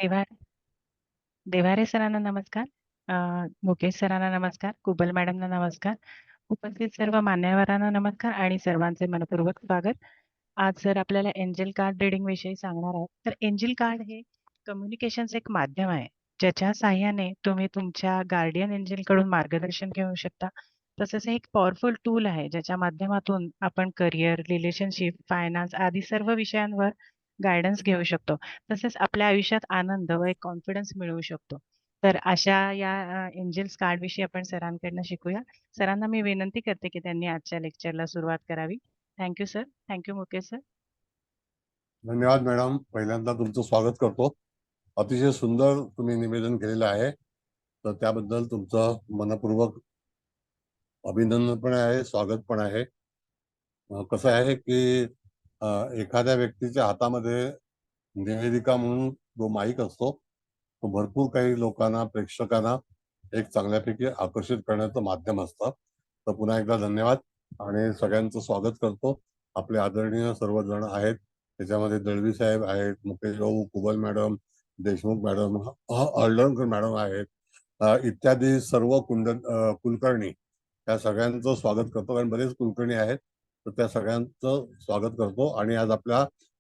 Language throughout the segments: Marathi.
देव्हा देव्हारे सरांना नमस्कार. मुकेश सरांना नमस्कार. कुबल मॅडमना नमस्कार. उपस्थित सर्व मान्यवरांना नमस्कार आणि सर्वांचे मनःपूर्वक स्वागत. आज सर आपल्याला एंजल कार्ड रीडिंग विषयी सांगणार आहेत. तर एंजल कार्ड हे कम्युनिकेशनचं एक माध्यम आहे, ज्याच्या साहाय्याने तुम्ही तुमच्या गार्डियन एंजलकडून मार्गदर्शन घेऊ शकता. तसंच हे एक पॉवरफुल टूल आहे, ज्याच्या माध्यमातून आपण करिअर, रिलेशनशिप, फायनान्स आदी सर्व विषयांवर गाईडन्स घेऊ शकतो. तसेच आपल्या आयुष्यात आनंद व एक कॉन्फिडन्स मिळवू शकतो. तर अशा या एंजल्स कार्डविषयी आपण सरांकडनं शिकूया. सरांना मी विनंती करते, की त्यांनी आजच्या लेक्चरला सुरुवात करावी. Thank you sir. Thank you Mukesh sir. धन्यवाद मॅडम. पहिल्यांदा तुमचं स्वागत करतो. अतिशय सुंदर तुम्ही निवेदन केलेलं आहे, तर त्याबद्दल तुमचं मनपूर्वक अभिनंदन पण आहे, स्वागत पण आहे. कसं आहे की एखाद्या व्यक्तीच्या हातामध्ये निवेदिका म्हणून जो माईक असतो, तो भरपूर काही लोकांना, प्रेक्षकांना एक चांगल्यापैकी आकर्षित करण्याचं माध्यम असतं. तर पुन्हा एकदा धन्यवाद आणि सगळ्यांचं स्वागत करतो. आपले आदरणीय सर्वजण आहेत, त्याच्यामध्ये दळवी साहेब आहेत, मुकेश भाऊ, Kubal madam, Deshmukh madam, Arlankar madam आहेत, इत्यादी सर्व कुलकर्णी, त्या सगळ्यांचं स्वागत करतो. कारण बरेच कुलकर्णी आहेत, तर त्या सगळ्यांचं स्वागत करतो. आणि आज आपल्या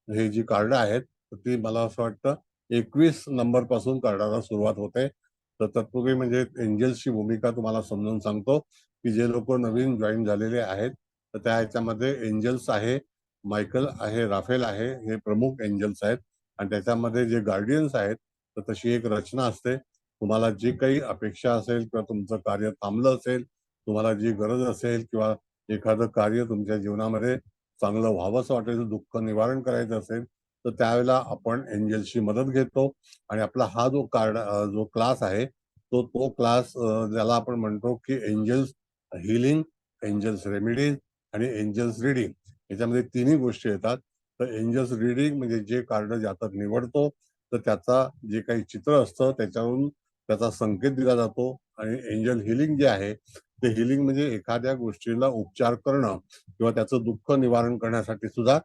हे जी कार्ड आहेत, तर ती मला असं वाटतं 21 नंबर पासून कार्डाला सुरुवात होते. तर तत्पूर्वी म्हणजे एंजल्सची भूमिका तुम्हाला समजून सांगतो, की जे लोक नवीन जॉईन झालेले आहेत, तर त्या ह्याच्यामध्ये एंजल्स आहे, मायकल आहे, राफेल आहे, हे प्रमुख एंजल्स आहेत. आणि त्याच्यामध्ये जे गार्डियन्स आहेत, तर तशी एक रचना असते. तुम्हाला जी काही अपेक्षा असेल किंवा तुमचं कार्य थांबलं असेल, तुम्हाला जी गरज असेल किंवा एखादं कार्य तुमच्या जीवनामध्ये चांगलं व्हावं असं वाटेल, दुःख निवारण करायचं असेल, तर त्यावेळेला आपण एंजल्सची मदत घेतो. आणि आपला हा जो क्लास आहे, तो क्लास ज्याला आपण म्हणतो की एंजल्स हिलिंग, एंजल्स रेमेडीज आणि एंजल्स रीडिंग, याच्यामध्ये तिन्ही गोष्टी येतात. तर एंजल्स रीडिंग म्हणजे जे कार्ड ज्याच्यात निवडतो, तर त्याचा जे काही चित्र असतं त्याच्यावरून त्याचा संकेत दिला जातो. आणि एंजल हिलिंग जे आहे, ते हिलिंग म्हणजे एखाद्या गोष्टीला उपचार करणं किंवा त्याचं दुःख निवारण करण्यासाठी सुद्धा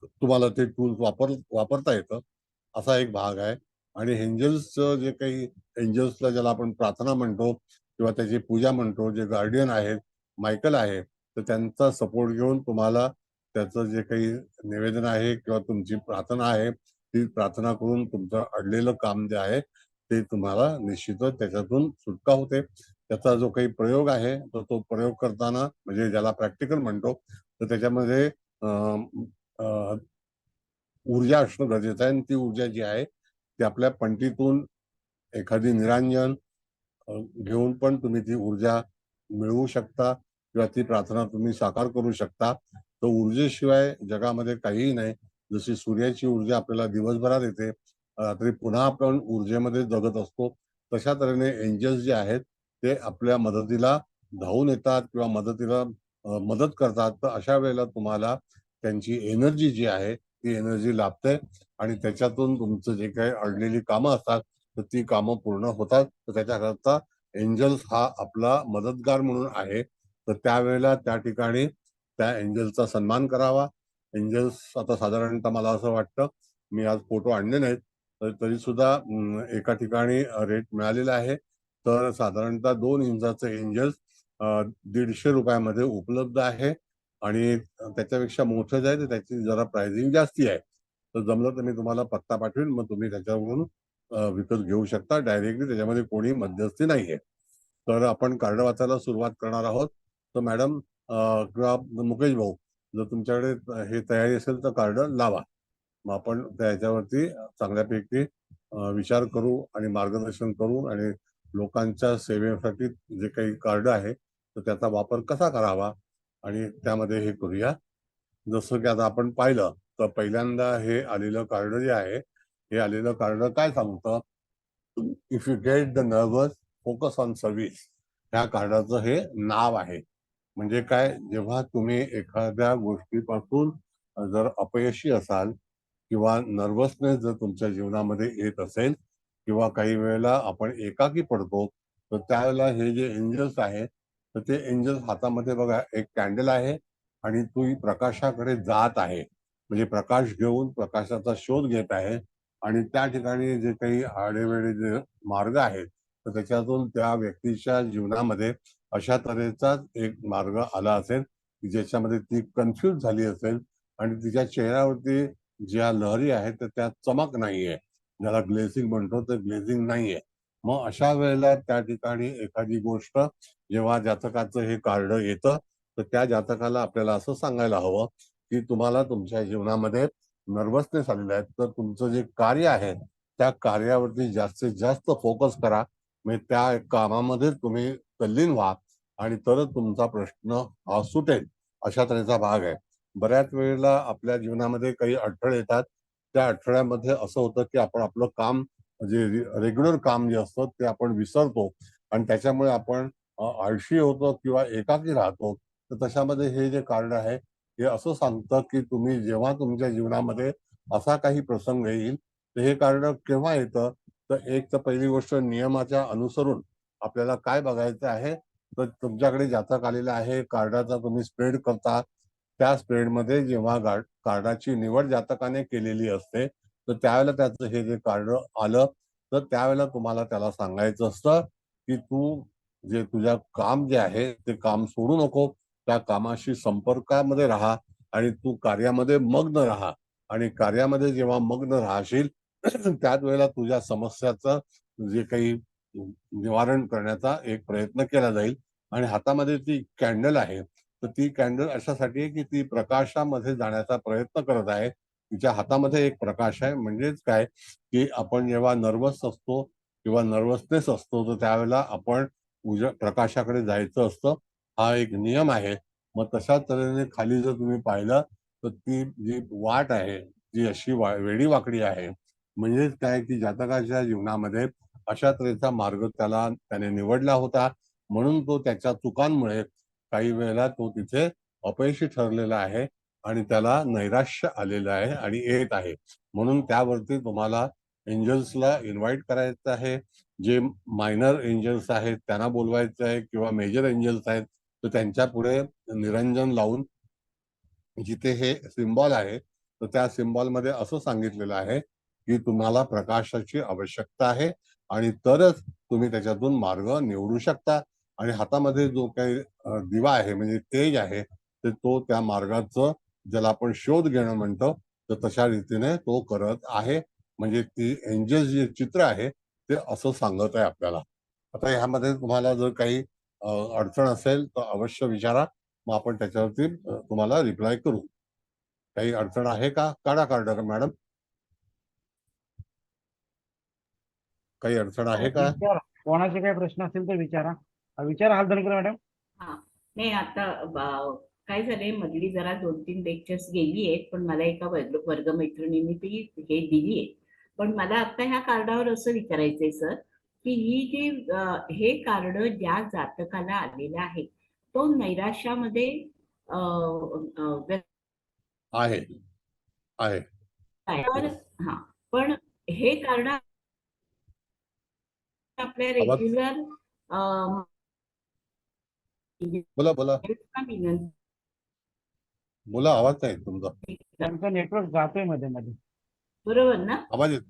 तुम्हाला ते टूल वापरता येतं, असा एक भाग आहे. आणि एंजल्सचं जे काही, एंजल्सला ज्याला आपण प्रार्थना म्हणतो किंवा त्याची पूजा म्हणतो, जे गार्डियन आहेत, मायकल आहे, तर त्यांचा सपोर्ट घेऊन तुम्हाला त्याचं जे काही निवेदन आहे किंवा तुमची प्रार्थना आहे, ती प्रार्थना करून तुमचं अडलेलं काम जे आहे ते तुम्हाला निश्चितच त्याच्यातून सुटका होते. त्याचा जो काही प्रयोग आहे, तर तो प्रयोग करताना म्हणजे ज्याला प्रॅक्टिकल म्हणतो, तर त्याच्यामध्ये ऊर्जा असणं गरजेचं आहे. आणि ती ऊर्जा जी आहे ती आपल्या पंटीतून एखादी निरांजन घेऊन पण तुम्ही ती ऊर्जा मिळवू शकता किंवा ती प्रार्थना तुम्ही साकार करू शकता. तर ऊर्जेशिवाय जगामध्ये काहीही नाही. जशी सूर्याची ऊर्जा आपल्याला दिवसभरात येते, रात्री पुन्हा आपण ऊर्जेमध्ये जगत असतो, तशा तऱ्हेने एंजल्स जे आहेत ते आपल्या मदतीला धावून येतात किंवा मदतीला मदत करतात. तर अशा वेळेला तुम्हाला त्यांची एनर्जी जी आहे ती एनर्जी लाभते आणि त्याच्यातून तुमचं जे काही अडलेली कामं असतात, तर ती कामं पूर्ण होतात. तर त्याच्याकरता एंजल्स हा आपला मदतगार म्हणून आहे. तर त्यावेळेला त्या ठिकाणी त्या एंजल्सचा सन्मान करावा. एंजल्स आता साधारणतः मला असं वाटतं, मी आज फोटो आणले नाहीत, तर तरी सुद्धा एका ठिकाणी रेट मिळालेला आहे. तर साधारणतः 2 इंचाचं एंजल्स 150 रुपयामध्ये उपलब्ध आहे. आणि त्याच्यापेक्षा मोठं जे आहे, तर त्याची जरा प्राइसिंग जास्ती आहे. तर जमलं तर मी तुम्हाला पत्ता पाठवेन, मग तुम्ही त्याच्यावरून विकत घेऊ शकता डायरेक्टली. त्याच्यामध्ये कोणी मध्यस्थी नाहीये. तर आपण कार्ड वाचायला सुरुवात करणार आहोत. तर मॅडम किंवा मुकेश भाऊ, जर तुमच्याकडे हे तयारी असेल तर कार्ड लावा. मग आपण त्याच्यावरती चांगल्यापैकी विचार करू आणि मार्गदर्शन करू आणि लोकांच्या सेवेसाठी जे काही कार्ड आहे, तर त्याचा वापर कसा करावा आणि त्यामध्ये हे करूया. जसं की आता आपण पाहिलं, तर पहिल्यांदा हे आलेलं कार्ड जे आहे, हे आलेलं कार्ड काय सांगतं, if you get the nervous, focus on service, ह्या कार्डाचं हे नाव आहे. म्हणजे काय, जेव्हा तुम्ही एखाद्या गोष्टीपासून जर अपयशी असाल किंवा नर्वसनेस जर तुमच्या जीवनामध्ये येत असेल किंवा काही वेळेला आपण एकाकी पडतो, तर त्यावेळेला हे जे एंजल्स आहे, तर ते एंजल्स हातामध्ये बघा एक कॅन्डल आहे आणि तो प्रकाशाकडे जात आहे. म्हणजे प्रकाश घेऊन प्रकाशाचा शोध घेत आहे. आणि त्या ठिकाणी जे काही आडेवेडे जे मार्ग आहेत तर त्याच्यातून त्या व्यक्तीच्या जीवनामध्ये अशा तऱ्हेचाच एक मार्ग आला असेल की ज्याच्यामध्ये ती कन्फ्यूज झाली असेल आणि तिच्या चेहऱ्यावरती ज्या लहरी आहेत तर त्या चमक नाहीये, ज्याला ग्लेझिंग म्हणतो तर ग्लेझिंग नाहीये. मग अशा वेळेला त्या ठिकाणी एखादी गोष्ट जेव्हा जातकाचं हे कार्ड येतं तर त्या जातकाला आपल्याला असं सांगायला हवं की तुम्हाला तुमच्या जीवनामध्ये नर्वसनेस आलेला आहे तर तुमचं जे कार्य आहे त्या कार्यावरती जास्तीत जास्त फोकस करा, म्हणजे त्या कामामध्ये तुम्ही तल्लीन व्हा आणि तरच तुमचा प्रश्न हा सुटेल, अशा तऱ्हेचा भाग आहे. बऱ्याच वेळेला आपल्या जीवनामध्ये काही अडथळे येतात, त्या अडथळ्यामध्ये असं होतं की आपण आपलं काम जे रेग्युलर काम जे असतं ते आपण विसरतो आणि त्याच्यामुळे आपण आळशी होतो किंवा एकाकी राहतो. तर तशामध्ये हे जे कार्ड आहे हे असं सांगतं की तुम्ही जेव्हा तुमच्या जीवनामध्ये असा काही प्रसंग येईल तर हे कार्ड केव्हा येतं, तर एक तर पहिली गोष्ट नियमाच्या अनुसरून आपल्याला काय बघायचं आहे, तर तुमच्याकडे जातक आलेला आहे, कार्डाचा तुम्ही स्प्रेड करता. त्या स्प्रेडमध्ये जेव्हा कार्डाची निवड जातकाने केलेली असते तर त्यावेळेला त्याचं हे जे कार्ड आलं तर त्यावेळेला तुम्हाला त्याला सांगायचं असतं की तू जे तुझ्या काम जे आहे ते काम सोडू नको, त्या कामाशी संपर्कामध्ये राहा आणि तू कार्यामध्ये मग्न राहा. आणि कार्यामध्ये जेव्हा मग्न राहशील त्याच वेळेला तुझ्या समस्याचं जे काही निवारण करण्याचा एक प्रयत्न केला जाईल. आणि हातामध्ये ती कॅन्डल आहे तर ती कॅन्डल अशासाठी आहे की ती प्रकाशामध्ये जाण्याचा प्रयत्न करत आहे. तिच्या हातामध्ये एक प्रकाश आहे, म्हणजेच काय की आपण जेव्हा नर्वस असतो किंवा नर्वसनेस असतो तर त्यावेळेला आपण प्रकाशाकडे जायचं असतं, हा एक नियम आहे. मग तशा तऱ्हेने खाली जर तुम्ही पाहिलं तर ती जी वाट आहे ती अशी वेडी वाकडी आहे. म्हणजेच काय की जातकाच्या जीवनामध्ये अशा तऱ्हेचा मार्ग त्याने निवडला होता, म्हणून तो त्याच्या चुकांमुळे काही वेळेला तो तिथे अपयशी ठरलेला आहे आणि त्याला नैराश्य आलेलं आहे आणि येत आहे. म्हणून त्यावरती तुम्हाला एंजल्सला इन्व्हाइट करायचं आहे. जे मायनर एंजल्स आहेत त्यांना बोलवायचं आहे किंवा मेजर एंजल्स आहेत तर त्यांच्या पुढे निरंजन लावून जिथे हे सिम्बॉल आहे तर त्या सिम्बॉल मध्ये असं सांगितलेलं आहे की तुम्हाला प्रकाशाची आवश्यकता आहे आणि तरच तुम्ही त्याच्यातून मार्ग निवडू शकता. आणि हातामध्ये जो काही दिवा आहे म्हणजे तेज आहे तर तो त्या मार्गाचं ज्याला आपण शोध घेणं म्हणतो तर तशा रीतीने तो करत आहे. म्हणजे ती एंजल जे चित्र आहे ते असं सांगत आहे आपल्याला. आता ह्यामध्ये तुम्हाला जर काही अडचण असेल तर अवश्य विचारा, मग आपण त्याच्यावरती तुम्हाला रिप्लाय करू. काही अडचण आहे का? काढा कार्ड मॅडम. काही अडचण आहे का? विचारा, कोणाचे काही प्रश्न असतील तर विचारा. विचारा हलदणकर मॅडम. हा नाही आता काय झालंय मधली जरा 2-3 लेक्चर्स गेली आहेत पण मला एका वर्गमैत्रिणींनी ती हे दिली आहे. पण मला आता ह्या कार्डावर असं विचारायचंय सर की ही जी हे कार्ड ज्या जातकाला आलेलं आहे तो नैराश्यामध्ये व्यक्त आहे आहे. आहे. हा पण हे कार्ड आपल्या आवाज रेग्युलर बोला बोला बोला, आवाज नाही तुमचा. त्यांचा नेटवर्क जातोय मध्ये मध्ये. बरोबर ना? आवाज येत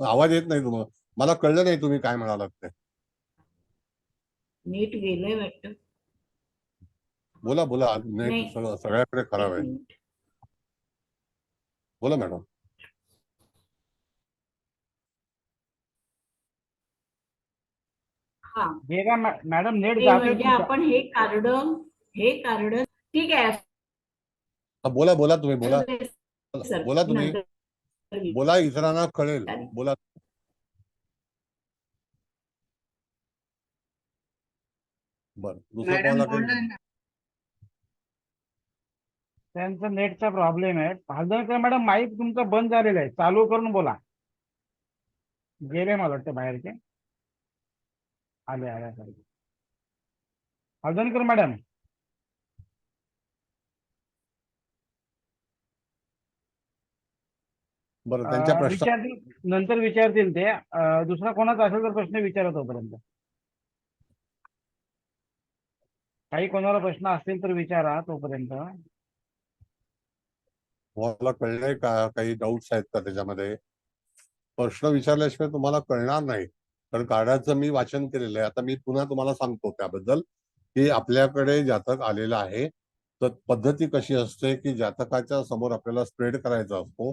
आवाज येत नाही तुम्हाला. मला कळलं नाही तुम्ही काय म्हणालात ते. नीट गेलंय वाटतं. बोला बोला, नेट नाही सगळ्याकडे खराब एक आहे. मिनिट. बोला मॅडम. हा हे का मॅडम नेट ते जातोय म्हणजे तुमचा. आपण हे कार्ड ठीक आहे बोला बोला तुम्ही बोला. सर बोला तुम्ही. नंतर बोला, इतरांना कळेल. विचारेन. बोला. बरं, दुसरं मॅडम कोणाला बोला काही? ना. त्यांचा नेटचा प्रॉब्लेम आहे. हलदणकर मॅडम माईक तुमचा बंद झालेला आहे, चालू करून बोला. गेले मला वाटतं बाहेरचे. आले आले हलदणकर मॅडम. बरं, त्यांच्या प्रश्न विचारतील, नंतर विचारतील ते. दुसरा कोणाचा असेल तर प्रश्न विचारा तोपर्यंत. काही कोणाला प्रश्न असतील तर विचारा तोपर्यंत. तुम्हाला कळलंय का? काही डाऊट्स आहेत का त्याच्यामध्ये? प्रश्न विचारल्याशिवाय तुम्हाला कळणार नाही. कारण कार्डाचं मी वाचन केलेलं आहे. आता मी पुन्हा तुम्हाला सांगतो त्याबद्दल, की आपल्याकडे जातक आलेलं आहे. तर पद्धती कशी असते, की जातकाच्या समोर आपल्याला स्प्रेड करायचा असतो.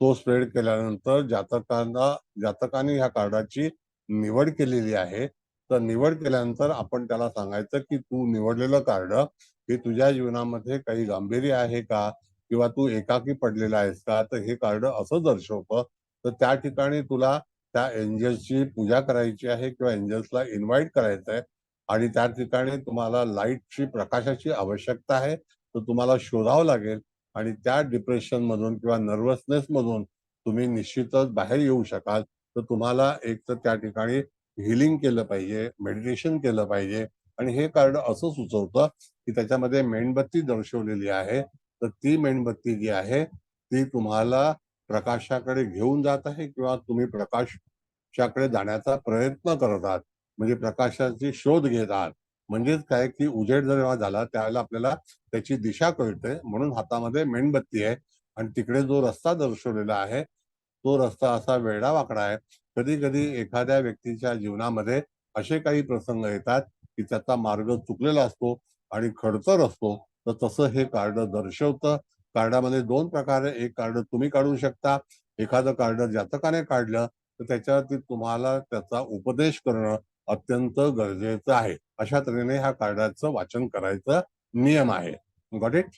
तो स्प्रेड केल्यानंतर जातकाने ह्या कार्डाची निवड केलेली आहे. तर निवड केल्यानंतर आपण त्याला सांगायचं, की तू निवडलेलं कार्ड हे तुझ्या जीवनामध्ये काही गांभीर्य आहे का? किंवा तू एकाकी पडलेला आहेस का? तर हे कार्ड असं दर्शवतं. तर त्या ठिकाणी तुला त्या एंजल्सची पूजा करायची आहे किंवा एंजल्सला इन्व्हाइट करायचं आहे आणि त्या ठिकाणी तुम्हाला लाईटची, प्रकाशाची आवश्यकता आहे. तर तुम्हाला शोधावं लागेल आणि त्या डिप्रेशन मधून किंवा नर्वसनेस मधून तुम्ही निश्चितच बाहेर येऊ शकाल. तर तुम्हाला एक तर त्या ठिकाणी हिलिंग केलं पाहिजे, मेडिटेशन केलं पाहिजे आणि हे कार्ड असं सुचवतं की त्याच्यामध्ये मेणबत्ती दर्शवलेली आहे. तर ती मेणबत्ती जी आहे ती तुम्हाला प्रकाशाकडे घेऊन जात आहे किंवा तुम्ही प्रकाशाकडे जाण्याचा प्रयत्न करत आहात. म्हणजे प्रकाशाची शोध घेत आहात. म्हणजेच काय की उजेड जेव्हा झाला त्यावेळेला आपल्याला त्याची दिशा कळते. म्हणून हातामध्ये मेणबत्ती आहे आणि तिकडे जो रस्ता दर्शवलेला आहे तो रस्ता असा वेडावाकडा आहे. कधी कधी एखाद्या व्यक्तीच्या जीवनामध्ये असे काही प्रसंग येतात की त्याचा मार्ग चुकलेला असतो आणि खडतर असतो. तर तसं हे कार्ड दर्शवतं. कार्डामध्ये 2 प्रकार आहे. एक कार्ड तुम्ही काढू शकता. एखादं कार्ड जातकाने काढलं तर त्याच्यावरती तुम्हाला त्याचा उपदेश करणं अत्यंत गरजेचं आहे. अशा तऱ्हेने ह्या कार्डाचं वाचन करायचं नियम आहे. Got it?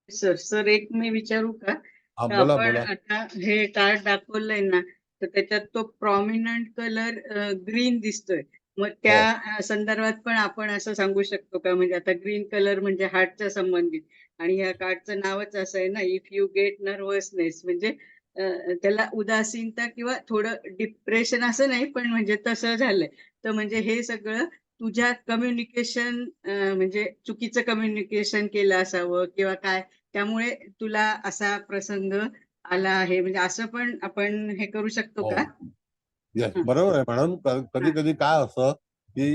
सर सर एक मी विचारू का? हा, तर बोला आपण बोला. आता हे कार्ड दाखवलंय ना, तर त्याच्यात तो प्रॉमिनंट कलर ग्रीन दिसतोय. मग त्या हो. संदर्भात पण आपण असं सांगू शकतो का? म्हणजे आता ग्रीन कलर म्हणजे हार्टच्या संबंधित आणि या कार्डचं नावच असं आहे ना, इफ यू गेट नर्वसनेस म्हणजे त्याला उदासीनता किंवा थोडं डिप्रेशन असं नाही, पण म्हणजे तसं झालंय. तर म्हणजे हे सगळं तुझ्या कम्युनिकेशन म्हणजे चुकीचं कम्युनिकेशन केलं असावं किंवा काय त्यामुळे तुला असा प्रसंग आला आहे म्हणजे असं पण आपण हे करू शकतो हो. का? येस, हं, बरोबर आहे मॅडम. कधी हां, कधी काय असतं की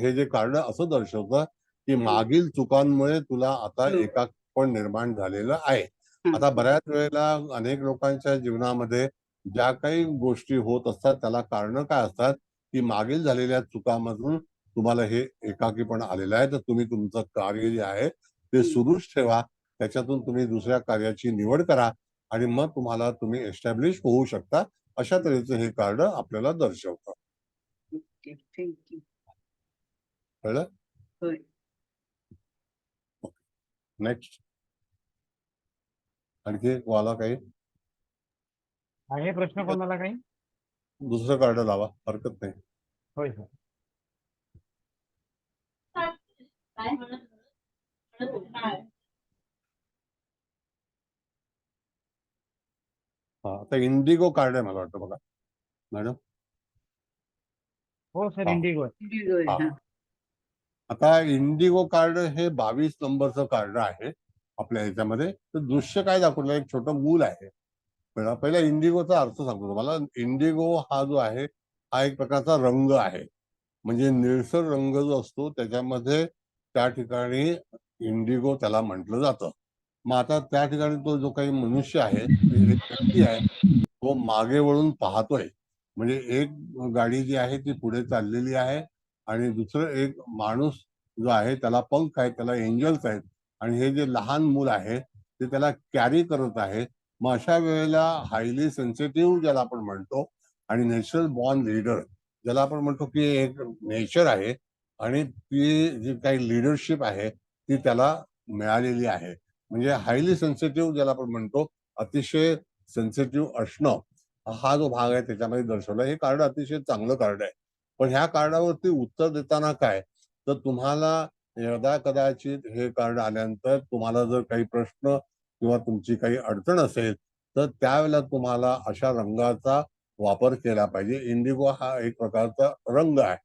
हे जे कार्ड असं दर्शवतं की हं, मागील चुकांमुळे तुला आता हो, एकाकीपण निर्माण झालेलं आहे. हां, आता हां, बऱ्याच वेळेला अनेक लोकांच्या जीवनामध्ये ज्या काही गोष्टी होत असतात त्याला कारण काय असतात की मागील झालेल्या चुकांमधून तुम्हाला हे एकाकीपण आलेलं आहे. तर तुम्ही तुमचं कार्य जे आहे ते हं, सुरूच ठेवा. त्याच्यातून तुम्ही दुसऱ्या कार्याची निवड करा आणि मग तुम्ही एस्टॅब्लिश होऊ शकता. अशा तऱ्हेचं हे कार्ड आपल्याला दर्शवतं. Okay, thank you. कळलं? होय. नेक्स्ट. आणखी एक वाला काही आहे प्रश्न कोणाला काही? दुसरं कार्ड लावा, हरकत नाही. होय सर. हा, आता इंडिगो कार्ड आहे मला वाटतं बघा मॅडम. हो सर, हा. इंडिगो आहे. इंडिगो आहे, हा. हां. आता इंडिगो कार्ड हे 22 नंबरचं कार्ड आहे आपल्या ह्याच्यामध्ये. तर दृश्य काय दाखवलं, एक छोटं मूल आहे. पहिला इंडिगोचा अर्थ सांगतो तुम्हाला. इंडिगो हा जो आहे हा एक प्रकारचा रंग आहे. म्हणजे निळसर रंग जो असतो त्याच्यामध्ये त्या ठिकाणी इंडिगो त्याला म्हटलं जातं. मग आता त्या ठिकाणी तो जो काही मनुष्य आहे, एक व्यक्ती आहे, तो मागे वळून पाहतोय. म्हणजे एक गाडी जी आहे ती पुढे चाललेली आहे आणि दुसरं एक माणूस जो आहे त्याला पंख आहेत, त्याला एंजल्स आहेत आणि हे जे लहान मूल आहे ते त्याला कॅरी करत आहे. मग अशा वेळेला हायली सेन्सिटिव्ह ज्याला आपण म्हणतो आणि नॅचरल बॉर्न लीडर ज्याला आपण म्हणतो की एक नेचर आहे आणि ती जी काही लिडरशिप आहे ती त्याला मिळालेली आहे. म्हणजे हायली सेन्सिटिव्ह ज्याला आपण म्हणतो, अतिशय सेन्सिटिव्ह असणं, हा जो भाग आहे त्याच्यामध्ये दर्शवला. हे कार्ड अतिशय चांगलं कार्ड आहे. पण ह्या कार्डावरती उत्तर देताना काय, तर तुम्हाला यदा कदाचित हे कार्ड आल्यानंतर तुम्हाला जर काही प्रश्न किंवा तुमची काही अडचण असेल तर त्यावेळेला तुम्हाला अशा रंगाचा वापर केला पाहिजे. इंडिगो हा एक प्रकारचा रंग आहे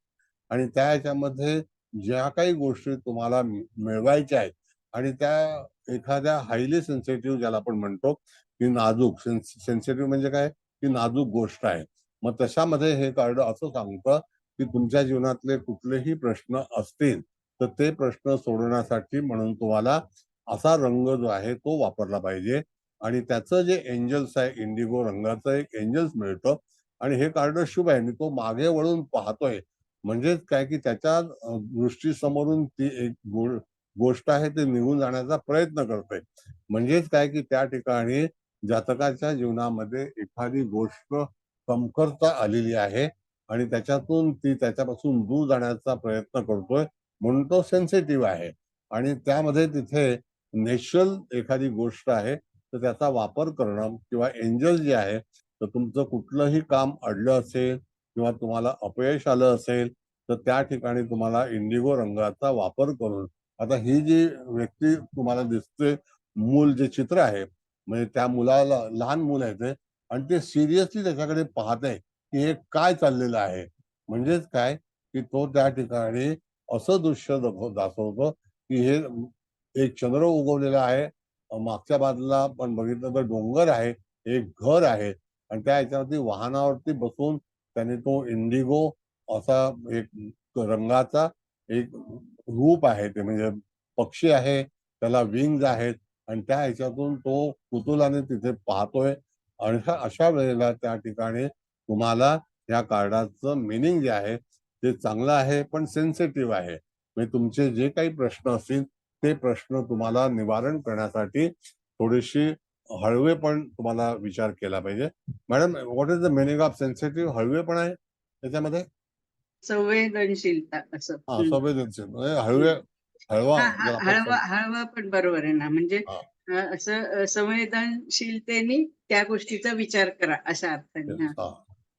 आणि त्या ह्याच्यामध्ये ज्या काही गोष्टी तुम्हाला मिळवायच्या आहेत आणि त्या एखाद्या हायली सेन्सिटिव्ह ज्याला आपण म्हणतो की नाजूक, सेन्सिटिव्ह म्हणजे काय की नाजूक गोष्ट आहे. मग तशामध्ये हे कार्ड असं सांगतं की तुमच्या जीवनातले कुठलेही प्रश्न असतील तर ते प्रश्न सोडवण्यासाठी म्हणून तुम्हाला असा रंग जो आहे तो वापरला पाहिजे आणि त्याचं जे एंजल्स आहे, इंडिगो रंगाचं एक एंजल्स मिळतं आणि हे कार्ड शुभ आहे आणि तो मागे वळून पाहतोय. म्हणजेच काय की त्याच्या दृष्टीसमोरून ती एक गोष्ट आहे ते निघून जाण्याचा प्रयत्न करतोय. म्हणजेच काय की त्या ठिकाणी जातकाच्या जीवनामध्ये एखादी गोष्ट कमतरता आलेली आहे आणि त्याच्यातून ती त्याच्यापासून दूर जाण्याचा प्रयत्न करतोय, म्हणून तो सेन्सिटिव्ह आहे. आणि त्यामध्ये तिथे नॅचरल एखादी गोष्ट आहे तर त्याचा वापर करणं किंवा एंजल जे आहे, तर तुमचं कुठलंही काम अडलं असेल किंवा तुम्हाला अपयश आलं असेल तर त्या ठिकाणी तुम्हाला इंडिगो रंगाचा वापर करून, आता ही जी व्यक्ती तुम्हाला दिसते, मूल जे चित्र आहे, म्हणजे त्या मुलाला लहान मूल आहे ते आणि ते सिरियसली त्याच्याकडे पाहत आहे की हे काय चाललेलं आहे. म्हणजेच काय की तो त्या ठिकाणी असं दृश्य दाखवतो की हे एक चंद्र उगवलेला आहे, मागच्या बाजूला पण बघितलं तर डोंगर आहे, एक घर आहे आणि त्या ह्याच्यावरती वाहनावरती बसून त्याने तो इंडिगो असा एक रंगाचा एक रूप आहे, ते म्हणजे पक्षी आहे, त्याला विंग्ज आहेत आणि त्या ह्याच्यातून तो कुतूहलाने तिथे पाहतोय. आणि अशा वेळेला त्या ठिकाणी तुम्हाला या कार्डाचं मिनिंग जे आहे ते चांगलं आहे पण सेन्सिटिव्ह आहे. म्हणजे तुमचे जे काही प्रश्न असतील ते प्रश्न तुम्हाला निवारण करण्यासाठी थोडीशी हळवेपण तुम्हाला विचार केला पाहिजे. Madam, what is the meaning of sensitive? हळवेपण आहे त्याच्यामध्ये? संवेदनशीलता असं. संवेदनशील म्हणजे हळवा जर आपण हळवा हळवा पण बरोबर आहे ना, म्हणजे हा, असं संवेदनशीलतेने त्या गोष्टीचा विचार करा अशा अर्थाने. हा.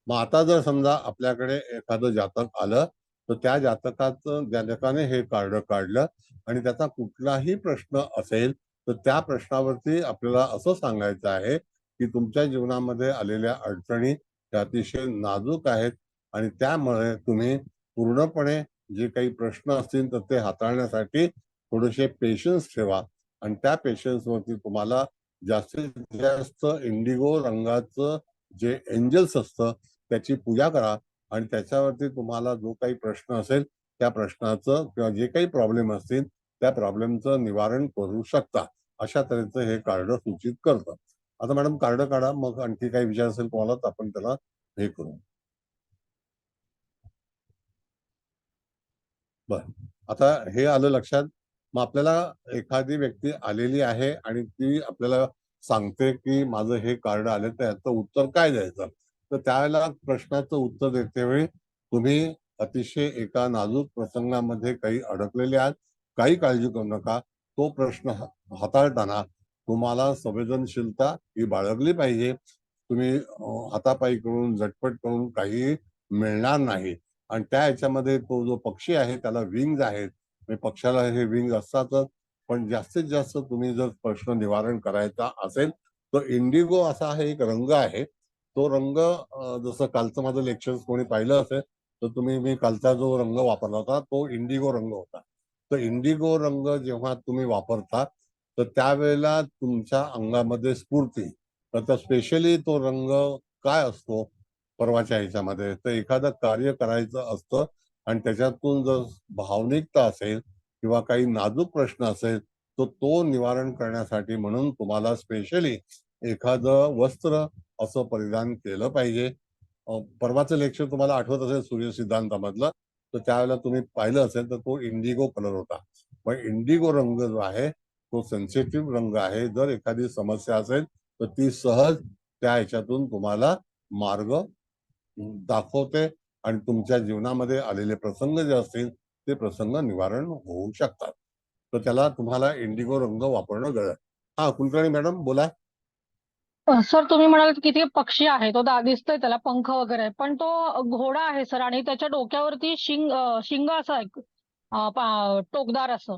मग आता जर समजा आपल्याकडे एखादं जातक आलं तर त्या जातकाने हे कार्ड काढलं आणि त्याचा कुठलाही प्रश्न असेल तर त्या प्रश्नावरती आपल्याला असं सांगायचं आहे की तुमच्या जीवनामध्ये आलेल्या अडचणी त्या अतिशय नाजूक आहेत आणि त्यामुळे तुम्ही पूर्णपणे जे काही प्रश्न असतील तर ते हाताळण्यासाठी थोडेसे पेशन्स ठेवा आणि त्या पेशन्स वरती तुम्हाला जास्तीत जास्त इंडिगो रंगाचं जे एंजल्स असतं त्याची पूजा करा आणि त्याच्यावरती तुम्हाला जो काही प्रश्न असेल त्या प्रश्नाचं किंवा जे काही प्रॉब्लेम असतील त्या प्रॉब्लेमचं निवारण करू शकता. अशा तऱ्हेचं हे कार्ड सूचित करतं. आता मॅडम कार्ड काढा, मग आणखी काही विचार असेल तुम्हाला तर आपण त्याला हे करू. बर, आता हे आलं लक्षात. मग आपल्याला एखादी व्यक्ती आलेली आहे आणि ती आपल्याला सांगते की माझं हे कार्ड आले तर याचं उत्तर काय द्यायचं. तर त्यावेळेला प्रश्नाचं उत्तर देते वेळी तुम्ही अतिशय एका नाजूक प्रसंगामध्ये काही अडकलेले आहात, काही काळजी करू नका. तो प्रश्न हाताळताना तुम्हाला संवेदनशीलता ही बाळगली पाहिजे. तुम्ही हातापायी करून झटपट करून काही मिळणार नाही. आणि त्या ह्याच्यामध्ये तो जो पक्षी आहे त्याला विंग्ज आहेत, म्हणजे पक्षाला हे विंग असतातच. पण जास्तीत जास्त तुम्ही जर प्रश्न निवारण करायचा असेल तर इंडिगो असा हा एक रंग आहे. तो रंग जसं कालचं माझं लेक्चर कोणी पाहिलं असेल तर मी कालचा जो रंग वापरला होता तो इंडिगो रंग होता. तर इंडिगो रंग जेव्हा तुम्ही वापरता तर त्यावेळेला तुमच्या अंगामध्ये स्फूर्ती, तर स्पेशली तो रंग काय असतो परवाच्या ह्याच्यामध्ये, तर एखादं कार्य करायचं असतं आणि त्याच्यातून जर भावनिकता असेल किंवा काही नाजूक प्रश्न असेल तर तो निवारण करण्यासाठी म्हणून तुम्हाला स्पेशली एखादं वस्त्र असं परिधान केलं पाहिजे. परवाचं लेक्चर तुम्हाला आठवत असेल सूर्य सिद्धांतामधलं, तर त्यावेळेला तुम्ही पाहिलं असेल तर तो इंडिगो कलर होता. पण इंडिगो रंग जो आहे तो सेन्सिटिव्ह रंग आहे. जर एखादी समस्या असेल तर ती सहज त्या ह्याच्यातून तुम्हाला मार्ग दाखवते आणि तुमच्या जीवनामध्ये आलेले प्रसंग जे असतील ते प्रसंग निवारण होऊ शकतात. तर त्याला तुम्हाला इंडिगो रंग वापरणं गरज. हा, कुलकर्णी मॅडम बोला. सर तुम्ही म्हणालात की ते पक्षी आहे तो दिसतोय त्याला पंख वगैरे आहे, पण तो घोडा आहे सर आणि त्याच्या डोक्यावरती शिंग असं आहे, टोकदार असं.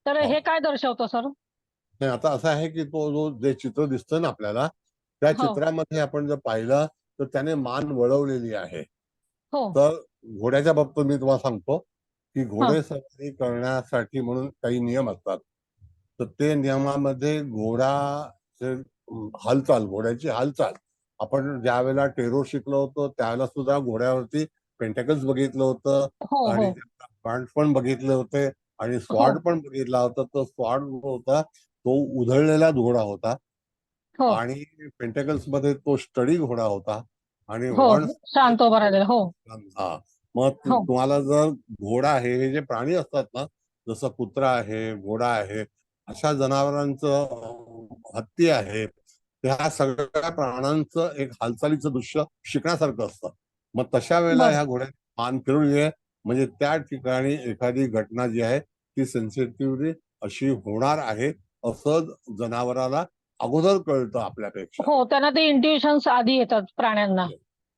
तर हा. हे काय दर्शवतं सर? नाही, आता असं आहे की तो जो जे चित्र दिसतं ना आपल्याला, त्या हो चित्रामध्ये आपण जर पाहिलं तर त्याने मान वळवलेली आहे. हो तर घोड्याच्या बाबतीत मी तुम्हाला सांगतो की हा घोडेस्वारी करण्यासाठी म्हणून काही नियम असतात. तर ते नियमामध्ये हालचाल, घोड्याची हालचाल, आपण ज्या वेळेला टेरो शिकलो होतो त्यावेळेला सुद्धा घोड्यावरती पेंटॅकल्स बघितलं होतं हो आणि हो पॉइंट पण बघितले होते आणि हो स्वॉर्ड पण बघितला होता. तो स्वॉर्ड होता तो उधळलेला घोडा होता. हो आणि पेंटेकल्स मध्ये तो स्टडी घोडा होता आणि हो हॉर्न्स शांत उभा राहिलेला हो हा. मग हो तुम्हाला जर घोडा आहे, हे जे प्राणी असतात ना, जसं कुत्रा आहे, घोडा आहे, अशा जनावरांचं हत्ती आहे, त्या सगळ्या प्राण्यांचं एक हालचालीचं दृश्य शिकण्यासारखं असतं. मग तशा वेळेला बर ह्या घोड्याची मान फिरवली आहे, म्हणजे त्या ठिकाणी एखादी घटना जी आहे ती सेन्सिटिव्हली अशी होणार आहे असं जनावराला अगोदर कळतं आपल्यापेक्षा. हो त्यांना ते इंट्युशन्स आधी येतात प्राण्यांना.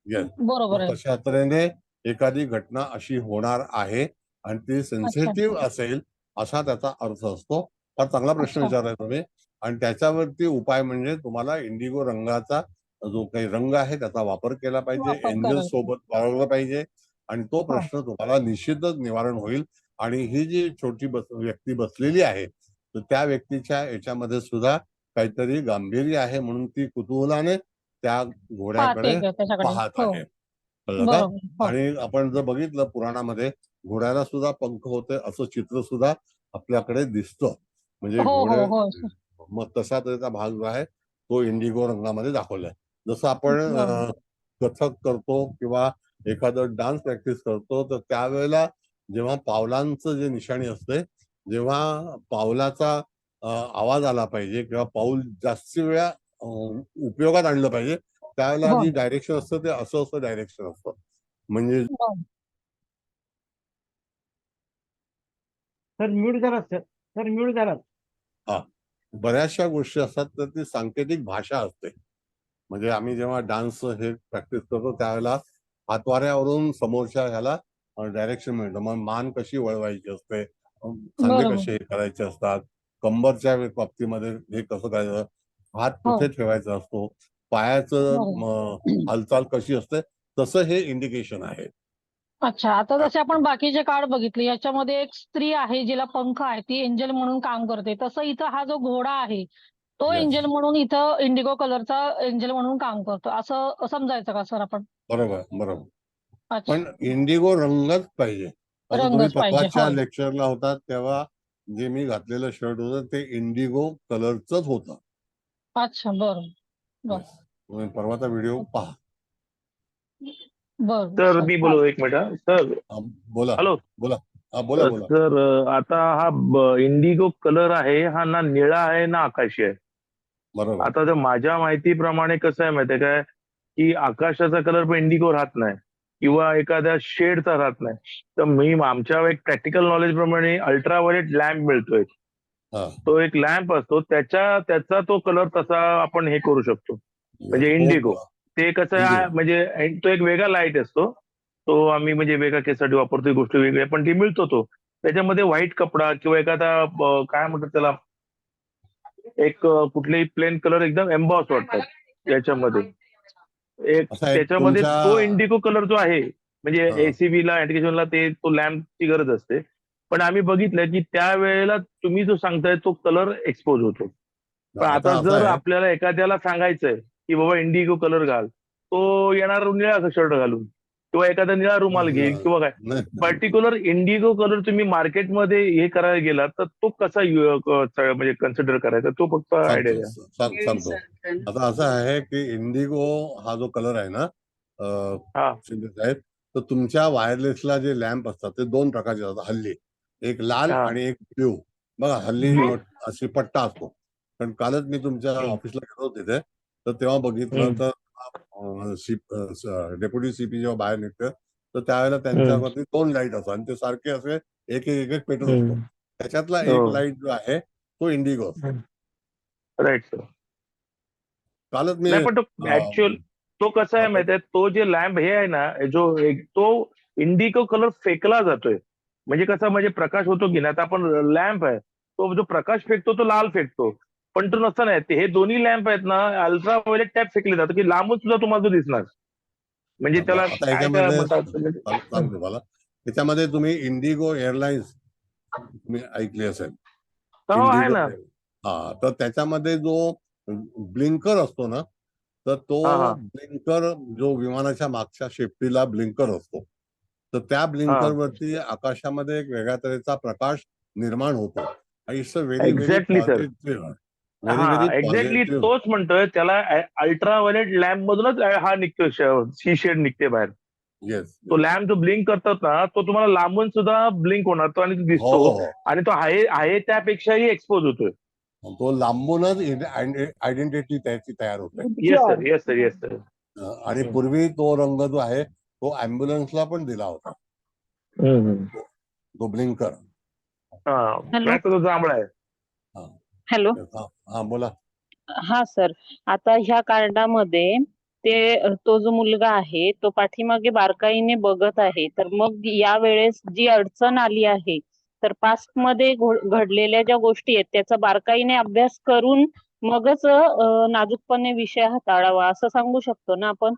येस. बरोबर मग आहे. तशा तऱ्हेने एखादी घटना अशी होणार आहे आणि ती अच्छा सेन्सिटिव्ह असेल असा त्याचा अर्थ असतो. फार चांगला प्रश्न अच्छा विचारलाय तुम्ही. आणि त्याच्यावरती उपाय म्हणजे तुम्हाला इंडिगो रंगाचा जो काही रंग आहे त्याचा वापर केला पाहिजे, वापर एंजल करायचा. सोबत बाळगलं पाहिजे आणि तो हो प्रश्न तुम्हाला निश्चितच निवारण होईल. आणि ही जी छोटी व्यक्ती बसलेली आहे, तर त्या व्यक्तीच्या याच्यामध्ये सुद्धा काहीतरी गांभीर्य आहे, म्हणून ती कुतूहलाने त्या पाहते घोड्याकडे का त्याच्याकडे. पाहत हो आहे. कळलं का? बरोबर. हो आणि आपण जर बघितलं पुराणामध्ये घोड्याला सुद्धा पंख होते असं चित्र सुद्धा आपल्याकडे दिसतं. म्हणजे हो हो घोडे हो मग तसा त्याचा भाग जो आहे तो इंडिगो रंगामध्ये दाखवलाय. जसं आपण बरोबर. कथक करतो किंवा एखादं डान्स प्रॅक्टिस करतो, तर त्यावेळेला जेव्हा पावलांचं जे निशाणी असते, जेव्हा पावलाचा आवाज आला पाहिजे किंवा पाऊल जास्त वेळा उपयोगात आणलं पाहिजे, त्यावेळेला हो जी डायरेक्शन असतं ते असं डायरेक्शन असतं. म्हणजे बरं. सर म्यूट करा सर. सर म्यूट करा. हा, बऱ्याचशा गोष्टी असतात तर ती सांकेतिक भाषा असते. म्हणजे आम्ही जेव्हा डान्स हे प्रॅक्टिस करतो त्यावेळेला हातवाऱ्यावरून समोरच्या ह्याला डायरेक्शन मिळतं. मग मान कशी वळवायची असते, खांदे बरोबर. कसे हे करायचे असतात, कंबरच्या बाबतीमध्ये हे कसं करायचं, हात हो कुठे ठेवायचा असतो, पायाचं बरोबर. हालचाल कशी असते, तसं हे इंडिकेशन आहे. अच्छा आता जसे आपण बाकीचे कार्ड बघितले याच्यामध्ये एक स्त्री आहे जिला पंख आहे ती एंजल म्हणून काम करते तसं इथं हा जो घोडा आहे तो येस, एंजल म्हणून इथं इंडिगो कलरचा एंजल म्हणून काम करतो असं समजायचं का सर आपण? बरोबर बरोबर. पण अच्छा इंडिगो रंगच पाहिजे. आता तुम्ही रंगच पाहिजे परवाच्या होय. लेक्चरला होतात तेव्हा जे मी घातलेलं शर्ट होतं ते इंडिगो कलरचंच होतं. अच्छा बरं बरं येस, तुम्ही परवाचा व्हिडिओ पहा. बरं सर सर मी बोलू एक मिनिट सर. हा, बोला हॅलो बोला. हा, बोला बोला. सर आता हा इंडिगो कलर आहे हा ना निळा आहे ना आकाशी आहे. बरोबर आता जर माझ्या माहितीप्रमाणे कसं आहे माहितीये काय की आकाशाचा कलर पण इंडिगो राहत नाही किंवा एखाद्या शेडचा राहत नाही. तर मी आमच्या एक प्रॅक्टिकल नॉलेज प्रमाणे अल्ट्राव्हायोलेट लॅम्प मिळतोय. हा. तो एक लॅम्प असतो त्याचा तो कलर तसा आपण हे करू शकतो येस, म्हणजे इंडिगो. ते कसं आहे इंडिगो म्हणजे तो एक वेगळा लाईट असतो. तो आम्ही म्हणजे वेगळ्या केससाठी वापरतो ही गोष्ट वेगळी आहे, पण ती मिळतो तो. त्याच्यामध्ये व्हाईट कपडा किंवा एखादा काय म्हणतात त्याला एक कुठलेही प्लेन कलर एकदम एम्बॉस वाटतात याच्यामध्ये. एक असा आहे त्याच्यामध्ये तुमच्या. तो इंडिगो कलर जो आहे म्हणजे हा. एसीबी ला ऍप्लिकेशनला ते तो लॅम्पची गरज असते. पण आम्ही बघितलं की त्यावेळेला तुम्ही जो सांगताय तो कलर एक्सपोज होतो. पण आता आता असं जर आहे. आपल्याला एखाद्याला सांगायचंय की बाबा इंडिगो कलर घाल तो येणार निळा शर्ट घालून किंवा एखादा निळा रुमाल घेईल किंवा काय. नाही, पर्टिक्युलर इंडिगो कलर तुम्ही मार्केटमध्ये हे करायला गेला तर तो कसा म्हणजे कन्सिडर करायचा तो फक्त आयडिया द्या. सांगतो. आता असं आहे की इंडिगो हा जो कलर आहे ना हा शिंदे साहेब, तर तुमच्या वायरलेसला जे लॅम्प असतात ते दोन प्रकारचे असतात हल्ली. एक लाल हा आणि एक ब्ल्यू. बघा हल्ली Blue. अशी पट्टा असतो. कारण कालच मी तुमच्या हम्म, ऑफिसला गेलो तिथे, तर तेव्हा बघितलं हम्म, तर डेप्युटी सीपी जेव्हा बाहेर निघतं तर त्यावेळेला हम्म, त्यांच्यावरती दोन लाईट असतात आणि ते सारखे असे एक एक एक पेटत असतो. हम्म. त्याच्यातला हो एक लाईट जो आहे तो इंडिगो असतो. Right sir. कालच मी नाही पण तो ऍक्च्युअल तो कसा आहे माहिती आहे तो जे लॅम्प हे आहे ना तो इंडिगो कलर फेकला जातोय. म्हणजे कसं म्हणजे प्रकाश होतो की नाही आता आपण लॅम्प आहे तो जो प्रकाश फेकतो तो लाल फेकतो. पण तो नसतं नाही हे दोन्ही लॅम्प आहेत ना अल्ट्राव्हायोलेट टॅप फेकले जातं की लांबच सुद्धा तुम्हाला तो दिसणार. म्हणजे त्याला आता काय काय ह्याच्यामध्ये म्हणतात सांगतो तुम्हाला. त्याच्यामध्ये तुम्ही इंडिगो एअरलाइन्स तुम्ही ऐकली असेल. हो आहे इंडिगो ना. हा, तर त्याच्यामध्ये जो ब्लिंकर असतो ना, तर तो हा हा ब्लिंकर जो विमानाच्या मागच्या शेपटीला ब्लिंकर असतो, तर त्या हा ब्लिंकर वरती आकाशामध्ये एक वेगळ्या तऱ्हेचा प्रकाश निर्माण होतो. It's a very very exactly sir. Positive. Very हा व्हेरी एक्झॅक्टली पॉझिटिव्ह. तोच म्हणतोय त्याला. अल्ट्राव्हायलेट लॅम्प मधूनच हा निघतो, सी शेड निघते बाहेर. येस. तो लॅम्प जो ब्लिंक करतात ना, तो तुम्हाला लांबून सुद्धा ब्लिंक होणार तो आणि तो हो दिसतो. हो. आणि तो आहे आहे त्यापेक्षाही एक्सपोज होतोय. तो लांबूनच आयडेंटिटी त्याची तयार होते. Yes sir, yes sir, yes sir. आणि पूर्वी तो रंग जो आहे तो अँब्युलन्सला पण दिला होता, तो ब्लिंकर. हा हॅलो. नाही तर तो जांभळा आहे. हॅलो. हा बोला. हा सर, आता ह्या कार्डामध्ये तो जो मुलगा आहे तो पाठीमागे बारकाईने बघत आहे, तर मग या वेळेस जी अडचण आली आहे तर पास्ट मध्ये घडलेल्या ज्या गोष्टी आहेत त्याचा बारकाईने अभ्यास करून मगच नाजूकपणे विषय हाताळावा असं सांगू शकतो ना आपण?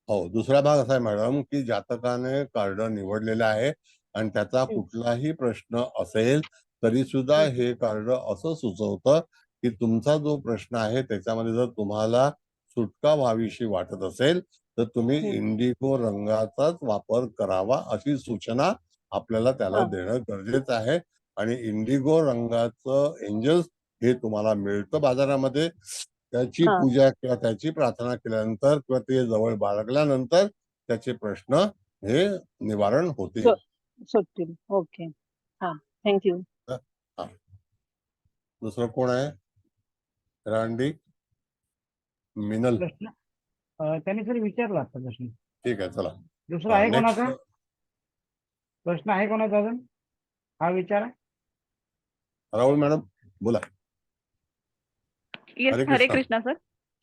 हो, दुसरा भाग असा आहे मॅडम की जातकाने कार्ड निवडलेलं आहे आणि त्याचा कुठलाही प्रश्न असेल तरी सुद्धा हे कार्ड असं सुचवतं की तुमचा जो प्रश्न आहे त्याच्यामध्ये जर तुम्हाला सुटका व्हावीशी वाटत असेल तर तुम्ही इंडिगो रंगाचाच वापर करावा अशी सूचना आपल्याला त्याला देणं गरजेचं आहे. आणि इंडिगो रंगाचं एंजल्स हे तुम्हाला मिळतं बाजारामध्ये. त्याची पूजा किंवा त्याची प्रार्थना केल्यानंतर किंवा ते जवळ बाळगल्यानंतर त्याचे प्रश्न हे निवारण होतील. सुटतील. ओके. हा, थँक्यू. हा. दुसरं कोण आहे? रांडी मिनल. प्रश्न त्यांनी सर विचारला आता प्रश्न. ठीक आहे, चला दुसरा आहे नेक्स्ट. कोणाचा प्रश्न? आहे कोणाचा अजून? हा विचारा. राहुल मॅडम बोला. Yes, Hare Hare Krishna. Krishna sir.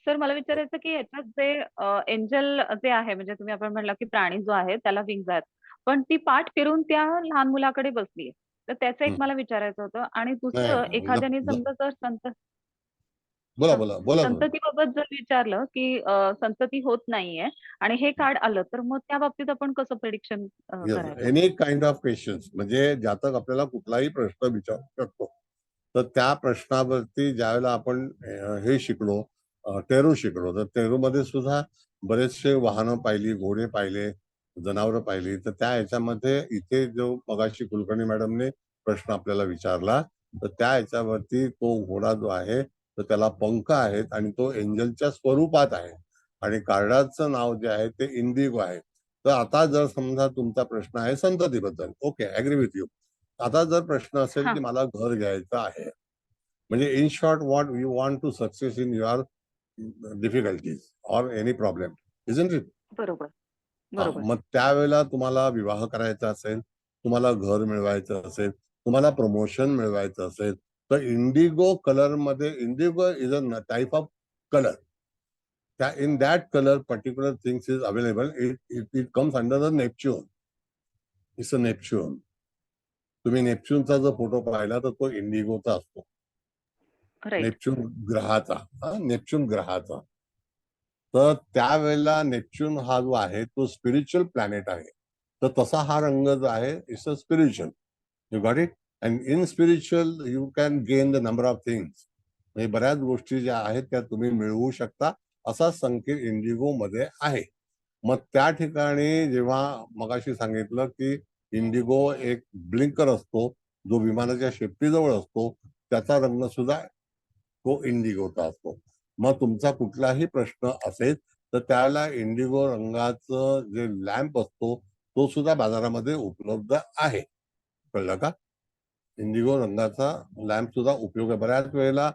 Sir मला विचारायचं की याच्यात जे एंजल जे आहे, म्हणजे तुम्ही आपण म्हणला की प्राणी जो आहे त्याला विंग्ज आहेत, पण ती पाठ फिरून त्या लहान मुलाकडे बसलीये, तर त्याचं एक मला विचारायचं होतं. आणि दुसरं, नाही एखाद्याने समजा जर बोला बोला बोला तुम्ही. संततीबाबत जर विचारलं की संतती होत नाहीये आणि हे कार्ड आलं, तर मग त्या बाबतीत आपण कसं प्रेडिक्शन करायचं? एनी काइंड ऑफ क्वेश्चन्स, म्हणजे जातक आपल्याला कुठलाही प्रश्न विचारू शकतो. तर त्या प्रश्नावरती ज्यावेळेला आपण हे शिकलो, टेरू शिकलो, तर टेरूमध्ये सुद्धा बरेचसे वाहनं पाहिली, घोडे पाहिले, जनावरं पाहिली. तर त्या ह्याच्यामध्ये इथे जो मगाशी कुलकर्णी मॅडमने प्रश्न आपल्याला विचारला, तर त्या ह्याच्यावरती तो घोडा जो आहे तर त्याला पंख आहेत आणि तो एंजलच्या स्वरूपात आहे आणि कार्डाचं नाव जे आहे ते इंडिगो आहे. तर आता जर समजा तुमचा प्रश्न आहे संततीबद्दल, ओके, ऍग्री विथ यू. आता जर प्रश्न असेल की मला घर घ्यायचं आहे, म्हणजे in short what you want to success in your difficulties or any problem, isn't it? बरोबर, हा, बरोबर. मग त्यावेळेला तुम्हाला विवाह करायचा असेल, तुम्हाला घर मिळवायचं असेल, तुम्हाला प्रमोशन मिळवायचं असेल, तर इंडिगो कलर मध्ये, Indigo is a type of colour. In that color, particular things is available. It comes under the Neptune. It's a Neptune. तुम्ही नेपच्यूनचा जर फोटो पाहिला तर तो इंडिगोचा असतो. राईट. नेपच्यून ग्रहाचा, नेपच्यून ग्रहाचा. तर त्यावेळेला नेपच्यून हा जो आहे तो स्पिरिच्युअल प्लॅनेट आहे. तर तसा हा रंग जो आहे it's a spiritual. You got it? And in spiritual you can gain the number of things. म्हणजे बऱ्याच गोष्टी ज्या आहेत त्या तुम्ही मिळवू शकता, असा संकेत इंडिगो मध्ये आहे. मग त्या ठिकाणी जेव्हा मगाशी सांगितलं की इंडिगो एक ब्लिंकर असतो जो विमानाच्या शेपटीजवळ असतो, त्याचा रंग सुद्धा तो इंडिगोचा असतो. मग तुमचा कुठलाही प्रश्न असेल तर त्याला इंडिगो रंगाचं जे लॅम्प असतो तो सुद्धा बाजारामध्ये उपलब्ध आहे. कळलं का? इंडिगो रंगाचा लॅम्प सुद्धा उपयोग आहे. बऱ्याच वेळेला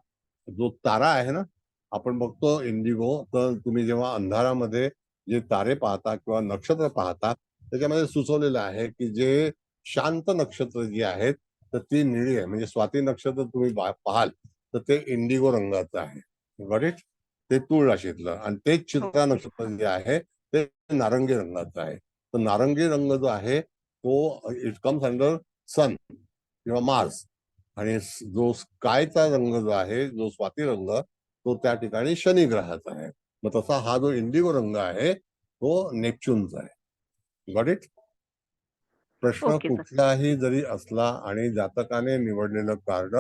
जो तारा आहे ना, आपण बघतो इंडिगो, तर तुम्ही जेव्हा अंधारामध्ये जे तारे पाहता किंवा नक्षत्र पाहता त्याच्यामध्ये सुचवलेलं आहे की जे शांत नक्षत्र जी आहेत तर ती निळी आहे. म्हणजे स्वाती नक्षत्र तुम्ही पाहाल तर ते इंडिगो रंगाचं आहे. Got it? ते तूळ राशीतलं. आणि ते चित्रा नक्षत्र जे आहे ते नारंगी रंगाचं आहे. तर नारंगी रंग जो आहे तो इट कम्स अंडर सन किंवा मार्स. आणि जो स्कायचा रंग जो आहे, जो स्वाती रंग, तो त्या ठिकाणी शनी ग्रहाचा आहे. मग तसा हा जो इंडिगो रंग आहे तो नेपच्यूनचा आहे. Got it? प्रश्न ओके सर. कुठलाही जरी असला आणि जातकाने निवडलेलं card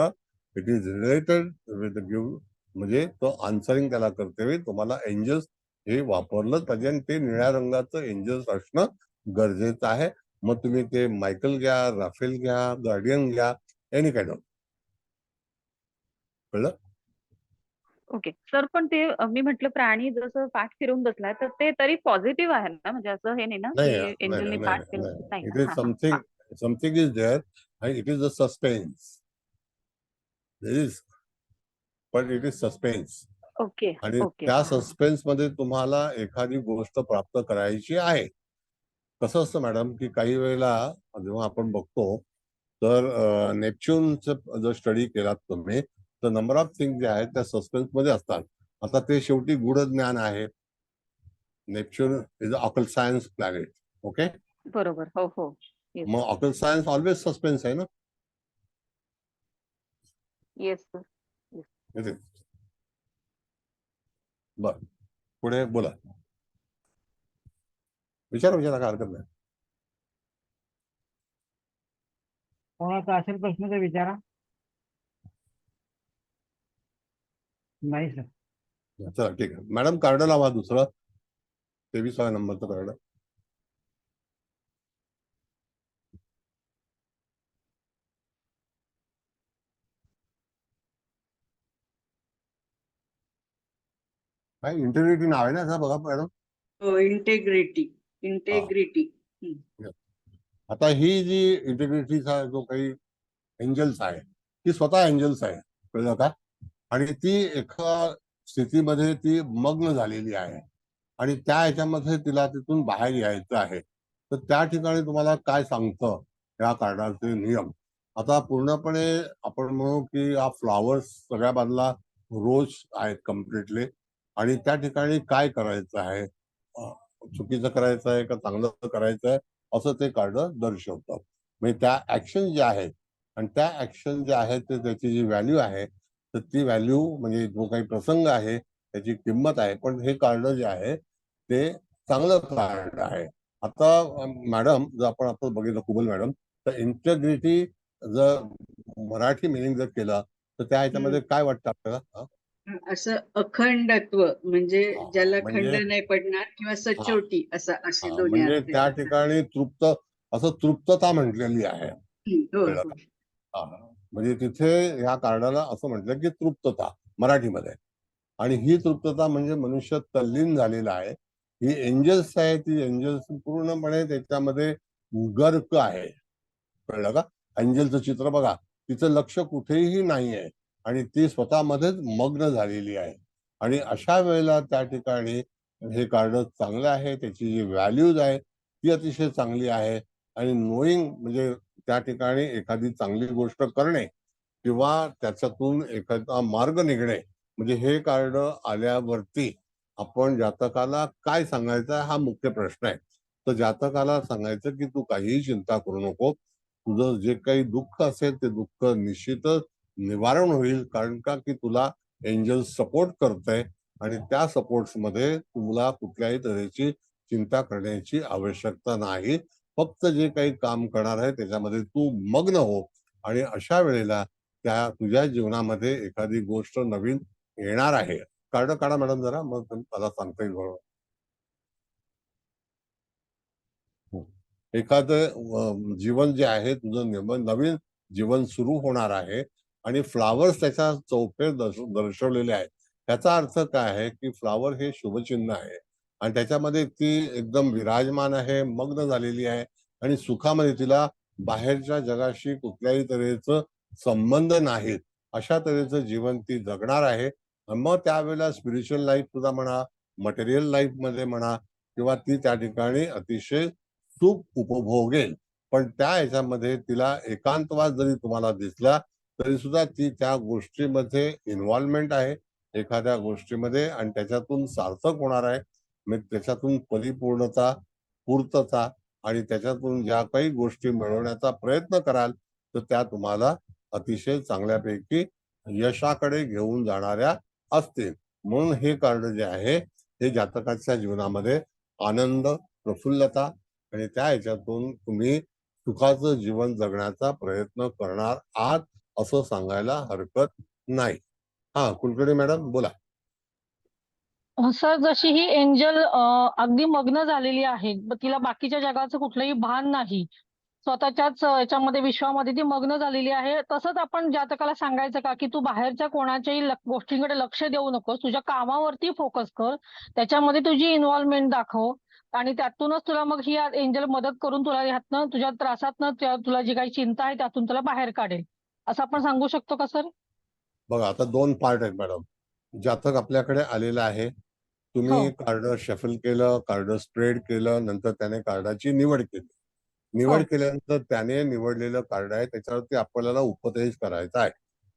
it is related with give, म्हणजे तो आन्सरिंग त्याला करते तुम्हाला एंजल्स हे वापरलंच पाहिजे आणि ते निळ्या रंगाचं एंजल्स असणं गरजेचं आहे. मग तुम्ही ते मायकल घ्या, राफेल घ्या, गार्डियन घ्या, एनी काइंड ऑफ. कळलं? ओके. सर पण ते मी म्हटलं प्राणी जसं पाठ फिरवून बसलाय तर ते तरी पॉझिटिव्ह आहे ना? म्हणजे असं हे नाही ना, नाही की नाही एंजलनी नाही पाठ नाही फिरवून नाही. नाही इट ना? इज हां, हां, समथिंग, हां. समथिंग इज देअर आणि it is a suspense. There is, पण इट इज सस्पेन्स. ओके, आणि ओके. त्या हां, हां. सस्पेन्स मध्ये तुम्हाला एखादी गोष्ट प्राप्त करायची आहे. कसं असतं मॅडम, की काही वेळेला जेव्हा आपण बघतो तर नेपच्यूनचं जर स्टडी केलात तुम्ही तर नंबर ऑफ थिंग जे आहेत त्या सस्पेन्स मध्ये असतात. आता ते शेवटी गूढ ज्ञान आहे. Neptune is a occult science planet. Okay. बरोबर. हो, हो. येस. मग ऑकल सायन्स ऑलवेज सस्पेन्स आहे ना. Yes sir. Yes. It is. बर, पुढे बोला. विचारा विचारा, काय हरकत नाही. कोणाचा असेल प्रश्न तर विचारा. नाही सर. चला ठीक आहे मॅडम, कार्ड लावा दुसरं 23व्या नंबरचं कार्ड. काय इंटिग्रिटी नाव आहे ना असं बघा मॅडम. हो, इंटेग्रिटी. इंटेग्रिटी. आता ही जी इंटिग्रिटीचा जो काही एंजल्स आहे ती स्वतः एंजल्स आहे, कळलं का. आणि ती एका स्थितीमध्ये ती मग्न झालेली आहे आणि त्या ह्याच्यामध्ये तिला तिथून बाहेर यायचं आहे. तर त्या ठिकाणी तुम्हाला काय सांगतं या कार्डाचे नियम. आता पूर्णपणे आपण म्हणू की हा फ्लॉवर्स सगळ्या बाजूला रोज आहेत कम्प्लिटली आणि त्या ठिकाणी काय करायचं आहे, चुकीचं करायचं आहे का चांगलं करायचं आहे असं ते कार्ड दर्शवतं. म्हणजे त्या ऍक्शन ज्या आहेत आणि त्या ऍक्शन ज्या आहेत ते त्याची जी व्हॅल्यू आहे तर ती व्हॅल्यू म्हणजे जो काही प्रसंग आहे त्याची किंमत आहे. पण हे कार्ड जे आहे ते चांगलं कार्ड आहे. आता मॅडम जर आपण आता बघितलं कुबल मॅडम तर इंटेग्रिटी जर मराठी मिनिंग जर केलं तर त्या ह्याच्यामध्ये काय वाटतं आपल्याला. असं अखंडत्व म्हणजे ज्याला खंड म्हणजे नाही पडणार किंवा सचोटी असे दोन्ही म्हणजे अर्थ त्या येतात. ठिकाणी तृप्त, असं तृप्तता म्हटलेली आहे. हो, कळलं हो. का? म्हणजे तिथे ह्या कार्डाला असं म्हटलं की तृप्तता मराठीमध्ये. आणि ही तृप्तता म्हणजे मनुष्य तल्लीन झालेला आहे. ही एंजल्स आहे, ती एंजल्स पूर्णपणे त्याच्यामध्ये गर्क आहे. कळलं का. एंजलचं चित्र बघा, तिचं लक्ष कुठेही नाही आहे आणि ती स्वतःमध्येच मग्न झालेली आहे. आणि अशा वेळेला त्या ठिकाणी हे कार्ड चांगलं आहे, त्याची जी व्हॅल्यूज आहे ती अतिशय चांगली आहे. आणि नोईंग म्हणजे त्या ठिकाणी एखादी चांगली गोष्ट करणे किंवा त्याच्यातून एखादा मार्ग निघणे. म्हणजे हे कार्ड आल्यावरती आपण जातकाला काय सांगायचं हा मुख्य प्रश्न आहे. तर जातकाला सांगायचं की तू काहीही चिंता करू नको, तुझं जे काही दुःख असेल ते दुःख निश्चितच निवारण होईल. कारण का की तुला एंजल सपोर्ट करतंय आणि त्या सपोर्ट्स मध्ये तुला कुठल्याही तऱ्हेची चिंता करण्याची आवश्यकता नाही. फक्त जे काही काम करणार आहे त्याच्यामध्ये तू मग्न हो. आणि अशा वेळेला त्या तुझ्या जीवनामध्ये एखादी गोष्ट नवीन येणार आहे. कार्ड काढा मॅडम जरा, मग मला सांगता येईल बरोबर. एखादं जीवन जे आहे तुझं नवीन जीवन सुरू होणार आहे आणि फ्लावर्स त्याच्या चौफेर दर्शवलेले आहेत. त्याचा अर्थ काय आहे की फ्लावर हे शुभचिन्ह आहे आणि त्याच्यामध्ये ती एकदम विराजमान आहे, मग्न झालेली आहे आणि सुखामध्ये तिला बाहेरच्या जगाशी कुठल्याही तऱ्हेचं संबंध नाहीत. अशा तऱ्हेचं जीवन ती जगणार आहे. मग त्यावेळेला स्पिरिच्युअल लाईफ सुद्धा म्हणा, मटेरियल लाईफ मध्ये म्हणा किंवा ती त्या ठिकाणी अतिशय सुख उपभोगेल. पण त्या ह्याच्यामध्ये तिला एकांतवास जरी तुम्हाला दिसला तरी सुद्धा ती त्या गोष्टीमध्ये इन्व्हॉल्वमेंट आहे एखाद्या गोष्टीमध्ये आणि त्याच्यातून सार्थक होणार आहे. म्हणजे त्याच्यातून परिपूर्णता, पूर्तता आणि त्याच्यातून ज्या काही गोष्टी मिळवण्याचा प्रयत्न कराल तर त्या तुम्हाला अतिशय चांगल्यापैकी यशाकडे घेऊन जाणाऱ्या असतील. म्हणून हे कार्ड जे आहे हे जातकाच्या जीवनामध्ये आनंद, प्रफुल्लता आणि त्या ह्याच्यातून तुम्ही सुखाचं जीवन जगण्याचा प्रयत्न करणार आहात असं सांगायला हरकत नाही. हा कुलकर्णी मॅडम बोला. सर जशी ही एंजल अगदी मग्न झालेली आहे, तिला बाकीच्या जगाचं कुठलंही भान नाही. स्वतःच्याच याच्यामध्ये विश्वामध्ये ती मग्न झालेली आहे. तसंच आपण जातकाला सांगायचं का, की तू बाहेरच्या कोणाच्याही गोष्टींकडे लक्ष देऊ नकोस. तुझ्या कामावरती फोकस कर. त्याच्यामध्ये तुझी इन्व्हॉल्वमेंट दाखव आणि त्यातूनच तुला मग ही एंजल मदत करून तुला ह्यातनं तुझ्या त्रासातनं तुला जी काही चिंता आहे त्यातून तुला बाहेर काढेल. असं आपण सांगू शकतो का सर? बघा, आता 2 पार्ट आहेत मॅडम. जातक आपल्याकडे आलेलं आहे. हो. तुम्ही कार्ड शफल केलं, कार्ड स्प्रेड केलं, नंतर त्याने कार्डाची निवड केली. निवड हो. केल्यानंतर त्याने निवडलेलं कार्ड आहे त्याच्यावरती आपल्याला उपदेश करायचा आहे.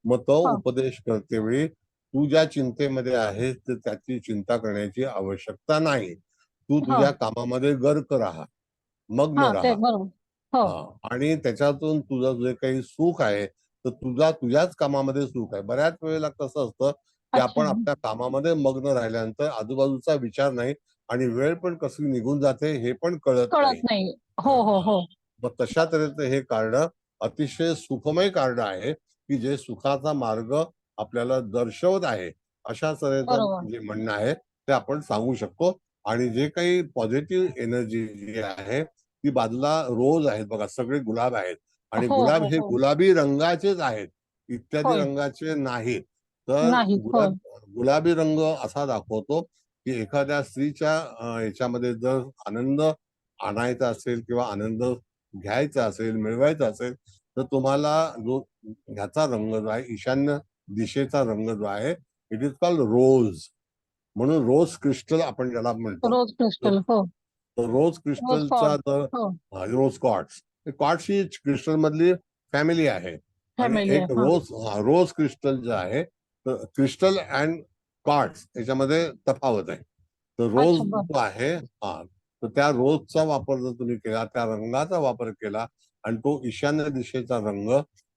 मग तो हो. उपदेश करतेवेळी तू ज्या चिंतेमध्ये आहेस तर त्याची चिंता करण्याची आवश्यकता नाही. तू हो. तुझ्या कामामध्ये गर्क राहा, मग्न हा, ते राहा. बरोबर. हो. आणि त्याच्यातून तुझं जे काही सुख आहे तर तुझ्याच कामामध्ये सुख आहे. बऱ्याच वेळेला कसं असतं की अच्छा. आपण आपल्या कामामध्ये मग्न राहिल्यानंतर आजूबाजूचा विचार नाही आणि वेळ पण कशी निघून जाते हे पण कळत कळत नाही. नाही. हो, हो, हो. मग तशा तऱ्हेचं हे कार्ड अतिशय सुखमय कार्ड आहे की जे सुखाचा मार्ग आपल्याला दर्शवत आहे. अशा तऱ्हेचं बरोबर. जे म्हणणं आहे ते आपण सांगू शकतो. आणि जे काही पॉझिटिव्ह एनर्जी जी आहे ती बाजूला रोज आहेत बघा, सगळे गुलाब आहेत आणि हो, गुलाब हो, हे हो. गुलाबी रंगाचेच आहेत, इत्यादी होय. रंगाचे नाहीत. तर नाहीत. होय. गुलाबी रंग असा दाखवतो की एखाद्या स्त्रीच्या याच्यामध्ये जर आनंद आणायचा असेल किंवा आनंद घ्यायचा असेल, मिळवायचा असेल तर तुम्हाला जो ह्याचा रंग जो आहे, ईशान्य दिशेचा रंग जो आहे, इट इज कॉल्ड रोज. म्हणून रोज क्रिस्टल आपण ज्याला म्हणतो. रोज क्रिस्टल. हो. रोज रोज क्रिस्टलचा क्वार्ट्ज. जर हो. रोज क्वार्ट्स, क्वार्ट्स ही क्रिस्टल मधली फॅमिली आहे. आणि फॅमिली आहे. एक हां. रोज क्रिस्टल जे आहे तर क्रिस्टल अँड क्वार्ट्स याच्यामध्ये तफावत आहे. तर रोज अच्छा. बरं. जो आहे तर त्या रोजचा वापर जर तुम्ही केला, त्या रंगाचा वापर केला आणि तो ईशान्य दिशेचा रंग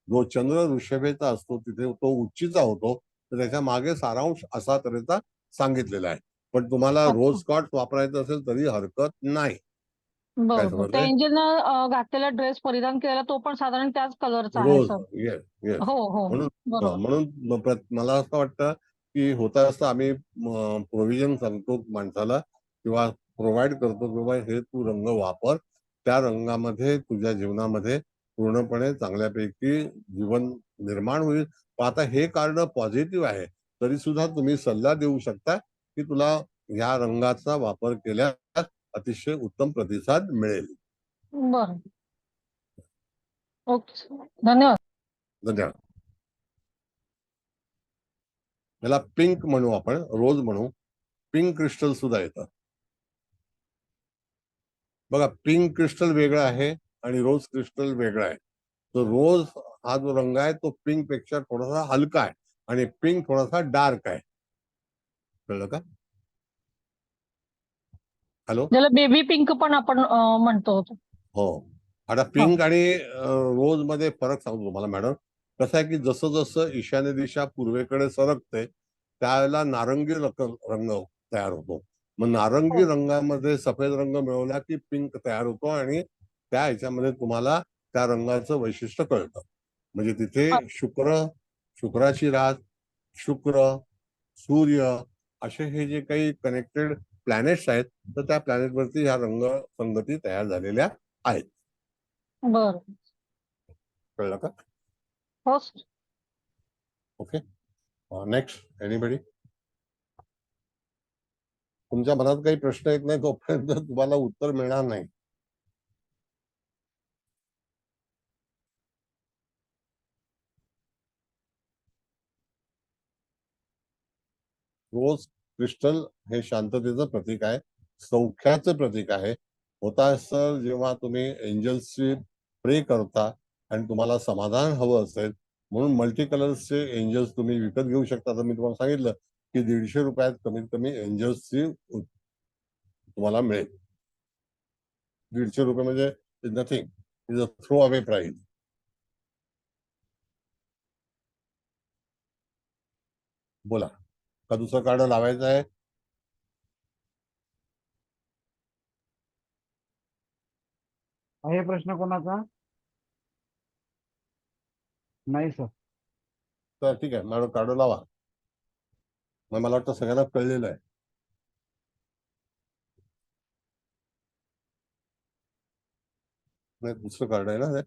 जो चंद्र ऋषभेचा असतो तिथे तो उच्चीचा होतो, तर त्याच्या मागे सारांश असा तऱ्हेचा सांगितलेला आहे. पण तुम्हाला अच्छा. रोज क्वार्ट्स वापरायचं असेल तरी हरकत नाही. काय बरोबर. त्या समजलंय? एंजलनं घातलेला ड्रेस परिधान केलेला तो पण साधारण त्याच कलरचा आहे रोज, सर. Yes yes. हो, हो. म्हणून बरोबर. मला असं वाटतं की होता असं आम्ही प्रोव्हिजन सांगतो माणसाला किंवा प्रोव्हाइड करतो की बाबा हे तू रंग वापर, त्या रंगामध्ये तुझ्या जीवनामध्ये पूर्णपणे चांगल्यापैकी जीवन निर्माण होईल. पण आता हे कार्ड पॉझिटिव्ह आहे तरी सुद्धा तुम्ही सल्ला देऊ शकता की तुला ह्या रंगाचा वापर केल्यास अतिशय उत्तम प्रतिसाद मिळेल. बरं. Okay sir. धन्यवाद. धन्यवाद. याला पिंक म्हणू, आपण रोज म्हणू. पिंक क्रिस्टल सुद्धा येतं बघा. पिंक क्रिस्टल वेगळं आहे आणि रोज क्रिस्टल वेगळं आहे. तर रोज हा जो रंग आहे तो पिंक पेक्षा थोडासा हलका आहे आणि पिंक थोडासा डार्क आहे. कळलं का? हॅलो. ज्याला बेबी पिंक पण आपण म्हणतो. हो. आता पिंक आणि रोज मध्ये फरक सांगतो तुम्हाला मॅडम. कसं आहे की जसं जसं ईशान्य दिशा पूर्वेकडे सरकते त्यावेळेला नारंगी रंग तयार होतो. मग नारंगी हो. रंगामध्ये सफेद रंग मिळवला की पिंक तयार होतो आणि त्या ह्याच्यामध्ये तुम्हाला त्या रंगाचं वैशिष्ट्य कळतं. म्हणजे तिथे शुक्राची रास, शुक्र, सूर्य असे हे जे काही कनेक्टेड प्लॅनेट्स आहेत तर त्या प्लॅनेटवरती ह्या रंग संगती तयार झालेल्या आहेत. बरं. कळलं का? हो सर. ओके. Next anybody. तुमच्या मनात काही प्रश्न येत नाही तोपर्यंत तुम्हाला उत्तर मिळणार नाही. रोज क्रिस्टल हे शांततेचं प्रतीक आहे, सौख्याचं प्रतीक आहे. होता असं जेव्हा तुम्ही एंजल्सची प्रे करता आणि तुम्हाला समाधान हवं असेल म्हणून मल्टी कलर्सचे एंजल्स तुम्ही विकत घेऊ शकता. तर मी तुम्हाला सांगितलं की 150 रुपयात कमीत कमी एंजल्सची तुम्हाला मिळेल. 150 रुपये म्हणजे nothing, is a throwaway price. बोला, का दुसरं कार्ड लावायचं आहे? आहे प्रश्न कोणाचा? नाही सर. तर ठीक आहे, मॅडम कार्ड लावा. मग मला वाटतं सगळ्यांना कळलेलं आहे. नाही, दुसरं कार्ड आहे ना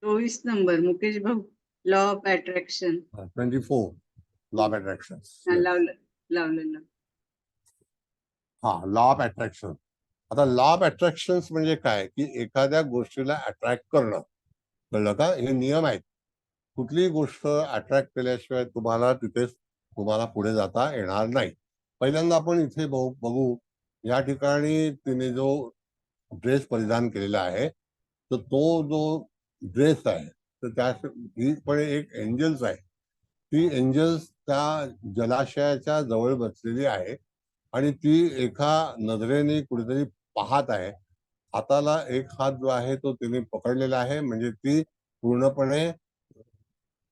24 नंबर मुकेश भाऊ, law of attraction. 24 law of attraction. लावलं लावलं. हा, लॉ ऑफ अट्रॅक्शन. आता लॉ ऑफ अट्रॅक्शन म्हणजे काय, की एखाद्या गोष्टीला अट्रॅक्ट करणं. कळलं का? हे नियम आहेत. कुठलीही गोष्ट अट्रॅक्ट केल्याशिवाय तुम्हाला पुढे जाता येणार नाही. पहिल्यांदा आपण इथे बघू, या ठिकाणी तिने जो ड्रेस परिधान केलेला आहे, तर तो जो ड्रेस आहे, तर त्या ही पण एक एंजल्स आहे. ती एंजल्स त्या जलाशयाच्या जवळ बसलेली आहे आणि ती एका नजरेने कुठेतरी पाहत आहे. हाताला एक हात जो आहे तो तिने पकडलेला आहे, म्हणजे ती पूर्णपणे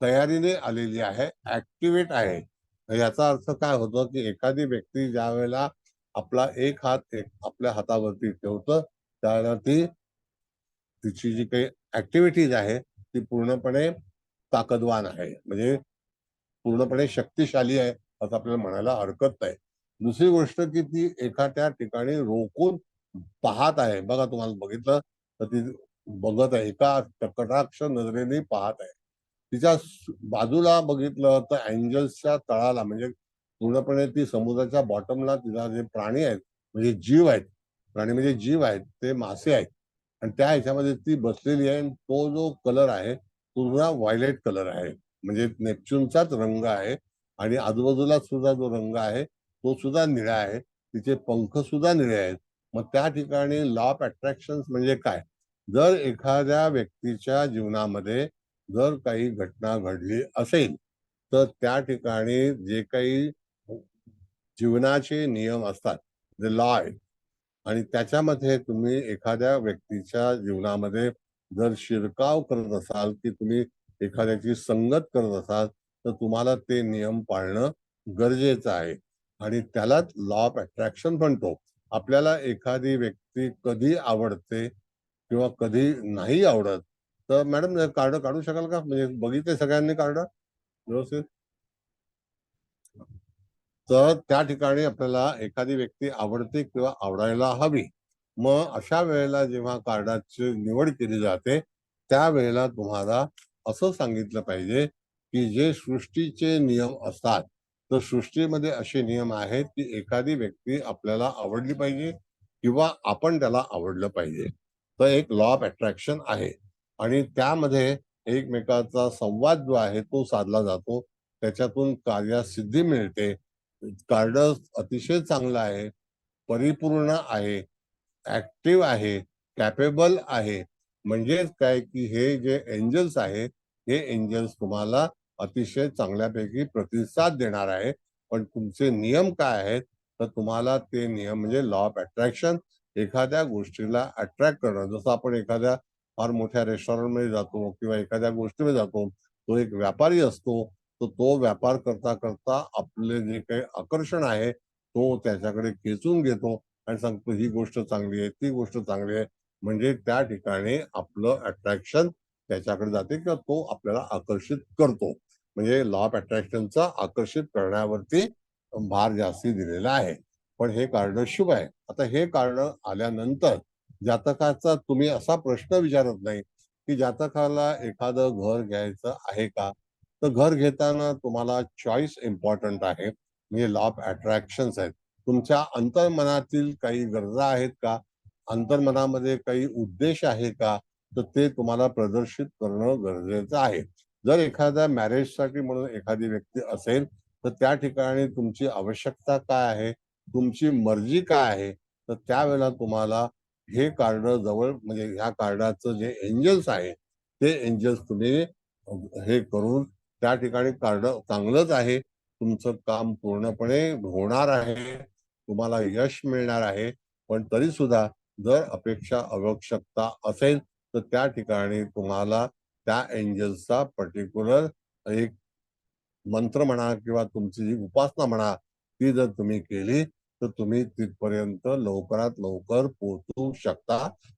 तयारीने आलेली आहे, ऍक्टिव्हेट आहे. याचा अर्थ काय होतो, की एखादी व्यक्ती ज्या वेळेला आपला एक हात आपल्या हातावरती ठेवतं, त्यावेळेला तिची जी काही ऍक्टिव्हिटीज आहे ती पूर्णपणे ताकदवान आहे, म्हणजे पूर्णपणे शक्तिशाली आहे असं आपल्याला म्हणायला हरकत नाही. दुसरी गोष्ट, की ती एखाद्या ठिकाणी रोखून पाहत आहे. बघा, तुम्हाला बघितलं तर ती बघत आहे, एका कटाक्ष नजरेने पाहत आहे. तिच्या बाजूला बघितलं तर एंजल्सच्या तळाला, म्हणजे पूर्णपणे ती समुद्राच्या बॉटमला तिला जे प्राणी आहेत, म्हणजे जीव आहेत, प्राणी म्हणजे जीव आहेत, ते मासे आहेत आणि त्या ह्याच्यामध्ये ती बसलेली आहे. तो जो कलर आहे तो व्हायलेट कलर आहे, म्हणजे नेपच्यूनचाच रंग आहे आणि आजूबाजूला सुद्धा जो रंग आहे तो सुद्धा निळा आहे. तिचे पंख सुद्धा निळे आहेत. मग त्या ठिकाणी लॉ ऑफ अट्रॅक्शन म्हणजे काय, जर एखाद्या व्यक्तीच्या जीवनामध्ये जर काही घटना घडली असेल तर त्या ठिकाणी जे काही जीवनाचे नियम असतात, जे लॉ आहेत, आणि त्याच्यामध्ये तुम्ही एखाद्या व्यक्तीच्या जीवनामध्ये जर शिरकाव करत असाल, की तुम्ही एखाद्याची संगत करत असाल, तर तुम्हाला ते नियम पाळणं गरजेचं आहे आणि त्यालाच लॉ ऑफ अट्रॅक्शन म्हणतो. आपल्याला एखादी व्यक्ती कधी आवडते किंवा कधी नाही आवडत, तर मॅडम कार्ड काढू शकाल का? म्हणजे बघितले सगळ्यांनी कार्ड व्यवस्थित? तर त्या ठिकाणी आपल्याला एखादी व्यक्ती आवडते किंवा आवडायला हवी. मग अशा वेळेला जेव्हा कार्डाची निवड केली जाते, त्यावेळेला तुम्हाला असं सांगितलं पाहिजे, की जे सृष्टीचे नियम असतात, तर सृष्टीमध्ये असे नियम आहेत, की एखादी व्यक्ती आपल्याला आवडली पाहिजे किंवा आपण त्याला आवडलं पाहिजे. तर एक लॉ ऑफ अट्रॅक्शन आहे आणि त्यामध्ये एकमेकाचा संवाद जो आहे तो साधला जातो. त्याच्यातून कार्यसिद्धी मिळते. कार्ड अतिशय चांगलं आहे, परिपूर्ण आहे, ऍक्टिव्ह आहे, कॅपेबल आहे. म्हणजेच काय, की हे जे एंजल्स आहे, हे एंजल्स तुम्हाला अतिशय चांगल्यापैकी प्रतिसाद देणार आहे. पण तुमचे नियम काय आहेत, तर तुम्हाला ते नियम म्हणजे लॉ ऑफ अट्रॅक्शन, एखाद्या गोष्टीला अट्रॅक्ट करणं. जसं आपण एखाद्या फार मोठ्या रेस्टॉरंटमध्ये जातो किंवा एखाद्या गोष्टीमध्ये जातो, तो एक व्यापारी असतो, तर तो व्यापार करता करता आपले जे काही आकर्षण आहे तो त्याच्याकडे खेचून घेतो आणि सांगतो ही गोष्ट चांगली आहे, ती गोष्ट चांगली आहे. म्हणजे त्या ठिकाणी आपलं अट्रॅक्शन त्याच्याकडे जाते किंवा तो आपल्याला आकर्षित करतो. म्हणजे लॉ ऑफ अट्रॅक्शनचा आकर्षित करण्यावरती भार जास्ती दिलेला आहे. पण हे कार्ड शुभ आहे. आता हे कार्ड आल्यानंतर जातकाचा तुम्ही असा प्रश्न विचारत नाही, की जातकाला एखादं घर घ्यायचं आहे का, तर घर घेताना तुम्हाला चॉईस इम्पॉर्टंट आहे, म्हणजे लॉ ऑफ अट्रॅक्शन्स आहेत. तुमच्या अंतर्मनातील काही गरजा आहेत का, अंतर्मनामध्ये काही उद्देश आहे का, तर ते तुम्हाला प्रदर्शित करणं गरजेचं आहे. जर एखाद्या मॅरेजसाठी म्हणून एखादी व्यक्ती असेल, तर त्या ठिकाणी तुमची आवश्यकता काय आहे, तुमची मर्जी काय आहे, तर त्यावेळेला तुम्हाला हे कार्ड जवळ, म्हणजे ह्या कार्डाचं जे एंजल्स आहे ते एंजल्स तुम्ही हे करून त्या ठिकाणी कार्ड चांगलंच आहे, तुमचं काम पूर्णपणे होणार आहे, तुम्हाला यश मिळणार आहे. पण तरी सुद्धा जर अपेक्षा आवश्यकता असेल तर त्या ठिकाणी तुम्हाला त्या एंजल्सचा पर्टिक्युलर एक मंत्र म्हणा किंवा तुमची जी उपासना म्हणा, ती जर तुम्ही केली तर तुम्ही तिथपर्यंत लवकरात लवकर पोहोचू शकता,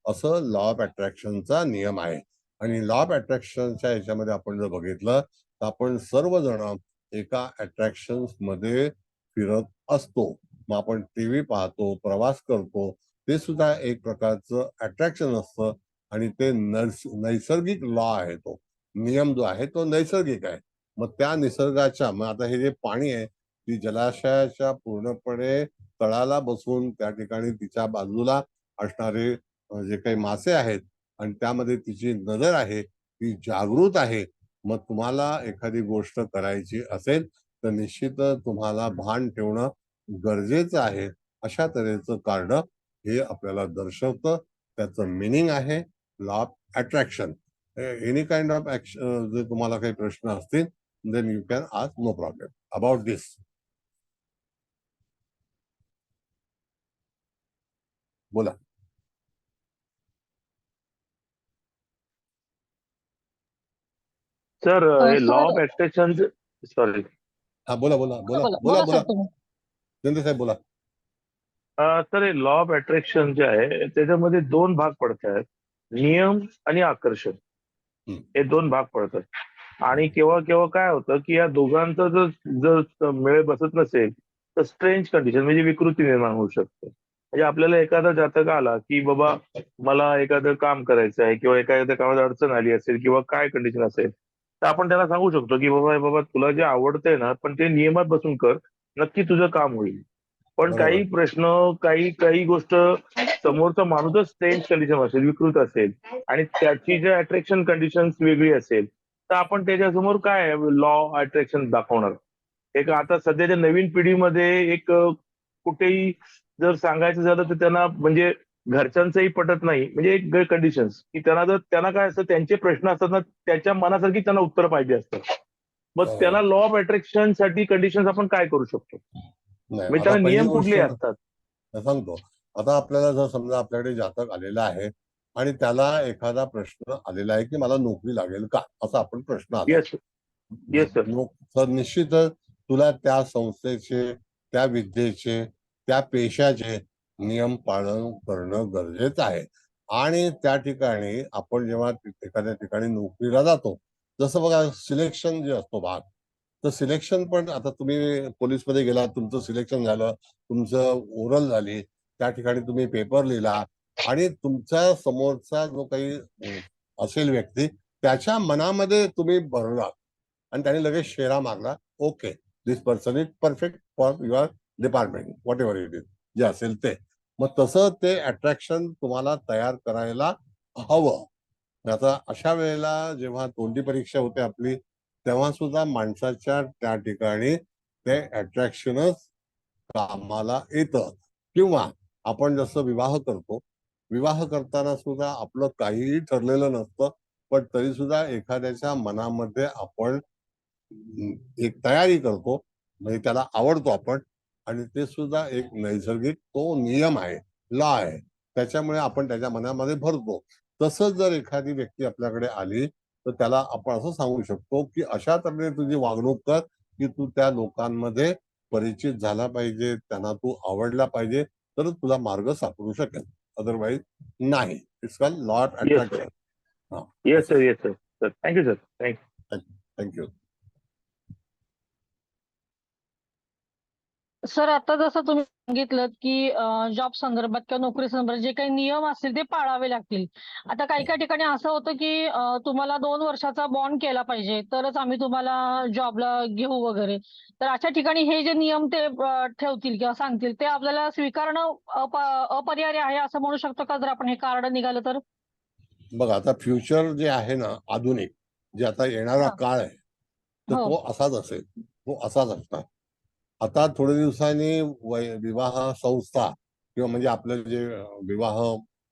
असं लॉ ऑफ अट्रॅक्शनचा नियम आहे. आणि लॉ ऑफ अट्रॅक्शनच्या ह्याच्यामध्ये आपण जर बघितलं तर आपण सर्वजण एका अट्रॅक्शन मध्ये फिरत असतो. मग आपण टीव्ही पाहतो, प्रवास करतो, ते सुद्धा एक प्रकारचं अट्रॅक्शन असतं. आणि ते नैसर्गिक लॉ आहे, तो नियम जो आहे तो नैसर्गिक आहे. मग त्या निसर्गाच्या, मग आता हे जे पाणी आहे ती जलाशयाच्या पूर्णपणे तळाला बसून त्या ठिकाणी तिच्या बाजूला असणारे जे काही मासे आहेत आणि त्यामध्ये तिची नजर आहे, ती जागृत आहे. मग तुम्हाला एखादी गोष्ट करायची असेल तर निश्चितच तुम्हाला भान ठेवणं गरजेचं आहे. अशा तऱ्हेचं कार्ड हे आपल्याला दर्शवतं. त्याचं मिनिंग आहे law of attraction. Any kind of जर तुम्हाला काही प्रश्न असतील then you can ask, no problem about this. बोला. सर हे law sir of attraction, sorry हा, बोला बोला बोला बोला बोला बोला बोला सर तुम्ही. शिंदे साहेब बोला. सर हे लॉ ऑफ अट्रॅक्शन जे आहे त्याच्यामध्ये दोन भाग पडतात, नियम आणि आकर्षण. हम्म. हे दोन भाग पडतात. आणि केव्हा केव्हा काय होतं की या दोघांचा जर मेळ बसत नसेल तर स्ट्रेंज कंडिशन म्हणजे विकृती निर्माण होऊ शकते. म्हणजे आपल्याला एखादा जातक आला की बाबा मला एखादं काम करायचं आहे किंवा एखाद्या कामात अडचण आली असेल किंवा काय कंडिशन असेल, तर आपण त्याला सांगू शकतो की बाबा तुला जे आवडतंय ना पण ते नियमात बसून कर, नक्की तुझं काम होईल. पण बरोबर. काही प्रश्न, काही गोष्ट समोरचा माणूसच स्ट्रेंज कंडिशन असेल, विकृत असेल आणि त्याची जे अट्रॅक्शन कंडिशन वेगळी असेल, तर आपण त्याच्यासमोर काय लॉ अट्रॅक्शन दाखवणार. एक आता सध्याच्या नवीन पिढीमध्ये एक कुठेही जर सांगायचं झालं तर त्यांना म्हणजे घरच्यांचंही पटत नाही, म्हणजे एक कंडिशन्स की त्यांना काय असतं, त्यांचे प्रश्न असतात ना त्याच्या मनासारखी त्यांना उत्तर पाहिजे असतं. मग त्यांना लॉ ऑफ अट्रॅक्शन साठी कंडिशन्स आपण काय करू शकतो, नाही, म्हणजे आता त्यांना पहिली नियम गोष्ट कुठले असतात. सांगतो. आता आपल्याला जर समजा आपल्याकडे जातक आलेला आहे आणि त्याला एखादा प्रश्न आलेला आहे की मला नोकरी लागेल का, असा आपण प्रश्न आला. Yes yes sir. तर निश्चितच तुला त्या संस्थेचे, त्या विद्येचे, त्या पेशाचे नियम पालन करणं गरजेचं आहे. आणि त्या ठिकाणी आपण जेव्हा एखाद्या ठिकाणी नोकरीला जातो, जसं बघा सिलेक्शन जे असतो भाग, तर सिलेक्शन पण आता तुम्ही पोलीसमध्ये गेला, तुमचं सिलेक्शन झालं, तुमचं ओरल झाली, त्या ठिकाणी तुम्ही पेपर लिहिला आणि तुमच्या समोरचा जो काही असेल व्यक्ती, त्याच्या मनामध्ये तुम्ही भरला आणि त्याने लगेच शेरा मारला, okay this person is perfect for your department, what ever it is, जे असेल ते. मग तसं ते अट्रॅक्शन तुम्हाला तयार करायला हवं. आता अशा वेळेला जेव्हा तोंडी परीक्षा होते आपली, तेव्हा सुद्धा माणसाच्या त्या ठिकाणी ते अट्रॅक्शनच कामाला येतं. किंवा आपण जसं विवाह करतो, विवाह करताना सुद्धा आपलं काहीही ठरलेलं नसतं, पण तरी सुद्धा एखाद्याच्या मनामध्ये आपण एक तयारी करतो, म्हणजे त्याला आवडतो आपण, आणि ते सुद्धा एक नैसर्गिक तो नियम आहे, लॉ आहे. त्याच्यामुळे आपण त्याच्या मनामध्ये भरतो. तसंच जर एखादी व्यक्ती आपल्याकडे आली तर त्याला आपण असं सांगू शकतो की अशा तऱ्हेने तुझी वागणूक कर की तू त्या लोकांमध्ये परिचित झाला पाहिजे, त्यांना तू आवडला पाहिजे, तर तुला मार्ग सापडू शकेल. अदरवाईज नाही. It's called law of yes sir. Attraction. Yes sir. Yes sir. Sir thank you sir. Thank you. Thank you. Sir आता जसं तुम्ही सांगितलं की जॉब संदर्भात किंवा नोकरी संदर्भात जे काही नियम असतील ते पाळावे लागतील. आता काही काही ठिकाणी असं होतं की तुम्हाला 2 वर्षाचा बॉन्ड केला पाहिजे तरच आम्ही तुम्हाला जॉबला घेऊ वगैरे. तर अशा ठिकाणी हे जे नियम ते ठेवतील किंवा सांगतील ते आपल्याला स्वीकारणं अपरिहार्य आहे असं म्हणू शकतो का, जर आपण हे कार्ड निघालं तर? बघा, आता फ्युचर जे आहे ना, आधुनिक जे आता येणारा हा. काळ आहे, तर हो. तो असाच असेल, तो असाच असणार. आता थोड्या दिवसांनी विवाह संस्था किंवा म्हणजे आपलं जे विवाह,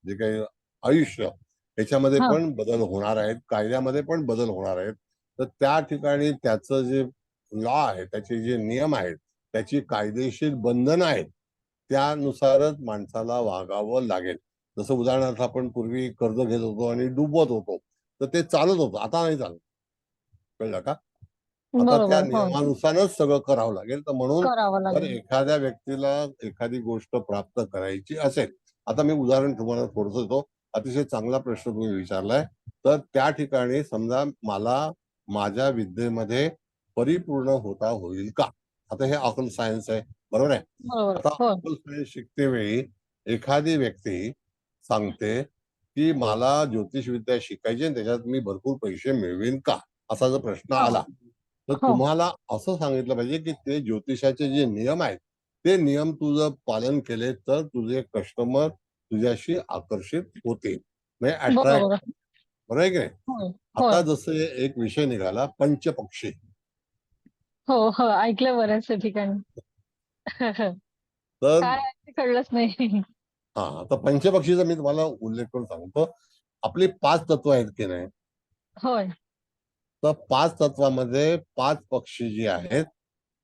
जे काही आयुष्य, याच्यामध्ये हा. पण बदल होणार आहेत, कायद्यामध्ये पण बदल होणार आहेत. तर त्या ठिकाणी त्याचं जे लॉ आहे, त्याचे जे नियम आहेत, त्याची कायदेशीर बंधनं आहेत, त्यानुसारच माणसाला वागावं लागेल. जसं उदाहरणार्थ आपण पूर्वी कर्ज घेत होतो आणि डुबवत होतो, तर ते चालत होतं, आता नाही चालत. कळलं का? आता त्या बरोबर. हो. नियमानुसारच सगळं करावं लागेल. तर म्हणून करावं जर लागेल. एखाद्या व्यक्तीला एखादी गोष्ट प्राप्त करायची असेल, आता मी उदाहरण तुम्हाला थोडंसं देतो. अतिशय चांगला प्रश्न तुम्ही विचारलाय. तर त्या ठिकाणी समजा मला माझ्या विद्येमध्ये परिपूर्ण होता होईल का? आता हे अकल सायन्स आहे, बरोबर आहे. बरोबर. आता हो. अकल सायन्स शिकते वेळी एखादी व्यक्ती सांगते की मला ज्योतिषविद्या शिकायची आणि त्याच्यात मी भरपूर पैसे मिळवेन का, असा जर प्रश्न आला तर हो. तुम्हाला असं सांगितलं पाहिजे की ते ज्योतिषाचे जे नियम आहेत ते नियम तू जर पालन केले तर तुझे कस्टमर तुझ्याशी आकर्षित होते, म्हणजे अट्रॅक्ट. बरोबर. बरोबर आहे की नाही? होय. आता होय. जसं एक विषय निघाला पंचपक्षी. हो, हो. ऐकलं बऱ्याचशा ठिकाणी. तर काय आहे ते कळलंच नाही. हा, तर पंचपक्षीचा मी तुम्हाला उल्लेख करून सांगतो. आपली 5 तत्व आहेत की नाही, होय. तर 5 तत्वामध्ये 5 पक्षी जे आहेत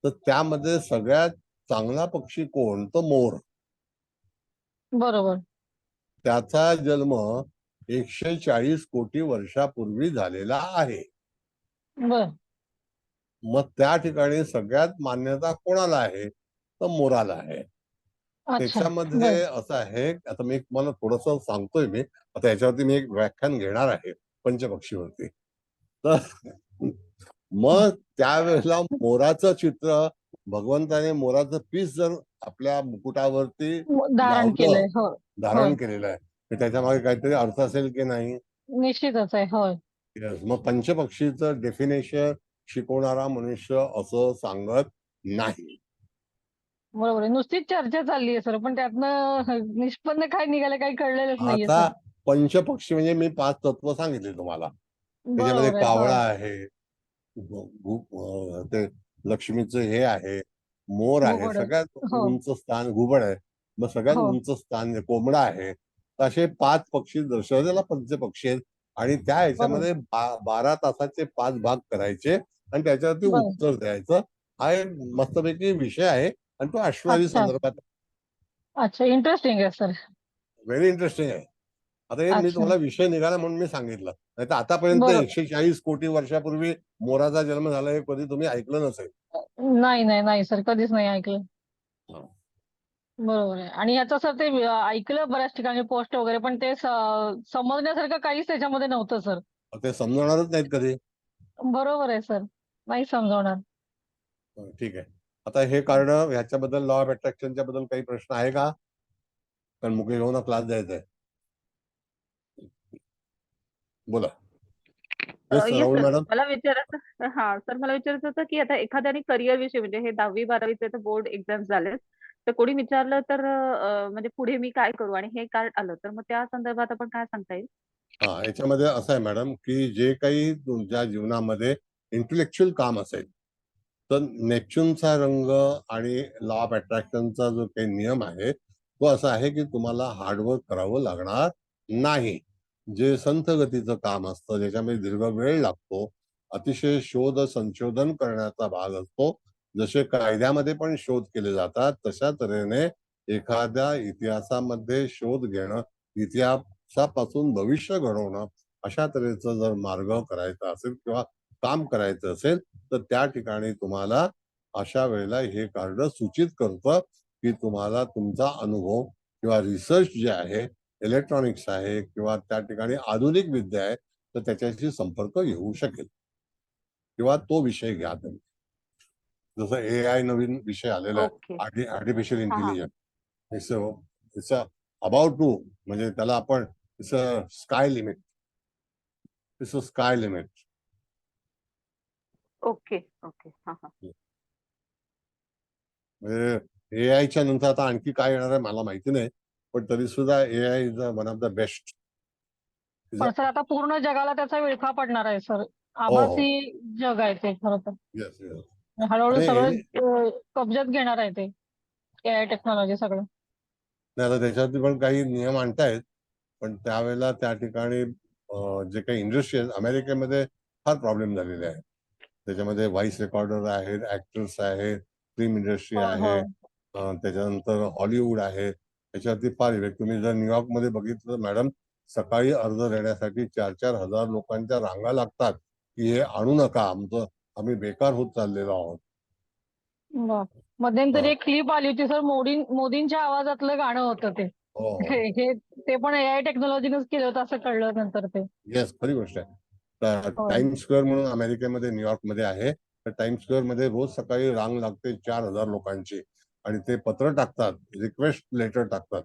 तर त्यामध्ये सगळ्यात चांगला पक्षी कोण, तर मोर. बरोबर. त्याचा जन्म 140 कोटी वर्षापूर्वी झालेला आहे. बर. मग त्या ठिकाणी सगळ्यात मान्यता कोणाला आहे, तर मोराला आहे. अच्छा. बर. त्याच्यामध्ये असं आहे, आता मी तुम्हाला थोडस सांगतोय, मी आता याच्यावरती मी एक व्याख्यान घेणार आहे पंचपक्षीवरती. तर मग त्यावेळेला मोराचं चित्र, भगवंताने मोराचं पीस जर आपल्या मुकुटावरती धारण लावलं, केलंय. हो. धारण होय. केलेलं आहे, तर त्याच्या मागे काहीतरी अर्थ असेल की नाही? निश्चितच आहे. होय. Yes. मग पंचपक्षीचं डेफिनेशन शिकवणारा मनुष्य असं सांगत नाही. बरोबर आहे. नुसतीच चर्चा चालली आहे सर, पण त्यातनं निष्पन्न काय निघालं काही कळलेलंच नाहीये आता सर. पंचपक्षी म्हणजे मी 5 तत्व सांगितले तुम्हाला. त्याच्यामध्ये बरोबर आहे. कावळा होय. आहे, ते लक्ष्मीचं हे आहे, मोर आहे, घुबड आहे. सगळ्यात हो. उंच स्थान घुबड आहे, मग सगळ्यात हो. उंच स्थान कोंबडा आहे. तर असे 5 पक्षी दर्शवलेला पंचपक्षी आहेत आणि त्या बरोबर. ह्याच्यामध्ये 12 तासाचे 5 भाग करायचे आणि त्याच्यावरती बरं. उत्तर द्यायचं. हा एक मस्तपैकी विषय आहे आणि तो अश्ववादी अच्छा. संदर्भात अच्छा. इंटरेस्टिंग आहे सर. व्हेरी इंटरेस्टिंग आहे. आता हे मी अच्छा. तुम्हाला विषय निघाला म्हणून मी सांगितलं, नाही तर आतापर्यंत बरोबर. 140 कोटी वर्षापूर्वी मोराचा जन्म झाला हे कधी तुम्ही ऐकलं नसेल. नाही, नाही, नाही सर. कधीच नाही ऐकलं. बरोबर आहे. आणि ह्याचं सर ते ऐकलं बऱ्याच ठिकाणी पोस्ट वगैरे, पण ते समजण्यासारखं काहीच त्याच्यामध्ये नव्हतं सर. ते समजणारच नाहीत कधी. बरोबर आहे सर. नाही समजवणार. ठीक आहे. आता हे कारण ह्याच्याबद्दल लॉ ऑफ अट्रॅक्शनच्या बद्दल काही प्रश्न आहे का? कारण मुकेश भाऊंना क्लास द्यायचा आहे. बोला. Yes yes Rahul sir. Madam. मला विचारायचं सर मला विचारायचं होतं की आता एखाद्याने करिअर विषयी म्हणजे हे 10वी-12वीचे तर बोर्ड एक्झाम झालेत. तर कोणी विचारलं तर म्हणजे पुढे मी काय करू आणि हे कार्ड आलं तर मग त्या संदर्भात आपण काय सांगता येईल? हा, याच्यामध्ये असं आहे मॅडम की जे काही तुमच्या जीवनामध्ये इंटेलेक्च्युअल काम असेल तर नेपच्यूनचा रंग आणि लॉ ऑफ अट्रॅक्शनचा जो काही नियम आहे तो असा आहे की तुम्हाला हार्डवर्क करावं लागणार नाही. जे संथ गतीचं काम असतं ज्याच्यामध्ये दीर्घ वेळ लागतो, अतिशय शोध संशोधन करण्याचा भाग असतो, जसे कायद्यामध्ये पण शोध केले जातात तशा तऱ्हेने एखाद्या इतिहासामध्ये शोध घेणं, इतिहासापासून भविष्य घडवणं, अशा तऱ्हेचा जर मार्ग करायचा असेल किंवा काम करायचं असेल तर त्या ठिकाणी तुम्हाला अशा वेळेला हे कार्ड सूचित करतं की तुम्हाला तुमचा अनुभव किंवा रिसर्च जे आहे, इलेक्ट्रॉनिक्स आहे किंवा त्या ठिकाणी आधुनिक विद्या आहे तर त्याच्याशी संपर्क येऊ शकेल किंवा तो विषय घ्या तुम्ही. जसं AI नवीन विषय आलेला ओके. आहे, आर्टिफिशियल हां, हां. इंटेलिजन्स. इट्स अबाउट टू, म्हणजे त्याला आपण it's a sky limit, it's a sky limit. Okay, okay. हां, हां. म्हणजे AIच्या नंतर आता आणखी काय येणार आहे मला माहिती नाही, पण तरी सुद्धा AI is one of the best. पण सर आता पूर्ण जगाला त्याचा विळखा पडणार आहे सर. हो हो, आभासी जग आहे ते खरं तर. Yes yes. हळूहळू आणि सगळं कब्जात घेणार आहे ते. AI टेक्नॉलॉजी सगळं. नाही, आता त्याच्यावरती पण काही नियम आणतायत, पण त्यावेळेला त्या ठिकाणी जे काही इंडस्ट्री आहे अमेरिकेमध्ये फार प्रॉब्लेम झालेले आहे. त्याच्यामध्ये व्हॉइस रेकॉर्डर आहेत, ऍक्टर्स आहेत, फिल्म इंडस्ट्री होय, आहे, होय. त्याच्यानंतर हॉलिवूड आहे. त्याच्यावरती फार इफेक्ट. तुम्ही जर न्यूयॉर्कमध्ये बघितलं मॅडम, सकाळी अर्ज देण्यासाठी 4-4 हजार लोकांच्या रांगा लागतात की हे आणू नका, आम्ही बेकार होत चाललेलो आहोत. बाप. मध्यंतरी हा. एक क्लिप आली होती सर, मोदींच्या आवाजातलं गाणं होतं ते. हो हो, हे ते पण AI टेक्नॉलॉजीनंच केलं होतं असं कळलं नंतर ते. येस, खरी गोष्ट आहे. तर होय. टाइम्स स्क्वेअर म्हणून अमेरिकेमध्ये न्यूयॉर्कमध्ये आहे, तर टाइम्स स्क्वेअर मध्ये रोज सकाळी रांग लागते 4,000 लोकांची आणि ते पत्र टाकतात, रिक्वेस्ट लेटर टाकतात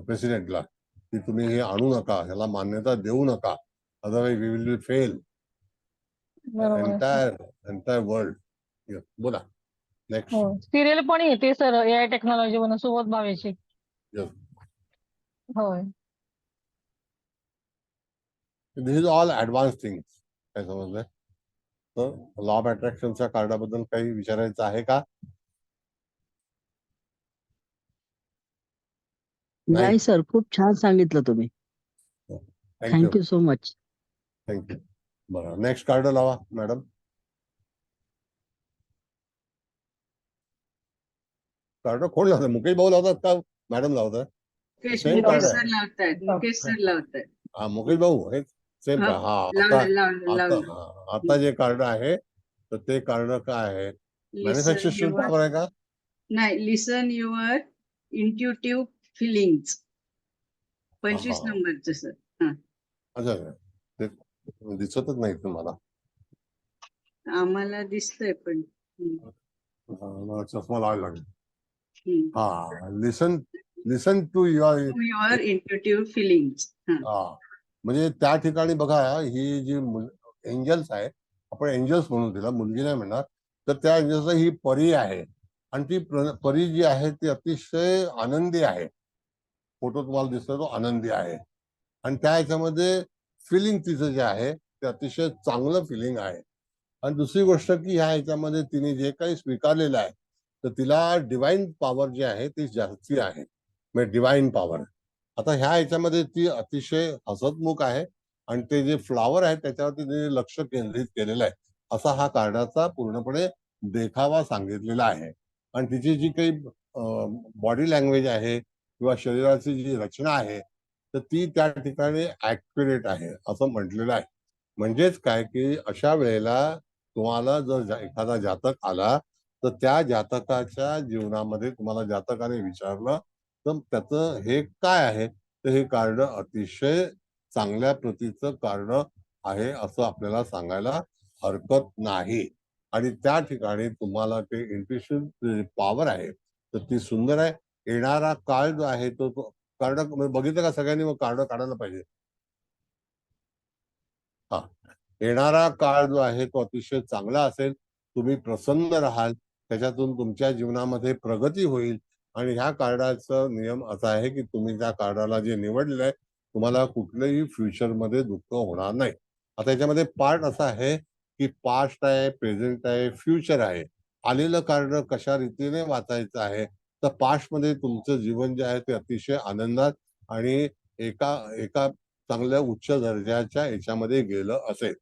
प्रेसिडेंटला की तुम्ही हे आणू नका, ह्याला मान्यता देऊ नका, अदरवाईज वी विल फेल बरोबर आहे सर. Entire world. बोला नेक्स्ट. हो, सिरियल पण येते सर AI टेक्नॉलॉजी म्हणून सुबोध भावेची. होय. दिस इज ऑल ऍडव्हान्स थिंग्स. काय समजलंय? तर लॉ ऑफ अट्रॅक्शनच्या कार्डाबद्दल काही विचारायचं आहे का? नाही सर, खूप छान सांगितलं तुम्ही. Thank you thank you so much. Thank you. बरं, नेक्स्ट कार्ड लावा मॅडम. कार्ड कोण लावतात? मुकेश भाऊ लावतात का मॅडम लावतात? मुकेश Same card आहे. सर लावतायत, मुकेश सर लावतायत. हा, मुकेश भाऊ हे सेम हा, का? हा, लावलं. आता जे कार्ड आहे तर ते कार्ड काय आहे? मॅन्युफॅक्चरेशन पॉवर आहे का? नाही, लिसन युअर इंट्युटिव्ह फिलिंग्स 25 हा. नंबरचं सर. अच्छा, ते दिसतच नाही तुम्हाला. आम्हाला दिसतंय पण. मला चष्मा लावायला लागेल. हम्म. हा, listen to your. Your intuitive feelings. हा, म्हणजे त्या ठिकाणी बघा, ही जी एंजल्स आहे, आपण एंजल्स म्हणून तिला, मुलगी नाही म्हणणार, तर त्या एंजल्स ही परी आहे आणि ती परी जी आहे ती अतिशय आनंदी आहे. फोटो तुम्हाला दिसतोय तो आनंदी आहे आणि त्या ह्याच्यामध्ये फिलिंग तिचं जे आहे ते अतिशय चांगलं फिलिंग आहे. आणि दुसरी गोष्ट की ह्या ह्याच्यामध्ये तिने जे काही स्वीकारलेलं आहे तर तिला डिवाइन पॉवर जी आहे ती जास्ती आहे, म्हणजे डिवाइन पॉवर. आता ह्या ह्याच्यामध्ये ती अतिशय हसतमुख आहे आणि ते जे फ्लॉवर आहे त्याच्यावरती तिने लक्ष केंद्रित केलेलं आहे, असा हा कार्डाचा पूर्णपणे देखावा सांगितलेला आहे. आणि तिची जी काही बॉडी लँग्वेज आहे किंवा शरीराची जी रचना आहे तर ती त्या ठिकाणी ऍक्युरेट आहे असं म्हटलेलं आहे. म्हणजेच काय की अशा वेळेला तुम्हाला जर एखादा जातक आला तर त्या जातकाच्या जीवनामध्ये तुम्हाला जातकाने विचारलं तर त्याचं हे काय आहे, तर हे कार्ड अतिशय चांगल्या प्रतीचं कार्ड आहे असं आपल्याला सांगायला हरकत नाही. आणि त्या ठिकाणी तुम्हाला ते इंट्युशन पॉवर आहे तर ती सुंदर आहे. येणारा काळ जो आहे तो कार्ड बघितलं का सगळ्यांनी? मग कार्ड काढायला पाहिजे. हा, येणारा काळ जो आहे तो अतिशय चांगला असेल, तुम्ही प्रसन्न राहाल, त्याच्यातून तुमच्या जीवनामध्ये प्रगती होईल. आणि ह्या कार्डाचा नियम असा आहे की तुम्ही त्या कार्डाला जे निवडलेलं आहे तुम्हाला कुठल्याही फ्युचरमध्ये दुःख होणार नाही. आता याच्यामध्ये पार्ट असा आहे की पास्ट आहे, प्रेझेंट आहे, फ्युचर आहे. आलेलं कार्ड कशा रीतीने वाचायचं आहे, तर पास्ट मध्ये तुमचं जीवन जे आहे ते अतिशय आनंदात आणि एका एका चांगल्या उच्च दर्जाच्या याच्यामध्ये गेलं असेल.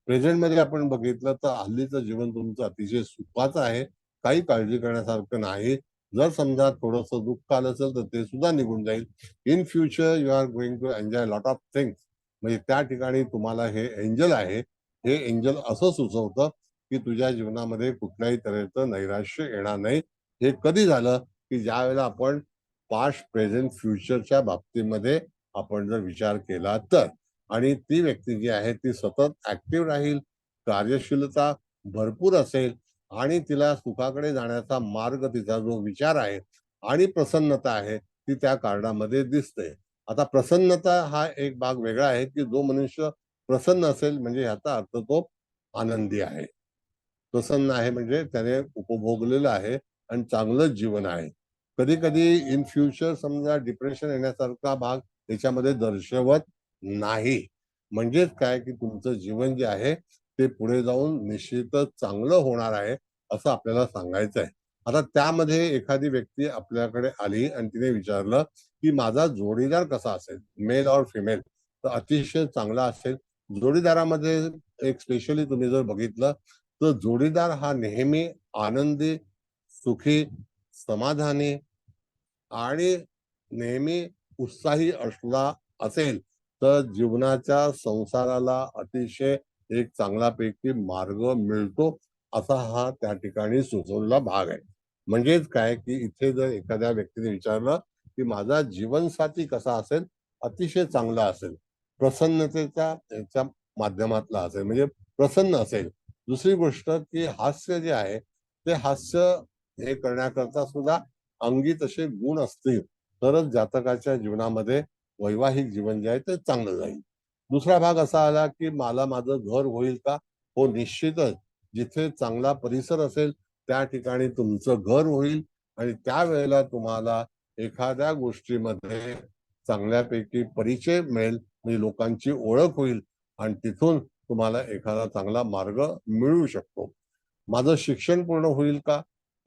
प्रेझेंट मध्ये आपण बघितलं तर हल्लीचं जीवन तुमचं अतिशय सुखाचं आहे, काही काळजी करण्यासारखं नाही. जर समजा थोडस दुःख आलं असेल तर ते सुद्धा निघून जाईल. In future you are going to enjoy lot of things. म्हणजे त्या ठिकाणी तुम्हाला हे एंजल आहे, हे एंजल असं सुचवतं की तुझ्या जीवनामध्ये कुठल्याही तऱ्हेचं नैराश्य येणार नाही. हे कधी झालं की ज्या वेळेला आपण पास्ट, प्रेझेंट, फ्युचरच्या बाबतीमध्ये आपण जर विचार केला तर. आणि ती व्यक्ती जी आहे ती सतत ऍक्टिव्ह राहील, कार्यशीलता भरपूर असेल आणि तिला सुखाकडे जाण्याचा मार्ग, तिचा जो विचार आहे आणि प्रसन्नता आहे ती त्या कार्डामध्ये दिसते. आता प्रसन्नता हा एक भाग वेगळा आहे की जो मनुष्य प्रसन्न असेल म्हणजे ह्याचा अर्थ तो आनंदी आहे. प्रसन्न आहे म्हणजे त्याने उपभोगलेलं आहे आणि चांगलं जीवन आहे. कधी कधी इन फ्युचर समजा डिप्रेशन येण्यासारखा भाग याच्यामध्ये दर्शवत नाही. म्हणजेच काय की तुमचं जीवन जे आहे ते पुढे जाऊन निश्चितच चांगलं होणार आहे असं आपल्याला सांगायचं आहे. आता त्यामध्ये एखादी व्यक्ती आपल्याकडे आली आणि तिने विचारलं की माझा जोडीदार कसा असेल, मेल और फिमेल, तर अतिशय चांगला असेल. जोडीदारामध्ये एक स्पेशली तुम्ही जर बघितलं तर जोडीदार हा नेहमी आनंदी, सुखी, समाधानी आणि नेहमी उत्साही असला असेल तर जीवनाच्या संसाराला अतिशय एक चांगल्यापैकी मार्ग मिळतो असा हा त्या ठिकाणी सुचवलेला भाग आहे. म्हणजेच काय की इथे जर एखाद्या व्यक्तीने विचारलं की माझा जीवनसाथी कसा असेल, अतिशय चांगला असेल, प्रसन्नतेच्या याच्या माध्यमातला असेल, म्हणजे प्रसन्न असेल. दुसरी गोष्ट की हास्य जे आहे ते हास्य हे करण्याकरता सुद्धा अंगी तसे गुण असतील तरच जातकाच्या जीवनामध्ये वैवाहिक जीवन जे आहे ते चांगलं जाईल. दुसरा भाग असा आला की मला माझं घर होईल का? हो, निश्चितच. जिथे चांगला परिसर असेल त्या ठिकाणी तुमचं घर होईल आणि त्यावेळेला तुम्हाला एखाद्या गोष्टीमध्ये चांगल्यापैकी परिचय मिळेल, म्हणजे लोकांची ओळख होईल आणि तिथून तुम्हाला एखादा चांगला मार्ग मिळू शकतो. माझं शिक्षण पूर्ण होईल का?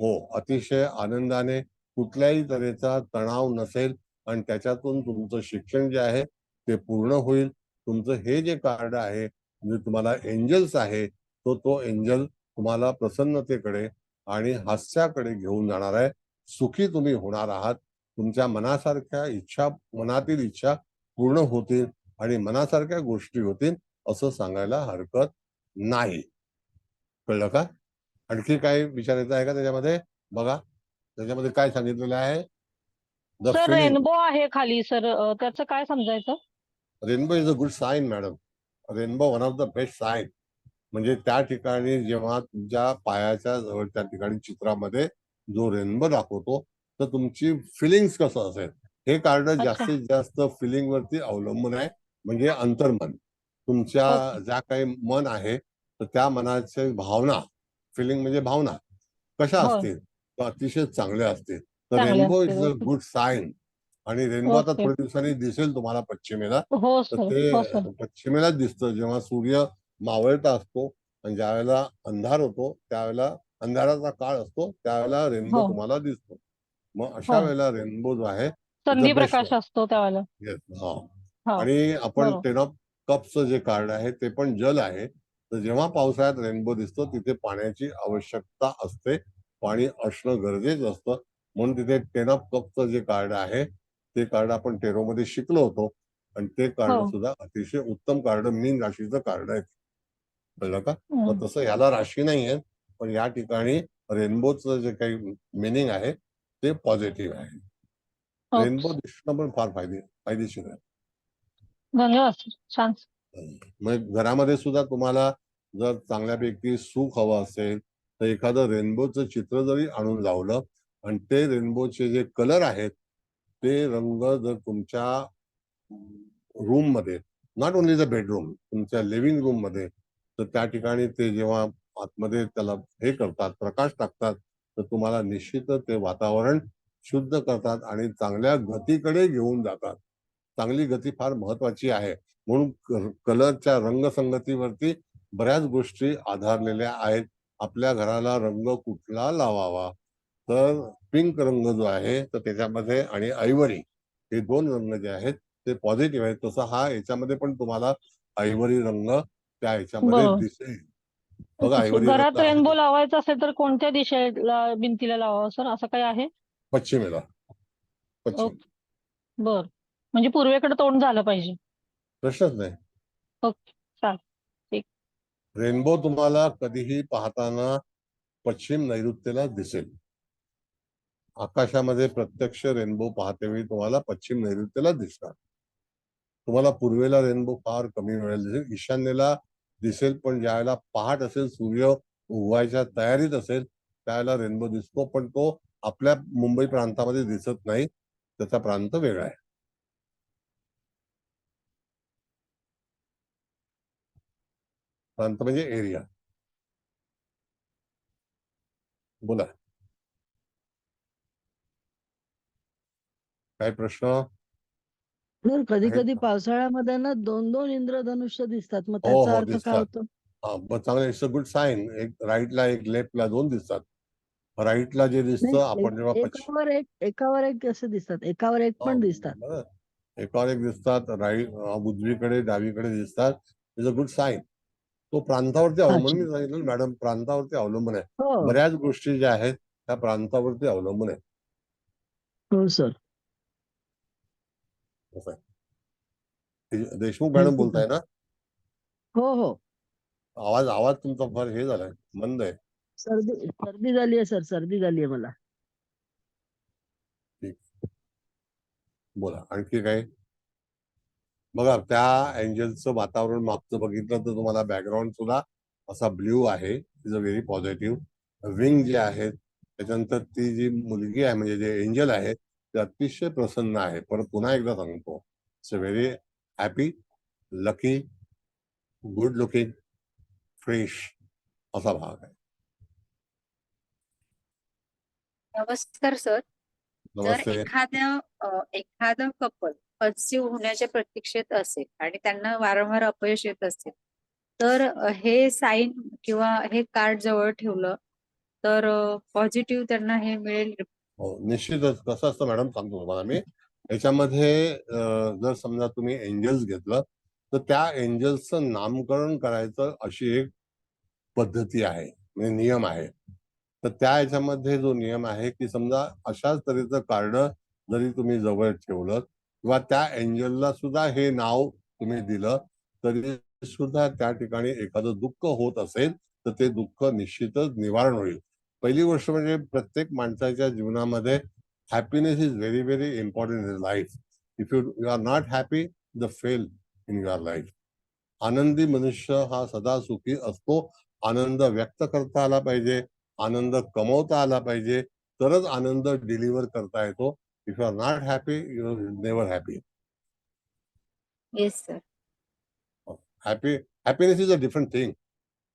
हो, अतिशय आनंदाने, कुठल्याही तऱ्हेचा तणाव नसेल आणि त्याच्यातून तुमचं शिक्षण जे आहे ते पूर्ण होईल. तुमचं हे जे कार्ड आहे म्हणजे तुम्हाला एंजल्स आहे, तो एंजल तुम्हाला प्रसन्नतेकडे आणि हास्याकडे घेऊन जाणार आहे. सुखी तुम्ही होणार आहात. तुमच्या मनासारख्या इच्छा, मनातील इच्छा पूर्ण होतील आणि मनासारख्या गोष्टी होतील असं सांगायला हरकत नाही. कळलं का? आणखी काही विचारायचं आहे का त्याच्यामध्ये? बघा, त्याच्यामध्ये काय सांगितलेलं आहे? The sir feeling. रेनबो आहे खाली सर, त्याचं काय समजायचं? Rainbow is a good sign madam. Rainbow one of the best sign. म्हणजे त्या ठिकाणी जेव्हा तुमच्या पायाच्या जवळ त्या ठिकाणी चित्रामध्ये जो रेनबो दाखवतो तर तुमची फिलिंग्स कसं असेल, हे कार्ड अच्छा. जास्तीत जास्त फिलिंग वरती अवलंबून आहे. म्हणजे अंतर्मन, तुमच्या ओके. ज्या काही मन आहे तर त्या मनाच्या भावना, फिलिंग म्हणजे भावना कशा हो, असतील तर अतिशय चांगल्या असतील. तर चांगले रेनबो असतील. Is a okay. Good sign. आणि रेनबो आता ओके. थोड्या दिवसांनी दिसेल तुम्हाला पश्चिमेला. हो तर सर, हो सर. ते पश्चिमेलाच दिसतं जेव्हा सूर्य मावळता असतो आणि ज्या वेळेला अंधार होतो त्यावेळेला, अंधाराचा काळ असतो त्यावेळेला रेनबो हो, तुम्हाला दिसतो. मग अशा हो. वेळेला रेनबो जो आहे संधी बेस्ट. प्रकाश असतो त्यावेळेला. येस, हा. हो, आणि आपण बरोबर. 10 ऑफ कपचं जे कार्ड आहे ते पण जल आहे. तर जेव्हा पावसाळ्यात रेनबो दिसतो तिथे पाण्याची आवश्यकता असते. पाणी असणं गरजेचं असतं. म्हणून तिथे 10 ऑफ कपचं जे कार्ड आहे ते कार्ड आपण टेरोमध्ये शिकलो होतो आणि ते कार्ड हो. सुद्धा अतिशय उत्तम कार्ड, मीन राशीचं कार्ड आहे. कळलं का? मग हं. तसं ह्याला राशी नाहीये, पण या ठिकाणी रेनबोचं जे काही मिनिंग आहे ते पॉझिटिव्ह आहे. Rainbow okay. दिसणं पण फार फायदेशीर आहे. धन्यवाद सर. छान. मग घरामध्ये सुद्धा तुम्हाला जर चांगल्यापैकी सुख हवं असेल तर एखादं रेनबोचं चित्र जरी आणून लावलं आणि ते रेनबोचे जे कलर आहेत ते रंग जर तुमच्या रूम मध्ये, नॉट ओनली द बेडरूम, तुमच्या लिव्हिंग रूम मध्ये, तर त्या ठिकाणी ते जेव्हा आतमध्ये त्याला हे करतात, प्रकाश टाकतात, तर तुम्हाला निश्चितच ते वातावरण शुद्ध करतात आणि चांगल्या गतीकडे घेऊन जातात. चांगली गती फार महत्वाची आहे. म्हणून कलरच्या रंगसंगतीवरती बऱ्याच गोष्टी आधारलेल्या आहेत. आपल्या घराला रंग कुठला लावावा, तर पिंक रंग जो आहे तर त्याच्यामध्ये आणि आयव्हरी, हे 2 रंग जे आहेत ते पॉझिटिव्ह आहेत. तसा हा याच्यामध्ये पण तुम्हाला आयव्हरी रंग त्या ह्याच्यामध्ये बरोबर. दिसेल. बघा आयव्हरी घरात रंग रेनबो आहे लावायचा असेल तर कोणत्या दिशेला भिंतीला लावावं सर, असं काही आहे? पश्चिमेला. पश्चिम. ओके. बर. म्हणजे पूर्वेकडे तोंड झालं पाहिजे. प्रश्नच नाही. ओके. चालेल. रेनबो तुम्हाला कधीही पाहताना पश्चिम नैऋत्येला दिसेल. आकाशामध्ये प्रत्यक्ष रेनबो पाहतेवेळी तुम्हाला पश्चिम नैऋत्येला दिसणार. तुम्हाला पूर्वेला रेनबो फार कमी वेळेला दिसेल, ईशान्येला दिसेल, पण ज्यावेळेला पहाट असेल, सूर्य उगवायच्या तयारीत असेल त्यावेळेला रेनबो दिसतो, पण तो आपल्या मुंबई प्रांतामध्ये दिसत नाही. त्याचा प्रांत वेगळा आहे. प्रांत म्हणजे एरिया. बोला, काय प्रश्न तर कधी आहेत कधी का? पावसाळ्यामध्ये ना 2-2 इंद्रधनुष्य दिसतात, मग हो त्याचा हो, अर्थ काय दिसतात. होतो? हा, मग चांगलं, इट्स अ गुड साइन. एक राईटला एक लेफ्टला 2 दिसतात. राईटला जे नाही, दिसतं आपण जेव्हा एकावर एक असे दिसतात, एकावर एक पण दिसतात. बरं, एकावर एक दिसतात, राईट उजवीकडे डावीकडे दिसतात. Is a good sign. तो प्रांतावरती अवलंबून, अच्छा. मी सांगितलं मॅडम, प्रांतावरती अवलंबून आहे. हो, बऱ्याच गोष्टी ज्या आहेत त्या प्रांतावरती अवलंबून आहे. हो सर. असं आहे. Deshmukh madam thank you sir. बोलताय ना? हो, हो. आवाज आवाज तुमचा फार हे झालाय, मंद आहे. सर्दी सर्दी झाली आहे सर, सर्दी झाली आहे मला. ठीक, बोला आणखी काय. बघा, त्या एंजलचं वातावरण मागचं बघितलं तर तुम्हाला बॅकग्राऊंड सुद्धा असा ब्ल्यू आहे. Is a very positive. Wing जे आहेत, त्याच्यानंतर ती जी मुलगी आहे म्हणजे जे एंजल आहे ते अतिशय प्रसन्न आहे. परत पुन्हा एकदा सांगतो, it's a very happy, lucky, good looking, fresh असा भाग आहे. नमस्कार सर. जर नमस्ते. एखादं कपल कन्सीव्ह होण्याच्या प्रतीक्षेत असेल आणि त्यांना वारंवार अपयश येत असेल, तर हे साईन किंवा हे कार्ड जवळ ठेवलं तर पॉझिटिव्ह त्यांना हे मिळेल. हो, निश्चितच. कसं असतं मॅडम, सांगतो तुम्हाला मी. याच्यामध्ये जर समजा तुम्ही एंजल्स घेतलं तर त्या एंजल्सचं नामकरण करायचं अशी एक पद्धती आहे, म्हणजे नियम आहे. तर त्या ह्याच्यामध्ये जो नियम आहे की समजा अशाच तऱ्हेचं कार्ड जरी तुम्ही जवळ ठेवलं किंवा त्या एंजलला सुद्धा हे नाव तुम्ही दिलं तरी सुद्धा त्या ठिकाणी एखादं दुःख होत असेल तर ते दुःख निश्चितच निवारण होईल. पहिली गोष्ट म्हणजे प्रत्येक माणसाच्या जीवनामध्ये happiness is very very important in life. If you are not happy the fail in your life. आनंदी मनुष्य हा सदा सुखी असतो. आनंद व्यक्त करता आला पाहिजे, आनंद कमवता आला पाहिजे, तरच आनंद डिलिव्हर करता येतो. If you are not happy you are never happy. Yes sir. Happiness is a different thing.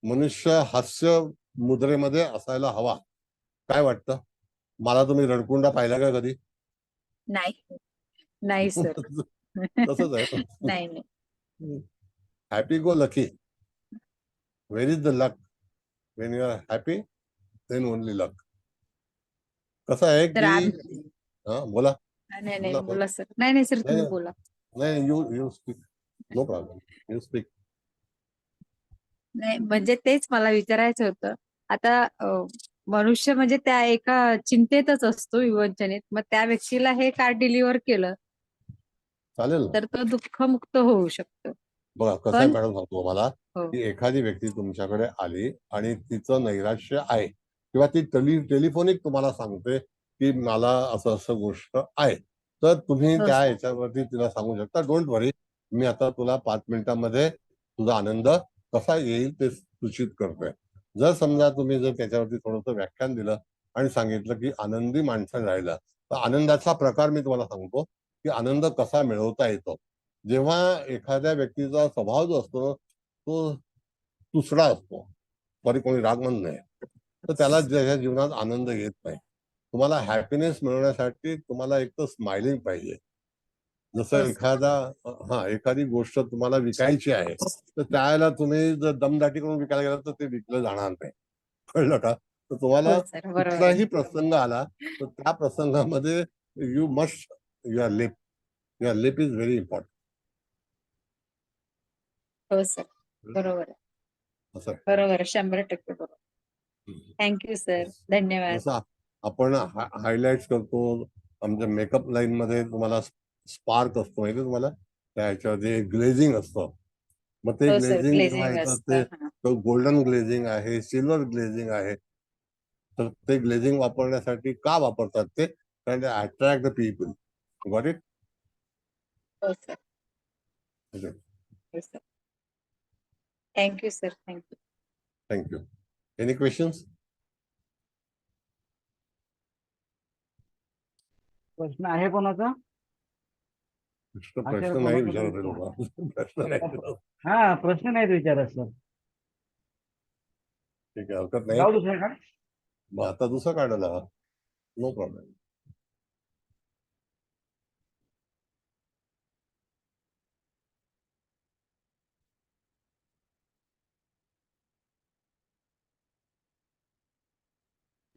मनुष्य हास्य मुद्रेमध्ये असायला हवा. काय वाटतं? मला तुम्ही रडकुंडा पाहिला का कधी? नाही नाही सर. तसंच आहे. नाही नाही. Happy go lucky. Where is the luck? When you are happy then only luck. कसं आहे तर की बोला. नाही नाही बोला, बोला सर. नाही नाही सर, तुम्ही नाही, बोला. नाही, you speak. No problem. You speak. नाही म्हणजे तेच मला विचारायचं होतं. आता मनुष्य म्हणजे त्या एका चिंतेतच असतो, विवंचनेत. मग त्या व्यक्तीला हे कार्ड डिलिव्हर केलं चालेल ना. तर तो दुःखमुक्त होऊ शकतो. बघा कसं आहे पण मॅडम, सांगतो तुम्हाला हो. की एखादी व्यक्ती तुमच्याकडे आली आणि तिचं नैराश्य आहे किंवा ती टेलिफोनिक तुम्हाला सांगते की मला असं असं गोष्ट आहे, तर तुम्ही हो त्या सर. ह्याच्यावरती तिला सांगू शकता, डोंट वरी, मी आता तुला 5 मिनिटांमध्ये तुझा आनंद कसा येईल ते सूचित करतोय. जर समजा तुम्ही जर त्याच्यावरती थोडंसं व्याख्यान दिलं आणि सांगितलं की आनंदी माणसं राहिला तर आनंदाचा प्रकार मी तुम्हाला सांगतो की आनंद कसा मिळवता येतो. जेव्हा एखाद्या व्यक्तीचा स्वभाव जो असतो तो तुसडा असतो, तरी कोणी राग म्हणत नाही, तर त्याला त्याच्या जीवनात आनंद येत नाही. तुम्हाला हॅपीनेस मिळवण्यासाठी तुम्हाला एक तर स्माइलिंग पाहिजे. जसं हो सर. एखादी गोष्ट तुम्हाला विकायची आहे तर त्यावेळेला तुम्ही जर दमदाटी करून विकायला गेला तर ते विकलं जाणार नाही. कळलं का? तर तुम्हाला हो सर, बरोबर आहे. कुठलाही प्रसंग आला तर त्या प्रसंगामध्ये you must your lip is very important. हो सर, बरोबर आहे. असं बरोबर आहे, 100% बरोबर. Thank you sir. धन्यवाद. जसं आपण हायलाइट्स करतो आमच्या मेकअप लाईन मध्ये, तुम्हाला स्पार्क असतो माहिती आहे तुम्हाला, त्या ह्याच्यामध्ये ग्लेझिंग असतं. मग ते हो सर, ग्लेझिंग जेव्हा ग्लेझिंग येतं असतं. ते गोल्डन ग्लेझिंग आहे, सिल्वर ग्लेझिंग आहे. तर ते ग्लेझिंग वापरण्यासाठी का वापरतात ते? कारण ते attract the people. Got it? हो सर. हो sir. Thank you sir. Thank you. Thank you. Any questions? प्रश्न आहे कोणाचा? प्रश्न नाही विचारत आहे तुम्हाला. प्रश्न नाही विचारत. हा, प्रश्न नाहीत विचारत सर. ठीक आहे, हरकत नाही. जाऊ दुसरं का? मग आता दुसरं काढायला नो प्रॉब्लेम.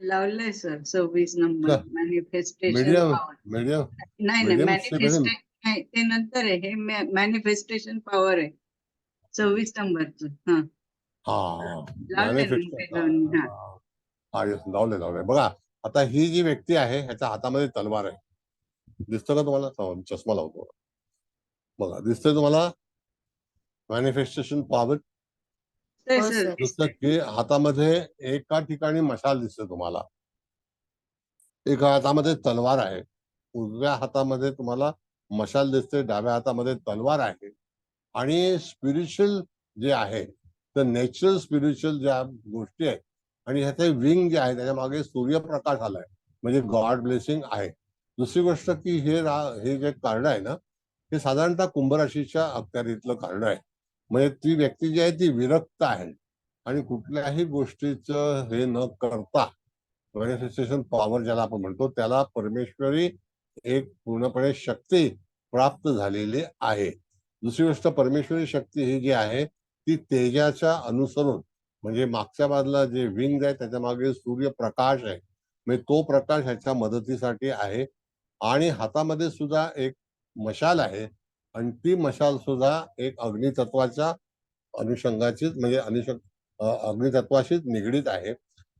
लावलंय sir 26 number, manifestation medium power. Medium नाही मीडियम मॅनिफेस्टेशन नाही, ते नंतर आहे. हे मॅनिफेस्टेशन पॉवर आहे 26 नंबरचं. हा, लावलंय ना मॅनिफेस्ट. ते लावून. हा, लावले. बघा आता ही जी व्यक्ती आहे ह्याच्या हातामध्ये तलवार आहे. दिसतं का तुम्हाला? चष्मा लावतो बघा, दिसतंय तुम्हाला मॅनिफेस्टेशन पॉवर? दिसतंय हो सर, सर. दिसतंय. जसं की हातामध्ये एका ठिकाणी मशाल दिसते तुम्हाला, एका हातामध्ये तलवार आहे, उजव्या हातामध्ये तुम्हाला मशाल दिसते, डाव्या हातामध्ये तलवार आहे. आणि स्पिरिच्युअल जे आहे तर नॅचरल स्पिरिच्युअल ज्या गोष्टी आहेत आणि ह्याचे विंग जे आहे त्याच्या मागे सूर्यप्रकाश आलाय, म्हणजे गॉड ब्लेसिंग आहे. दुसरी गोष्ट की हे जे कार्ड आहे ना हे साधारणतः कुंभ राशीच्या अखत्यारीतलं कार्ड आहे. म्हणजे ती व्यक्ती जी आहे ती विरक्त आहे आणि कुठल्याही गोष्टीचं हे न करता मॅनिफेस्टेशन पॉवर ज्याला आपण म्हणतो त्याला परमेश्वरी एक पूर्णपणे शक्ती प्राप्त झालेली आहे. दुसरी गोष्ट, परमेश्वरी शक्ती ही जी आहे ती तेजाच्या अनुसरून, म्हणजे मागच्या बाजूला जे विंग आहे त्याच्या मागे सूर्यप्रकाश आहे, म्हणजे तो प्रकाश ह्याच्या मदतीसाठी आहे. आणि हातामध्ये सुद्धा एक मशाल आहे आणि ती मशाल सुद्धा एक अग्नितत्वाच्या अनुषंगाची, म्हणजे अग्नितत्वाशीच निगडीत आहे.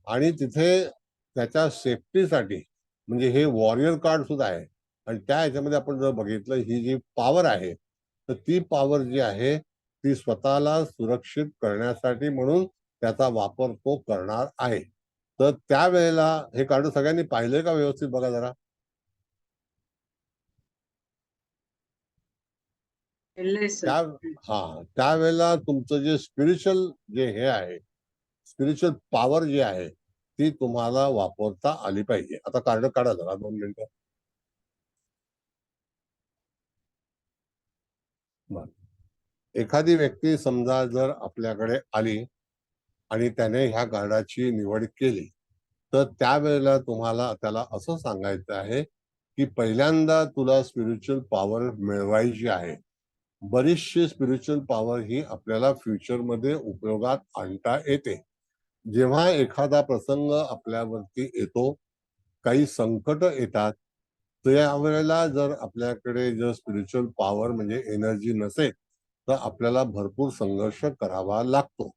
आणि तिथे त्याच्या सेफ्टीसाठी म्हणजे हे वॉरियर कार्ड सुद्धा आहे. आणि त्या ह्याच्यामध्ये आपण जर बघितलं, ही जी पॉवर आहे तर ती पॉवर जी आहे ती स्वतःला सुरक्षित करण्यासाठी म्हणून त्याचा वापर तो करणार आहे. तर त्यावेळेला हे कार्ड सगळ्यांनी पाहिलंय का व्यवस्थित बघा जरा. त्यावेळेला तुमचं जे स्पिरिच्युअल जे हे आहे, स्पिरिच्युअल पॉवर जी आहे ती तुम्हाला वापरता आली पाहिजे. आता कार्ड काढा जरा 2 मिनिटं. एखादी व्यक्ती समजा जर आपल्याकडे आली आणि त्याने ह्या कार्डाची निवड केली, तर त्यावेळेला तुम्हाला त्याला असं सांगायचं आहे की पहिल्यांदा तुला स्पिरिच्युअल पॉवर मिळवायची आहे. बरीचशी स्पिरिच्युअल पॉवर ही आपल्याला फ्युचरमध्ये उपयोगात आणता येते. जेव्हा एखादा प्रसंग आपल्यावरती येतो, काही संकट येतात, त्यावेळेला जर आपल्याकडे जर स्पिरिच्युअल पॉवर म्हणजे एनर्जी नसेल तर आपल्याला भरपूर संघर्ष करावा लागतो.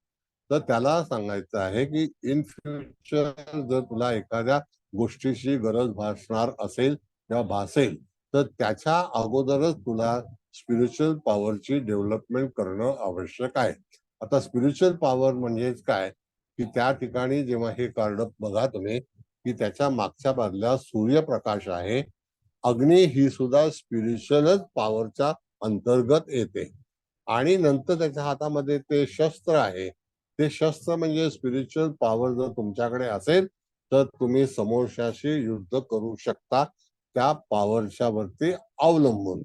तर त्याला सांगायचं आहे की इन फ्युचर जर तुला एखाद्या गोष्टीची गरज भासणार असेल किंवा भासेल तर त्याच्या अगोदरच तुला स्पिरिच्युअल पॉवरची डेव्हलपमेंट करणं आवश्यक आहे. आता स्पिरिच्युअल पॉवर म्हणजेच काय की त्या ठिकाणी जेव्हा हे कार्ड बघा तुम्ही की त्याच्या मागच्या बाजूला सूर्यप्रकाश आहे. अग्नी ही सुद्धा स्पिरिच्युअलच पॉवरच्या अंतर्गत येते. आणि नंतर त्याच्या हातामध्ये ते शस्त्र आहे. ते शस्त्र म्हणजे स्पिरिच्युअल पॉवर जर तुमच्याकडे असेल तर तुम्ही समोरच्याशी युद्ध करू शकता त्या पॉवरच्या वरती अवलंबून.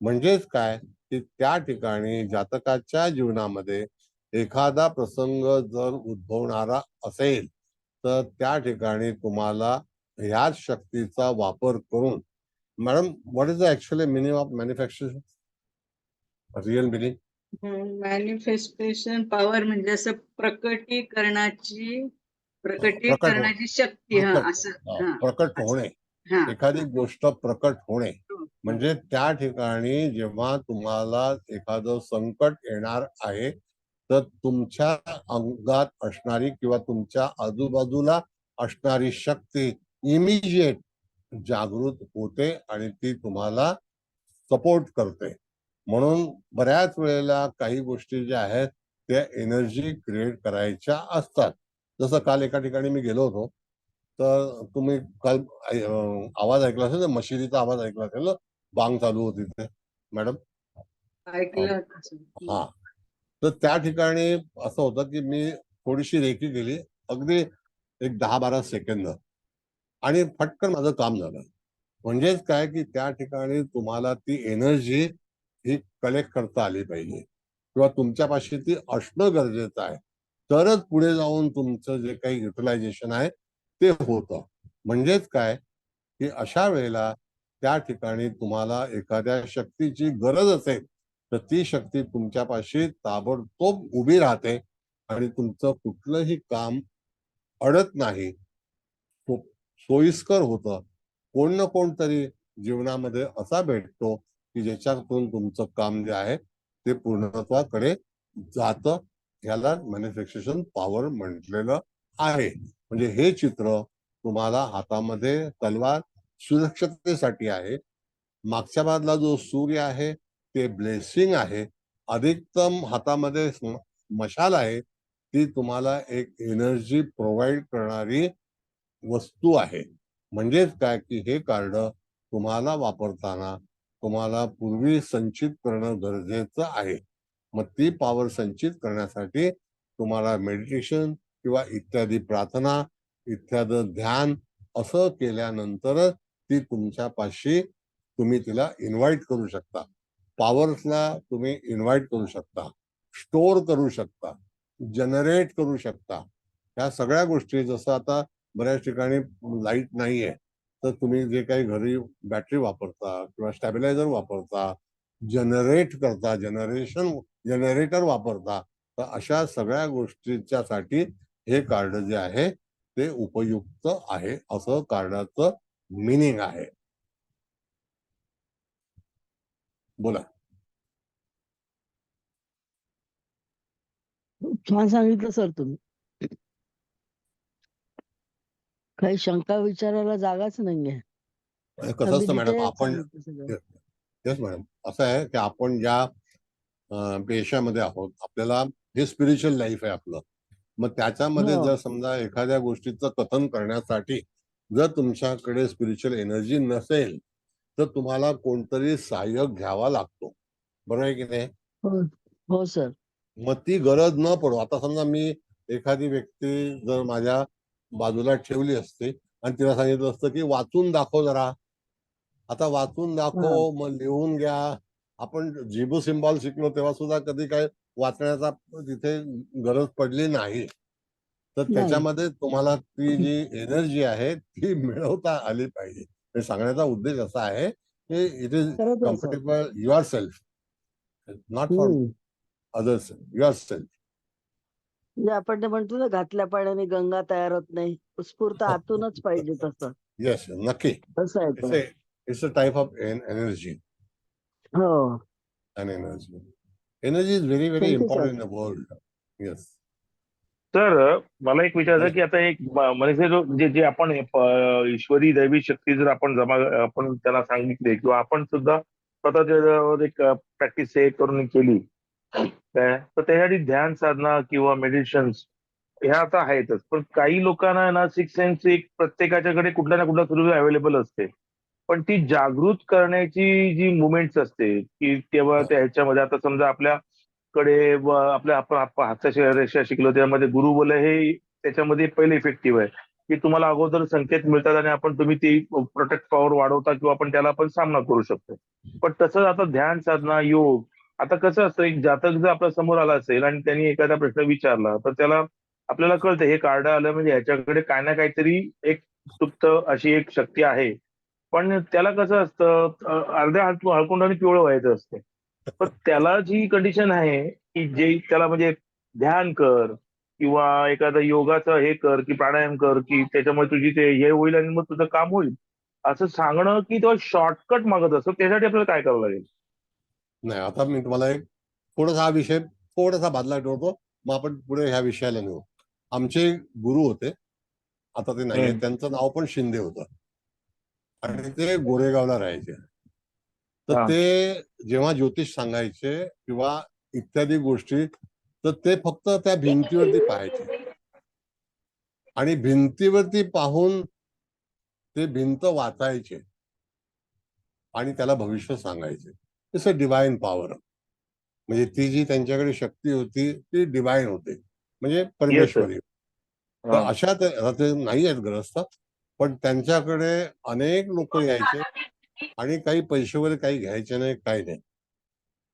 म्हणजेच काय की त्या ठिकाणी जातकाच्या जीवनामध्ये एखादा प्रसंग जर उद्भवणारा असेल तर त्या ठिकाणी तुम्हाला ह्याच शक्तीचा वापर करून, madam what is the actually meaning of manufacturing, real meaning? Manifestation power म्हणजे असं प्रकटीकरणाची शक्ती. प्रकट होणे, एखादी गोष्ट प्रकट होणे. म्हणजे त्या ठिकाणी जेव्हा तुम्हाला एखादं संकट येणार आहे तर तुमच्या अंगात असणारी किंवा तुमच्या आजूबाजूला असणारी शक्ती इमिजिएट जागृत होते आणि ती तुम्हाला सपोर्ट करते. म्हणून बऱ्याच वेळेला काही गोष्टी ज्या आहेत त्या एनर्जी क्रिएट करायच्या असतात. जसं काल एका ठिकाणी मी गेलो होतो तर तुम्ही काल आवाज ऐकला असेल, मशिदीचा आवाज ऐकला असेल ना, बांग चालू होती तिथे मॅडम. ऐकलं. हा, तर त्या ठिकाणी असं होतं की मी थोडीशी रेकी गेली, अगदी एक 10-12 सेकंद, आणि फटकन माझं काम झालं. म्हणजेच काय की त्या ठिकाणी तुम्हाला ती एनर्जी ही कलेक्ट करता आली पाहिजे किंवा तुमच्यापाशी ती असणं गरजेचं आहे. तरच पुढे जाऊन तुमचं जे काही युटिलायझेशन आहे ते होतं. म्हणजेच काय की अशा वेळेला त्या ठिकाणी तुम्हाला एखाद्या शक्तीची गरज असेल तर ती शक्ती तुमच्यापाशी ताबडतोब उभी राहते आणि तुमचं कुठलंही काम अडत नाही, सोयीस्कर होतं. कोण ना कोणतरी जीवनामध्ये असा भेटतो की ज्याच्यातून तुमचं काम जे आहे ते पूर्णत्वाकडे जातं. ह्याला मॅनिफेस्टेशन पॉवर म्हटलेलं आहे. म्हणजे हे चित्र तुम्हाला हातामध्ये तलवार सुरक्षिततेसाठी आहे. मागच्या बाजूला जो सूर्य आहे ते ब्लेसिंग आहे. अधिकतम हातामध्ये मशाल आहे, ती तुम्हाला एक एनर्जी प्रोव्हाइड करणारी वस्तू आहे. म्हणजेच काय की हे कार्ड तुम्हाला वापरताना तुम्हाला पूर्वी संचित करणं गरजेचं आहे. मग ती पॉवर संचित करण्यासाठी तुम्हाला मेडिटेशन किंवा इत्यादी प्रार्थना, इत्यादी ध्यान असं केल्यानंतरच ती तुमच्यापाशी तुम्ही तिला इन्व्हाइट करू शकता. पॉवर्सला तुम्ही इन्व्हाइट करू शकता, स्टोअर करू शकता, जनरेट करू शकता. ह्या सगळ्या गोष्टी, जसं आता बऱ्याच ठिकाणी लाईट नाहीये, तर तुम्ही जे काही घरी बॅटरी वापरता किंवा स्टॅबिलायझर वापरता, जनरेट करता, जनरेटर वापरता, तर अशा सगळ्या गोष्टींच्यासाठी हे कार्ड जे आहे ते उपयुक्त आहे, असं कार्डाचं मिनिंग आहे. बोला. खूप छान सांगितलं सर तुम्ही. काही शंका विचारायला जागाच नाहीये. कसं अगदी असतं मॅडम, डिटेल आपण सांगितलं सगळं. येस मॅडम, असं आहे की आपण ज्या पेशामध्ये आहोत, आपल्याला हे स्पिरिच्युअल लाईफ आहे आपलं. मग त्याच्यामध्ये हो जर समजा एखाद्या गोष्टीचं कथन करण्यासाठी जर तुमच्याकडे स्पिरिच्युअल एनर्जी नसेल, तर तुम्हाला कोणतरी सहाय्यक घ्यावा लागतो, बरोबर आहे की नाही? हो हो सर. मग ती गरज न पडो. आता समजा मी एखादी व्यक्ती जर माझ्या बाजूला ठेवली असते आणि तिला सांगितलं असतं की वाचून दाखव जरा. आता वाचून हा दाखव, मग लिहून घ्या. आपण जिबू सिम्बॉल शिकलो तेव्हा सुद्धा कधी काय वाचण्याचा तिथे गरज पडली नाही. तर नाही. त्याच्यामध्ये तुम्हाला ती जी एनर्जी आहे ती मिळवता आली पाहिजे. हे सांगण्याचा उद्देश असा आहे की इट इज खरंच आहे sir. Comfortable yourself, not for hmm. Others, yourself. म्हणजे आपण ते म्हणतो ना, घातल्या पाण्याने गंगा तयार होत नाही. उत्स्फूर्त आतूनच पाहिजे तसं. येस, नक्की. तसं आहे इट्स ते. It's a type of energy. हो. An energy. Energy is very, very thank you sir. important in the world. Yes. तर मला एक विचारायचं Yes. की आता एक म्हणजे जे आपण ईश्वरी दैवी शक्ती जर आपण आपण त्याला सांगितले किंवा आपण सुद्धा स्वतः त्याच्यावर एक प्रॅक्टिस हे करून केली, काय तर त्यासाठी ध्यान साधना किंवा मेडिटेशन्स ह्या आता आहेतच. पण काही लोकांना ना सिक्स सेन्स एक प्रत्येकाच्याकडे कुठल्या ना कुठल्या स्वरूपात अवेलेबल असते. पण ती जागृत करण्याची जी मुवमेंट्स असते की तेव्हा त्या ह्याच्यामध्ये आता समजा आपल्याकडे आपल्या आपण हाताच्या रेषा शिकलो त्यामध्ये गुरुबल हे त्याच्यामध्ये पहिले इफेक्टिव्ह आहे की तुम्हाला अगोदर संकेत मिळतात आणि तुम्ही ती प्रोटेक्ट पॉवर वाढवता किंवा आपण त्याला आपण सामना करू शकतो. पण तसंच आता ध्यान साधना योग, आता कसं असतं एक जातक जर आपल्या समोर आला असेल आणि त्यांनी एखादा प्रश्न विचारला तर त्याला आपल्याला कळतं हे कार्ड आलं म्हणजे ह्याच्याकडे काय ना काहीतरी एक सुप्त अशी एक शक्ती आहे. पण त्याला कसं असतं अर्ध्या हळकुंडाने पिवळं व्हायचं असतं. पण त्याला जी कंडिशन आहे की जे त्याला म्हणजे ध्यान कर किंवा एखादं योगाचं हे कर की प्राणायाम कर की त्याच्यामुळे तुझी ते हे होईल आणि मग तुझं काम होईल असं सांगणं की तो शॉर्टकट मागत असतो. त्यासाठी आपल्याला काय करावं लागेल? नाही, आता मी तुम्हाला एक थोडासा हा विषय थोडासा बाजूला ठेवतो, मग आपण पुढे ह्या विषयाला नेऊ. आमचे गुरु होते, आता ते नाहीये, त्यांचं नाव पण शिंदे होतं आणि ते गोरेगावला राहायचे. तर हा. ते जेव्हा ज्योतिष सांगायचे किंवा इत्यादी गोष्टी, तर ते फक्त त्या भिंतीवरती पाहायचे आणि भिंतीवरती पाहून ते भिंत वाचायचे आणि त्याला भविष्य सांगायचे. It's a divine power. म्हणजे ती जी त्यांच्याकडे शक्ती होती ती डिवाइन होते, म्हणजे येस सर. परमेश्वरी. तर अशा आता ते नाही आहेत ग्रस्त, पण त्यांच्याकडे अनेक लोक यायचे आणि काही पैसे वगैरे काही घ्यायचे नाही, काही नाही.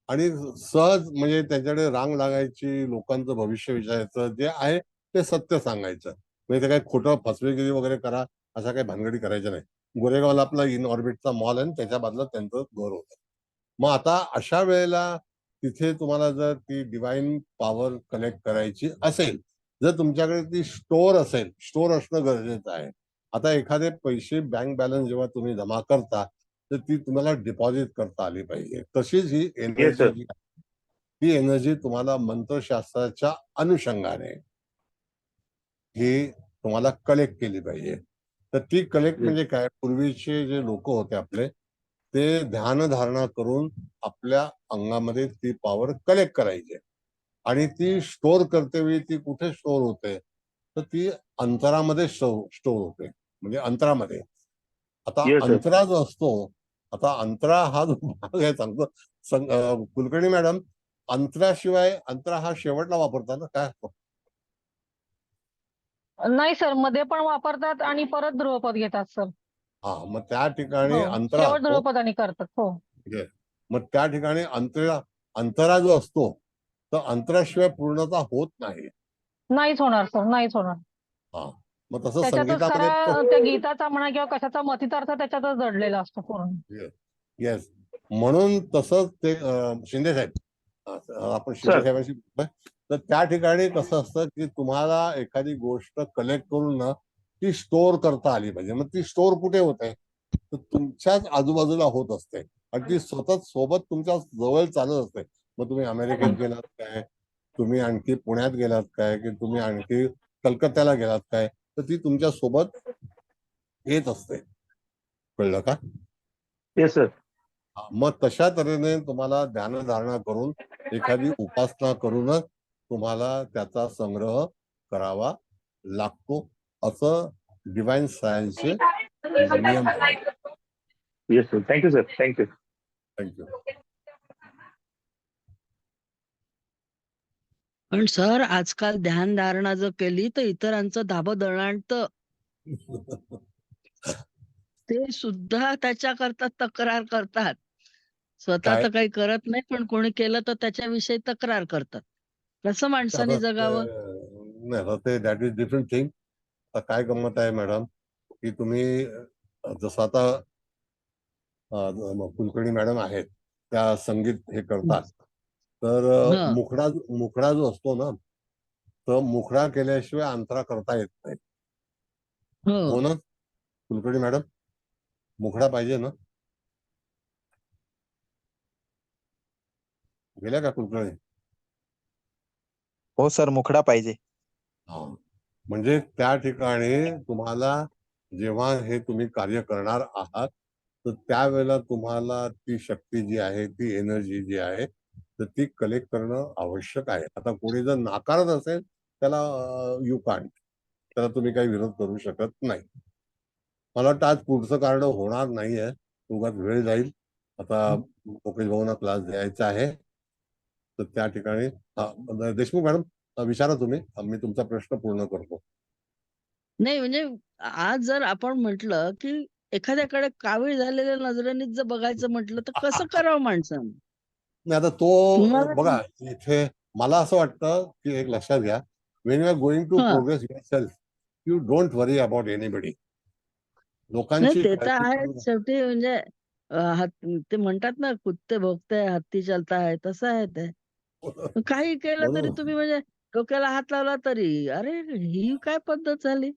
आणि सहज म्हणजे त्यांच्याकडे रांग लागायची, लोकांचं भविष्य विचारायचं, जे आहे ते सत्य सांगायचं. म्हणजे ते काही खोटं फसवेगिरी वगैरे करा अशा काही भानगडी करायच्या नाही. गोरेगावला आपला इन ऑर्बिटचा मॉल आहे, त्याच्या बाजूला त्यांचं घर होतं. मग आता अशा वेळेला तिथे तुम्हाला जर ती डिवाइन पॉवर कलेक्ट करायची असेल, जर तुमच्याकडे ती स्टोअर असेल, स्टोअर असणं गरजेचं आहे. आता एखादे पैसे बँक बॅलन्स जेव्हा तुम्ही जमा करता तर ती तुम्हाला डिपॉझिट करता आली पाहिजे. तशीच ही येस एनर्जी सर. जी आहे, ती एनर्जी तुम्हाला मंत्रशास्त्राच्या अनुषंगाने ही तुम्हाला कलेक्ट केली पाहिजे. तर ती कलेक्ट म्हणजे काय, पूर्वीचे जे लोक होते आपले, ते ध्यानधारणा करून आपल्या अंगामध्ये ती पॉवर कलेक्ट करायची आणि ती स्टोअर करते वेळी ती कुठे स्टोअर होते, तर ती अंतरामध्ये स्टोअर होते, म्हणजे अंतरामध्ये. आता येस सर. अंतरा जो असतो, आता अंतरा हा जो भाग आहे सांगतो, कुलकर्णी मॅडम, अंतराशिवाय अंतरा हा शेवटला वापरतात ना काय? नाही सर, मध्ये पण वापरतात आणि परत ध्रुवपद घेतात सर. हा, मग त्या ठिकाणी हो, अंतरा शेवट असतो. ध्रुवपदाने करतात. हो. म्हणजे मग त्या ठिकाणी अंतरा जो असतो तर अंतराशिवाय पूर्णता होत नाही. नाहीच होणार सर, नाहीच होणार. हा, मग तसं त्याच्यातच संगीतामध्ये खरा त्या गीताचा म्हणा किंवा कशाचा मथितार्थ त्याच्यातच दडलेला असतो पूर्ण. येस, म्हणून तसंच ते शिंदे साहेब, आपण शिंदे सर. साहेबांशी बोलतोय. तर त्या ठिकाणी कसं असतं की तुम्हाला एखादी गोष्ट कलेक्ट करून ना ती स्टोअर करता आली पाहिजे. मग ती स्टोअर कुठे होते? तर तुमच्याच आजूबाजूला होत असते आणि ती सतत सोबत तुमच्या जवळ चालत असते. मग तुम्ही अमेरिकेत गेलात काय, तुम्ही आणखी पुण्यात गेलात काय, की तुम्ही आणखी कलकत्त्याला गेलात काय, तर ती तुमच्या सोबत येत असते. कळलं का? Yes sir. मग तशा तऱ्हेने तुम्हाला ध्यानधारणा करून एखादी उपासना करूनच तुम्हाला त्याचा संग्रह करावा लागतो, असं डिवाइन सायन्सचे नियम आहेत. Yes sir, thank you sir, thank you. Thank you. पण सर आजकाल ध्यानधारणा जर केली तर इतरांचं धाबं दणाणतं. ते सुद्धा त्याच्याकरता तक्रार करतात. स्वतः काय? तर काही करत नाही, पण कोणी केलं तर त्याच्याविषयी तक्रार करतात. कसं माणसाने जगावं? नाही, ते दॅट इज डिफरंट थिंग. आता काय गंमत आहे मॅडम, की तुम्ही जसं आता कुलकर्णी मॅडम आहेत, त्या संगीत हे करतात. तर हं. मुखडा जो असतो ना, तर मुखडा केल्याशिवाय अंतरा करता येत नाही. हो हो. ना कुलकर्णी मॅडम? मुखडा पाहिजे ना? गेल्या का कुलकर्णी? हो सर, मुखडा पाहिजे. हा, म्हणजे त्या ठिकाणी तुम्हाला जेव्हा हे तुम्ही कार्य करणार आहात तर त्यावेळेला तुम्हाला ती शक्ती जी आहे, ती एनर्जी जी आहे, तर ती कलेक्ट करणं आवश्यक आहे. आता कोणी जर नाकारत असेल त्याला यू कांट, त्याला तुम्ही काही विरोध करू शकत नाही. मला वाटतं आज पुढचं कार्ड होणार नाहीये, उगाच वेळ जाईल. आता मुकेश भाऊंना क्लास द्यायचा आहे, तर त्या ठिकाणी देशमुख मॅडम विचारा तुम्ही, मी तुमचा प्रश्न पूर्ण करतो. नाही म्हणजे आज जर आपण म्हटलं, की एखाद्याकडे कावीळ झालेल्या नजरेनेच जर बघायचं म्हटलं, तर कसं करावं माणसानं? नाही आता तो तुम्हाला बघा, इथे मला असं वाटतं की एक लक्षात घ्या, when you are going to हां. Progress yourself, you don't worry about anybody. नाही लोकांची ते तर काळजी आहेच करू शेवटी म्हणजे ते म्हणतात ना, कुत्ते भोगते हत्ती चलता है, तसं आहे ते. नका. काही केलं तरी म्हणून तुम्ही म्हणजे डोक्याला हात लावला तरी, अरे ही काय पद्धत झाली?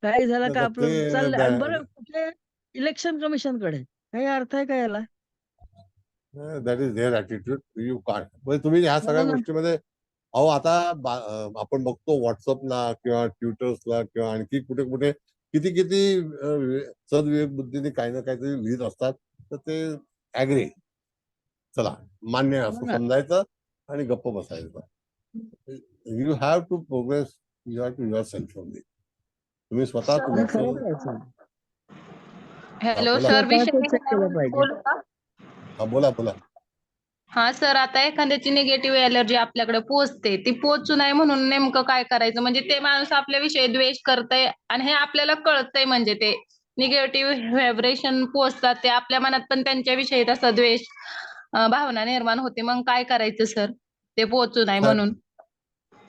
काही झालं का आता ते आपलं चाललंय आणि बरं कुठे इलेक्शन कमिशनकडे. काही अर्थ आहे का याला? That is their attitude, you can't. म्हणजे तुम्ही ह्या सगळ्या हो ना. गोष्टीमध्ये अहो आता आपण बघतो व्हॉट्सअपला किंवा ट्विटर्सला किंवा आणखी कुठे कुठे किती किती सद्विवेक बुद्धीने काही ना काहीतरी लिहित असतात. तर ते ऍग्री, चला मान्य हो असं ना. समजायचं आणि गप्प बसायचं. You have to progress yourself only. तुम्ही स्वतः हे तुमचं खरंच आहे सर. हॅलो बोला सर, विषय स्वतःच चेक केलं निघाल्यावर पाहिजे. बोलू का? बोला बोला. हा सर, आता एखाद्याची निगेटिव्ह एनर्जी आपल्याकडे पोहोचते, ती पोहोचू नये म्हणून नेमकं काय करायचं? म्हणजे ते माणूस आपल्याविषयी द्वेष करतंय आणि हे आपल्याला कळतंय, म्हणजे ते निगेटिव्ह व्हायब्रेशन पोहोचतात, ते आपल्या मनात पण त्यांच्याविषयी तसा द्वेष भावना निर्माण होते. मग काय करायचं सर, ते पोहोचू नये म्हणून?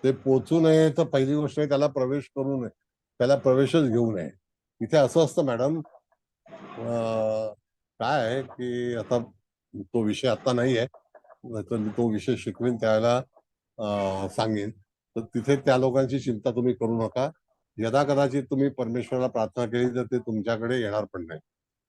ते पोचू नये तर पहिली गोष्ट आहे त्याला प्रवेश करू नये, त्याला प्रवेशच घेऊ नये. इथे असं असतं मॅडम, काय आहे की आता तो विषय आता नाहीये, तर मी तो विषय शिकवेन त्यावेळेला सांगेन. तर तिथे त्या लोकांची चिंता तुम्ही करू नका. यदा कदाचित तुम्ही परमेश्वराला प्रार्थना केली तर ते तुमच्याकडे येणार पण नाही,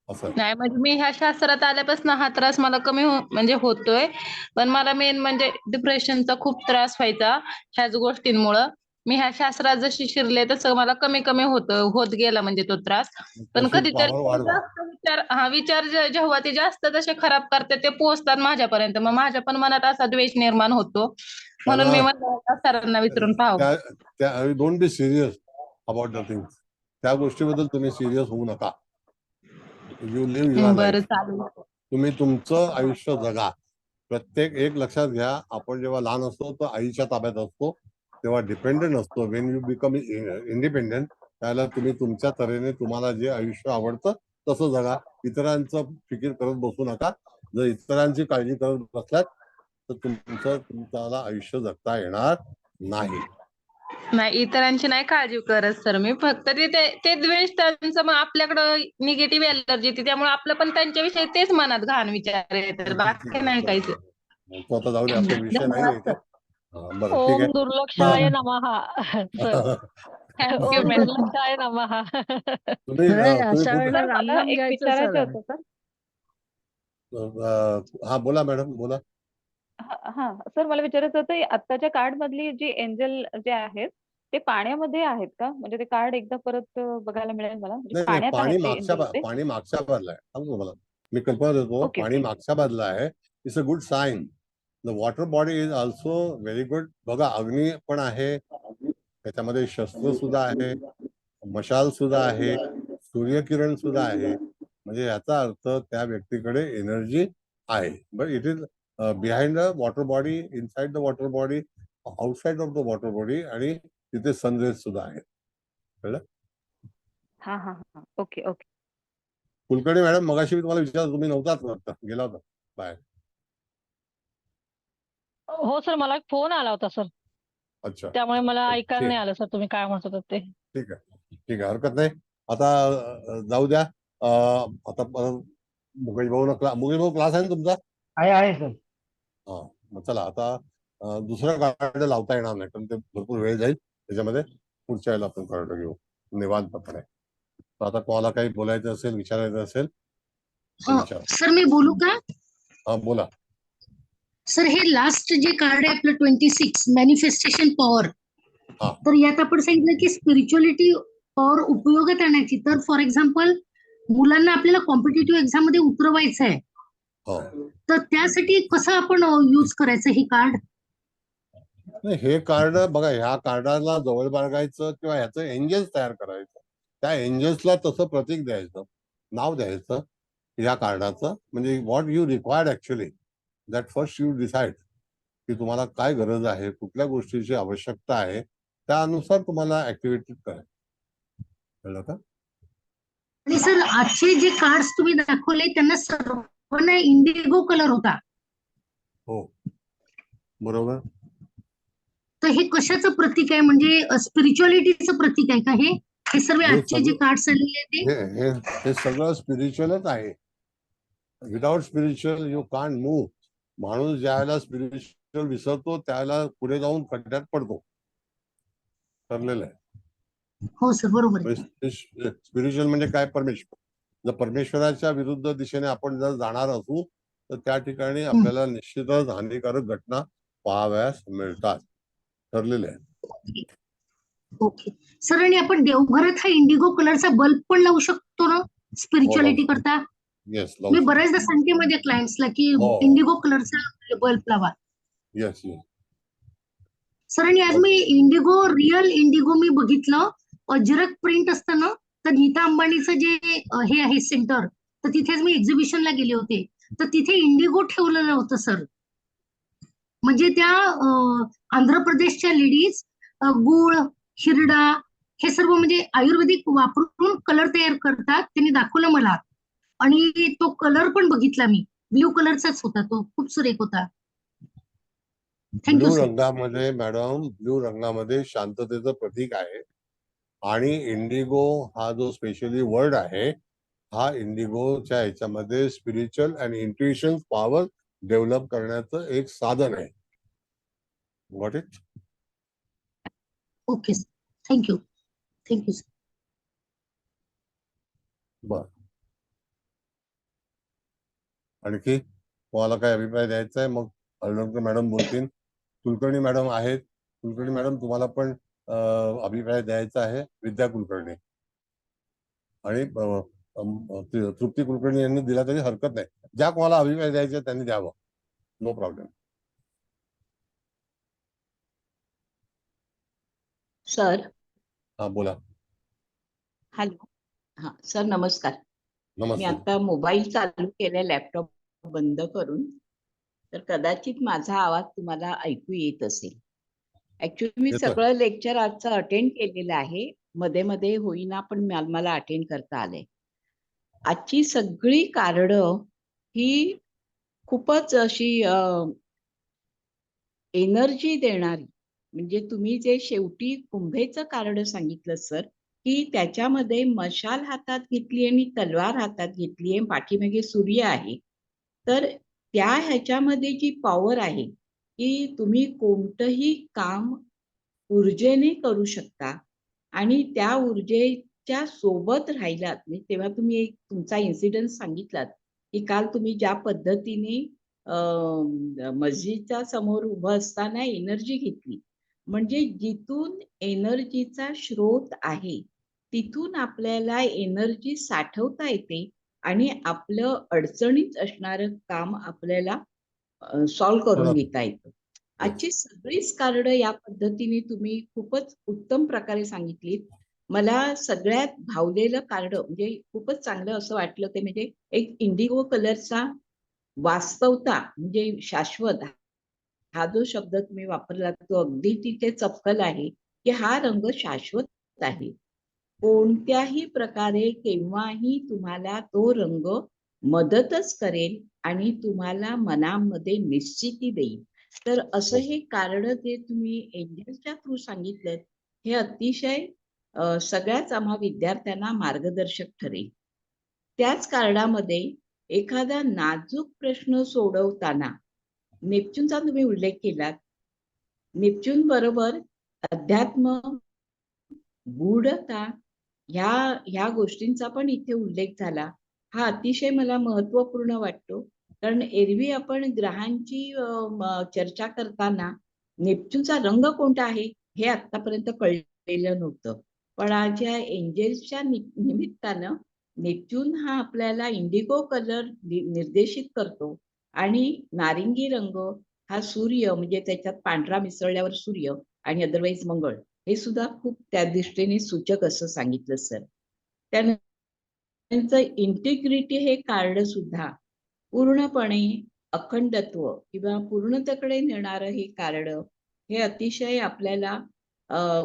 असं. नाही म्हणजे मी ह्या शास्त्रात आल्यापासून हा त्रास मला कमी म्हणजे होतोय. पण मला मेन म्हणजे डिप्रेशनचा खूप त्रास व्हायचा ह्याच गोष्टींमुळं. मी ह्या शास्त्रात जशी शिरले तसं मला कमी कमी होत गेला म्हणजे तो त्रास. पण तशी कधीतरी पॉवर ते वाढवा. जास्त विचार जेव्हा ते जास्त तसे खराब करते ते पोहोचतात माझ्यापर्यंत. मग माझ्या पण मनात असा द्वेष निर्माण होतो. म्हणून मी म्हणलं सरांना विचारून पाहावं. Don't be serious about the things. त्या गोष्टीबद्दल तुम्ही सिरियस होऊ नका. यू लिव्ह युअर बरं लाईफ. चालेल. तुम्ही तुमचं आयुष्य जगा. प्रत्येक एक लक्षात घ्या, आपण जेव्हा लहान असतो तर आईच्या ताब्यात असतो, तेव्हा डिपेंडेंट असतो. वेन यू बिकम इंडिपेंडेंट त्याला तुम्ही तुमच्या तऱ्हेने तुम्हाला जे आयुष्य आवडतं तसं जगा. इतरांचं फिकीर करत बसू नका. जर इतरांची काळजी करत बसलात तर तुम्हाला आयुष्य जगता येणार नाही. नाही, इतरांची नाही काळजी करत सर मी. फक्त ते द्वेष त्यांचं, मग आपल्याकडं निगेटिव्ह एनर्जी येते, त्यामुळे आपलं पण त्यांच्याविषयी तेच मनात घाण विचार येतात, बाकी नाही काहीच. तो आता जाऊ दे, आपला विषय नाही धन्यवाद इथे. सर. बरं ठीक ओम आहे. दुर्लक्षाय नमः सर. थँक्यू ओम मॅडम. दुर्लक्षाय नमः. तुम्ही नाही, तुम्ही अशा कुठे वेळेला सर मला रामनाम एक घ्यायचं विचारायचं सर. होतं सर. हा बोला मॅडम, बोला. हा सर, मला विचारायचं होतं, आत्ताच्या कार्ड मधली जी एंजल जे आहेत ते पाण्यामध्ये आहेत का? म्हणजे ते कार्ड एकदा परत बघायला मिळेल मला? म्हणजे नाही पाण्यात पाणी आहेत ते एंजल ते? पाणी मागच्या बाजूला आहे. सांगू तुम्हाला, मी कल्पना देतो. ओके पाणी ओके. मागच्या बाजूला आहे. It's a good sign. The water body is also very good. बघा, अग्नी पण आहे त्याच्यामध्ये, शस्त्र सुद्धा आहे, मशाल सुद्धा आहे, सूर्यकिरण सुद्धा आहे. म्हणजे याचा अर्थ त्या व्यक्तीकडे एनर्जी आहे. But it is behind the water body, inside the water body, outside of the water body, आणि तिथे सनरेज सुद्धा आहे. कळलं? हा हा हा. Okay okay. कुलकर्णी मॅडम, मगाशी मी तुम्हाला विचारलं, तुम्ही नव्हताच वाटतं, गेला होता बाहेर. हो सर, मला एक फोन आला होता सर, अच्छा, त्यामुळे मला ऐकायला ठीक नाही आलं सर तुम्ही काय म्हणत होतात ते. ठीक आहे, ठीक आहे, हरकत नाही. आता जाऊ द्या. आता मुकेश भाऊ क्लास आहे ना तुमचा? आहे सर. हा, मग चला आता दुसरं कार्ड लावता येणार नाही, पण ते भरपूर वेळ जाईल त्याच्यामध्ये. पुढच्या वेळेला आपण कार्ड घेऊ निवांतपणे. तर आता कोणाला काही बोलायचं असेल, विचारायचं असेल तर विचारा. सर मी बोलू का? हा बोला. सर, हे लास्ट जे कार्ड आहे आपलं 26 मॅनिफेस्टेशन पॉवर, हा. तर यात आपण सांगितलं की स्पिरिच्युअलिटी पॉवर उपयोगात आणायची. तर फॉर एक्झाम्पल मुलांना आपल्याला कॉम्पिटेटिव्ह एक्झाम मध्ये उतरवायचं आहे, हो. तर त्यासाठी कसं आपण यूज करायचं हे कार्ड? नाही, हे कार्ड बघा, ह्या कार्डाला जवळ बाळगायचं किंवा ह्याचं एंजल्स तयार करायचं. त्या एंजल्सला तसं प्रतीक द्यायचं, नाव द्यायचं या कार्डाचं. म्हणजे what you required actually, that first you decide की तुम्हाला काय गरज आहे, कुठल्या गोष्टीची आवश्यकता आहे, त्यानुसार तुम्हाला ऍक्टिव्हिटी करायचं. कळलं का? आणि सर, आजचे जे कार्ड्स तुम्ही दाखवले त्यांना सर्वांना इंडिगो कलर होता, हो बरोबर. तर हे कशाचं प्रतीक आहे? म्हणजे स्पिरिच्युअलिटीचं प्रतीक आहे का हे? हे सर्व हे आजचे जे कार्ड्स आलेले ते हे सगळं स्पिरिच्युअलच आहे. Without spiritual you can't move. माणूस ज्यावेळेला स्पिरिच्युअल विसरतो त्यावेळेला पुढे जाऊन खड्ड्यात पडतो. ठरलेलं आहे. हो सर, बरोबर आहे. स्पिरिच्युअल म्हणजे काय? परमेश्वर. जर परमेश्वराच्या विरुद्ध दिशेने आपण जर जाणार असू तर त्या ठिकाणी आपल्याला निश्चितच हानिकारक घटना पाहाव्यास मिळतात. ठरलेले आहे. ओके सर, आणि आपण देवघरात हा इंडिगो कलरचा बल्ब पण लावू शकतो ना स्पिरिच्युअलिटी करता? येस, मी बऱ्याचदा सांगते माझ्या क्लायंट्सला की इंडिगो कलरचा बल्ब लावा. Yes yes. सर, आणि आज मी रिअल इंडिगो मी बघितलं, अजरक प्रिंट असतं ना, तर नीता अंबानीचं जे हे आहे सेंटर, तर तिथेच मी एक्झिबिशनला गेले होते, तर तिथे इंडिगो ठेवलेलं होतं सर. म्हणजे त्या आंध्र प्रदेशच्या लेडीज गुळ, हिरडा हे सर्व म्हणजे आयुर्वेदिक वापरून कलर तयार करतात. त्यांनी दाखवलं मला, आणि तो कलर पण बघितला मी, ब्ल्यू कलरचाच होता तो, खूप सुरेख होता. Thank you blue sir. रंगामध्ये मॅडम, ब्ल्यू रंगामध्ये शांततेचं प्रतीक आहे. आणि इंडिगो हा जो स्पेशली वर्ड आहे, हा इंडिगोच्या ह्याच्यामध्ये स्पिरिच्युअल अँड इंट्युइशन पॉवर डेव्हलप करण्याचं एक साधन आहे. Got it? Okay sir, thank you. Thank you sir. बर, आणखी तुम्हाला काय अभिप्राय द्यायचा आहे? मग हळदणकर मॅडम बोलतील. कुलकर्णी मॅडम आहेत. कुलकर्णी मॅडम, तुम्हाला पण अभिप्राय द्यायचा आहे. विद्या कुलकर्णी आणि तृप्ती कुलकर्णी यांनी दिला तरी हरकत नाही. ज्या कोणाला अभिप्राय द्यायचे त्यांनी द्यावं, नो प्रॉब्लेम. सर. हा बोला. हॅलो. हा सर, नमस्कार. मी नमस्ते. आता मोबाईल चालू केलाय, लॅपटॉप बंद करून, तर कदाचित माझा आवाज तुम्हाला ऐकू येत असेल. ऍक्च्युली मी येतोय. सगळं लेक्चर आजचं अटेंड केलेलं आहे, मध्ये मध्ये होईना पण मला अटेंड करता आलंय. आजची सगळी कार्ड ही खूपच अशी एनर्जी देणारी, म्हणजे तुम्ही जे शेवटी कुंभेचं कार्ड सांगितलं सर, की त्याच्यामध्ये मशाल हातात घेतली आणि तलवार हातात घेतली आहे, पाठीमागे सूर्य आहे. तर त्या ह्याच्यामध्ये जी पॉवर आहे, की तुम्ही कोणतंही काम ऊर्जेने करू शकता आणि त्या ऊर्जेच्या सोबत राहिलात. म्हणजे तेव्हा तुम्ही एक तुमचा इन्सिडेंट सांगितलात, की काल तुम्ही ज्या पद्धतीने मस्जिदच्या समोर उभं असताना एनर्जी घेतली. म्हणजे जिथून एनर्जीचा स्रोत आहे, तिथून आपल्याला एनर्जी साठवता येते आणि आपलं अडचणीत असणारं काम आपल्याला सॉल्व्ह करून घेता येतं. आजची सगळीच कार्ड या पद्धतीने तुम्ही खूपच उत्तम प्रकारे सांगितलीत. मला सगळ्यात भावलेलं कार्ड म्हणजे खूपच चांगलं असं वाटलं ते म्हणजे एक इंडिगो कलरचा वास्तवता म्हणजे शाश्वत हा जो शब्द तुम्ही वापरला तो अगदी तिथे चपकल आहे, की हा रंग शाश्वत आहे. कोणत्याही प्रकारे केव्हाही तुम्हाला तो रंग मदतच करेल आणि तुम्हाला मनामध्ये निश्चिती देईल. तर असं हे कार्ड जे तुम्ही एंजलच्या थ्रू सांगितलं, हे अतिशय सगळ्याच आम्हा विद्यार्थ्यांना मार्गदर्शक ठरेल. त्याच कार्डामध्ये एखादा नाजूक प्रश्न सोडवताना नेपच्यूनचा तुम्ही उल्लेख केलात. नेपच्यून बरोबर अध्यात्म, गूढता ह्या गोष्टींचा पण इथे उल्लेख झाला. हा अतिशय मला महत्वपूर्ण वाटतो. कारण एरवी आपण ग्रहांची चर्चा करताना नेपच्यूनचा रंग कोणता आहे हे आतापर्यंत कळलेलं नव्हतं. पण आज या एंजेल्सच्या निमित्तानं नेपच्यून हा आपल्याला इंडिगो कलर निर्देशित करतो आणि नारिंगी रंग हा सूर्य म्हणजे त्याच्यात पांढरा मिसळल्यावर सूर्य आणि अदरवाईज मंगळ हे सुद्धा खूप त्या दृष्टीने सूचक असं सांगितलं सर. त्यानंतर इंटिग्रिटी हे कार्ड सुद्धा पूर्णपणे अखंडत्व किंवा पूर्णतेकडे नेणारं हे कार्ड हे अतिशय आपल्याला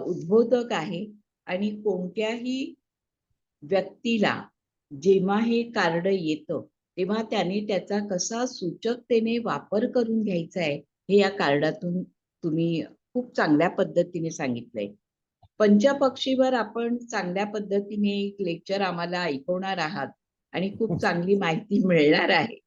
उद्बोधक आहे आणि कोणत्याही व्यक्तीला जेव्हा हे कार्ड येतं तेव्हा त्याने त्याचा कसा सूचकतेने वापर करून घ्यायचा आहे हे या कार्डातून तुम्ही खूप चांगल्या पद्धतीने सांगितलंय. पंचपक्षीवर आपण चांगल्या पद्धतीने एक लेक्चर आम्हाला ऐकवणार आहात आणि खूप चांगली माहिती मिळणार आहे.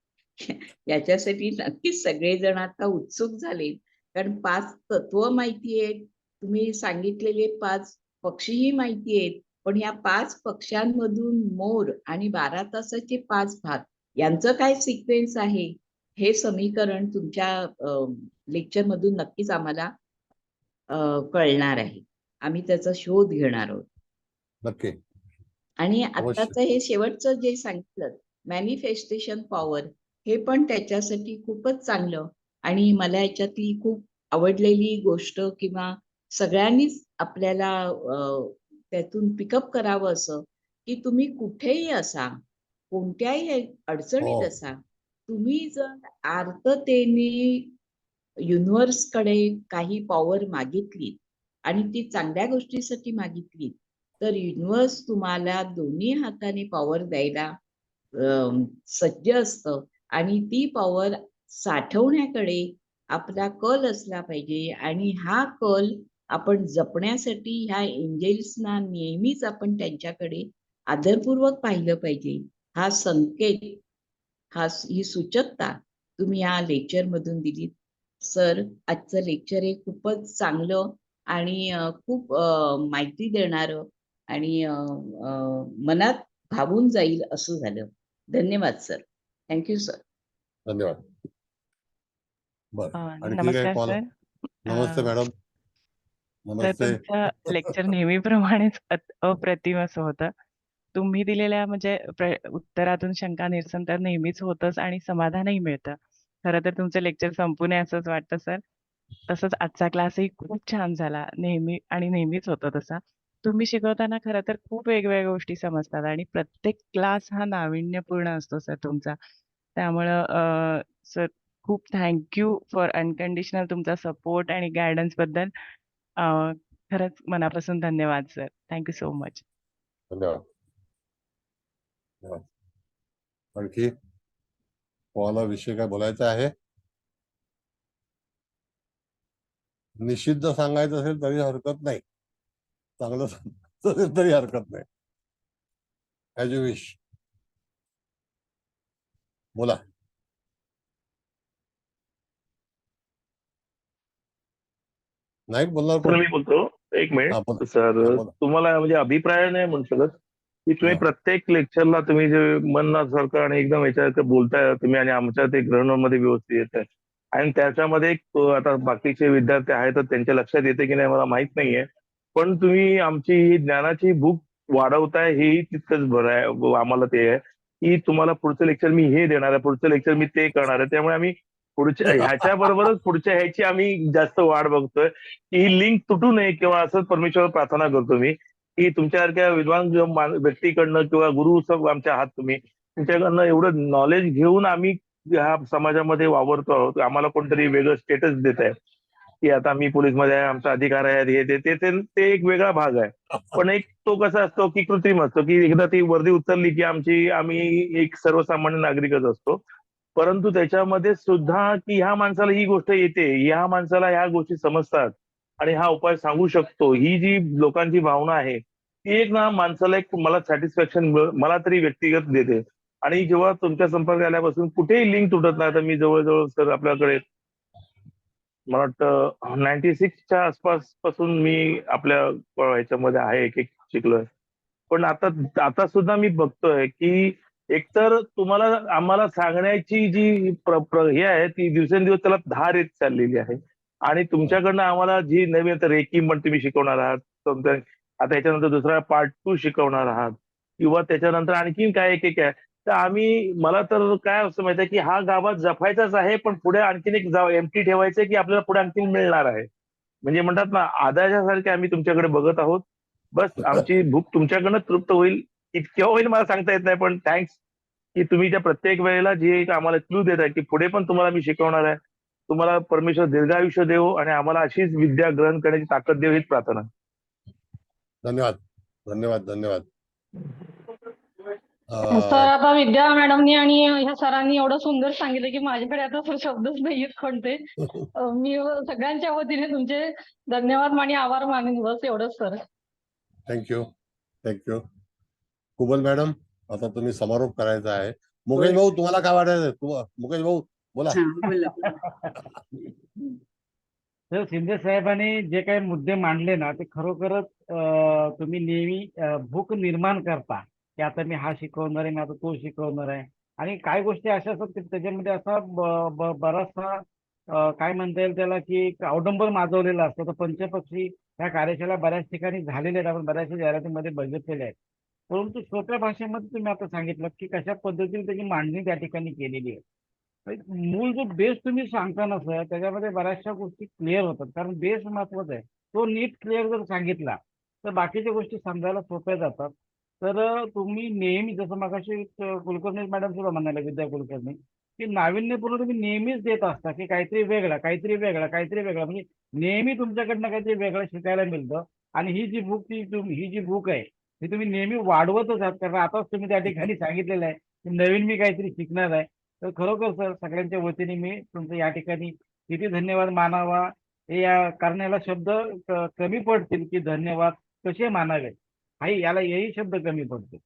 याच्यासाठी नक्कीच सगळेजण आता उत्सुक झाले, कारण 5 तत्व माहिती आहेत, तुम्ही सांगितलेले 5 पक्षीही माहिती आहेत, पण या 5 पक्ष्यांमधून मोर आणि 12 तासाचे 5 भाग यांचं काय सिक्वेन्स आहे हे समीकरण तुमच्या लेक्चर मधून नक्कीच आम्हाला कळणार आहे. आम्ही त्याचा शोध घेणार आहोत. नक्की. आणि अवश्य. आताचं हे शेवटचं जे सांगितलं मॅनिफेस्टेशन पॉवर हे पण त्याच्यासाठी खूपच चांगलं आणि मला याच्यातली खूप आवडलेली गोष्ट किंवा सगळ्यांनीच आपल्याला त्यातून पिकअप करावं असं की तुम्ही कुठेही असा कोणत्याही अडचणीत असा तुम्ही जर आर्ततेने युनिव्हर्सकडे काही पॉवर मागितली आणि ती चांगल्या गोष्टीसाठी मागितली तर युनिव्हर्स तुम्हाला दोन्ही हाताने पॉवर द्यायला सज्ज असतं आणि ती पॉवर साठवण्याकडे आपला कल असला पाहिजे आणि हा कल आपण जपण्यासाठी ह्या एंजेल्सना नेहमीच आपण त्यांच्याकडे आदरपूर्वक पाहिलं पाहिजे. हा संकेत ही सूचकता तुम्ही या लेक्चर मधून दिलीत. सर आजचं लेक्चर हे खूपच चांगलं आणि खूप माहिती देणारं आणि मनात भावून जाईल असं झालं. धन्यवाद सर. Thank you sir. धन्यवाद. बरं, आणखी काही नमस्कार कॉल? सर. नमस्ते मॅडम. तर नमस्ते. तुमचं लेक्चर नेहमीप्रमाणेच अप्रतिम असं होतं. तुम्ही दिलेल्या म्हणजे उत्तरातून शंका निरसन तर नेहमीच होतंच आणि समाधानही मिळतं. खरं तर तुमचं लेक्चर संपू नये असंच वाटतं सर. तसंच आजचा क्लासही खूप छान झाला. नेहमी आणि नेहमीच होतं तसा. तुम्ही शिकवताना खरं तर खूप वेगवेगळ्या गोष्टी समजतात आणि प्रत्येक क्लास हा नाविन्यपूर्ण असतो सर तुमचा. त्यामुळं सर खूप थँक यू फॉर अनकंडिशनल तुमचा सपोर्ट आणि गाईडन्सबद्दल. खरंच मनापासून धन्यवाद sir. Thank you so much. धन्यवाद. धन्यवाद. आणखी कोणाला विषय काय बोलायचा आहे? निषिद्ध सांगायचं असेल तरी हरकत नाही, चांगलं सांगायचं असेल तरी हरकत नाही. As you wish. बोला. नाही बोलणार सर कोण? मी बोलतो, एक हा मिनिट बोला. सर. हा बोला. तुम्हाला म्हणजे अभिप्राय नाही म्हणू शकत की तुम्ही हा. प्रत्येक लेक्चरला तुम्ही जे मनसारखं आणि एकदम याच्यात बोलताय तुम्ही आणि आमच्या ते ग्रहणामध्ये व्यवस्थित येत आहे. आणि त्याच्यामध्ये आता बाकीचे विद्यार्थी आहेत तर त्यांच्या लक्षात येते की नाही मला माहित नाहीये, पण तुम्ही आमची ही ज्ञानाची भूक वाढवताय हेही तितकंच बरं आहे. आम्हाला ते आहे की तुम्हाला पुढचं लेक्चर मी हे देणार आहे, पुढचं लेक्चर मी ते करणार आहे. त्यामुळे आम्ही पुढच्या ह्याच्या बरोबरच पुढच्या ह्याची आम्ही जास्त वाट बघतोय की ही लिंक तुटू नये, किंवा असंच परमेश्वर प्रार्थना करतो मी की तुमच्यासारख्या विद्वान व्यक्तीकडनं किंवा गुरु सब आमच्या आहात तुम्ही, तुमच्याकडनं एवढं नॉलेज घेऊन आम्ही ह्या समाजामध्ये वावरतो आहोत. आम्हाला कोणतरी वेगळं स्टेटस देत आहे की आता मी पोलीसमध्ये आहे, आमचा अधिकार आहे, हे ते एक वेगळा भाग आहे. पण एक तो कसा असतो की कृत्रिम असतो की एकदा ती वर्दी उचलली की आम्ही एक सर्वसामान्य नागरिकच असतो. परंतु त्याच्यामध्ये सुद्धा की ह्या माणसाला ही गोष्ट येते, ह्या माणसाला ह्या गोष्टी समजतात आणि हा उपाय सांगू शकतो, ही जी लोकांची भावना आहे ती एक ना माणसाला एक मला सॅटिस्फॅक्शन मला तरी व्यक्तिगत देते. आणि जेव्हा तुमच्या संपर्क आल्यापासून कुठेही लिंक तुटत नाही. तर मी जवळजवळ सर आपल्याकडे मला वाटतं 96च्या आसपास पासून मी आपल्या ह्याच्यामध्ये आहे, एक एक शिकलोय. पण आता सुद्धा मी बघतोय की एकतर तुम्हाला आम्हाला सांगण्याची जी हे आहे ती दिवसेंदिवस त्याला धार येत चाललेली आहे. आणि तुमच्याकडनं आम्हाला जी नवीन आता रेकी पण तुम्ही शिकवणार आहात, आता याच्यानंतर दुसरा पार्ट 2 शिकवणार आहात, किंवा त्याच्यानंतर आणखीन काय एक एक आहे. तर मला तर काय असं माहिती आहे की हा गावात जपायचाच आहे, पण पुढे आणखीन एक एमटी ठेवायचंय की आपल्याला पुढे आणखीन मिळणार आहे. म्हणजे म्हणतात ना आदाशासारखे आम्ही तुमच्याकडे बघत आहोत. बस आमची भूक तुमच्याकडनं तृप्त होईल, इतक्या होईल मला सांगता येत नाही, पण थँक्स की तुम्ही त्या प्रत्येक वेळेला जे एक आम्हाला क्लू देत आहे की पुढे पण तुम्हाला मी शिकवणार आहे. तुम्हाला परमेश्वर दीर्घायुष्य देव आणि आम्हाला अशीच विद्या ग्रहण करण्याची ताकद देव हीच प्रार्थना. धन्यवाद धन्यवाद धन्यवाद. सर आता विद्या मॅडमनी आणि ह्या सरांनी एवढं सुंदर सांगितलं की माझ्याकडे आता सर शब्दच नाहीयेत कोणते. मी सगळ्यांच्या वतीने तुमचे धन्यवाद आणि आभार मानेन, बस एवढंच sir. Thank you thank you. Kubal madam, आता तुम्ही समारोप करायचा आहे. मुकेश भाऊ तुम्हाला काय वाटायचं? मुकेश भाऊ बोला. तर शिंदे साहेबांनी जे काही मुद्दे मांडले ना ते खरोखरच तुम्ही नेहमी भूक निर्माण करता की आता मी हा शिकवणार आहे, मी आता तो शिकवणार आहे. आणि काही गोष्टी अशा असतात की त्याच्यामध्ये असा बराचसा काय म्हणता येईल त्याला की एक अवडंबर माजवलेला असतो. तर पंचपक्षी ह्या कार्यशाळा बऱ्याच ठिकाणी झालेल्या आहेत, आपण बऱ्याचशा जाहिरातीमध्ये बघितलेल्या आहेत. परंतु सोप्या भाषेमध्ये तुम्ही आता सांगितलं की कशा पद्धतीने त्याची मांडणी त्या ठिकाणी केलेली आहे. मूळ जो बेस तुम्ही सांगता ना सर, त्याच्यामध्ये बऱ्याचशा गोष्टी क्लिअर होतात, कारण बेस महत्वाचा आहे. तो नीट क्लिअर जर सांगितला तर बाकीच्या गोष्टी समजायला सोप्या जातात. तर तुम्ही नेहमी जसं मगाशी कुलकर्णी मॅडम सुद्धा म्हणाले, विद्या कुलकर्णी, की नाविन्यपूर्ण तुम्ही नेहमीच देत असता की काहीतरी वेगळं काहीतरी वेगळं काहीतरी वेगळं, म्हणजे नेहमी तुमच्याकडनं काहीतरी वेगळं शिकायला मिळतं. आणि ही जी बुक आहे ही तुम्ही नेहमी वाढवतच आहात, कारण आताच तुम्ही त्या ठिकाणी सांगितलेलं आहे की नवीन मी काहीतरी शिकणार आहे. तर खरोखर सर सगळ्यांच्या वतीने मी तुमचं या ठिकाणी किती धन्यवाद मानावा हे या करण्याला शब्द कमी पडतील की धन्यवाद कसे मानावे याला यही शब्द कमी पडतील.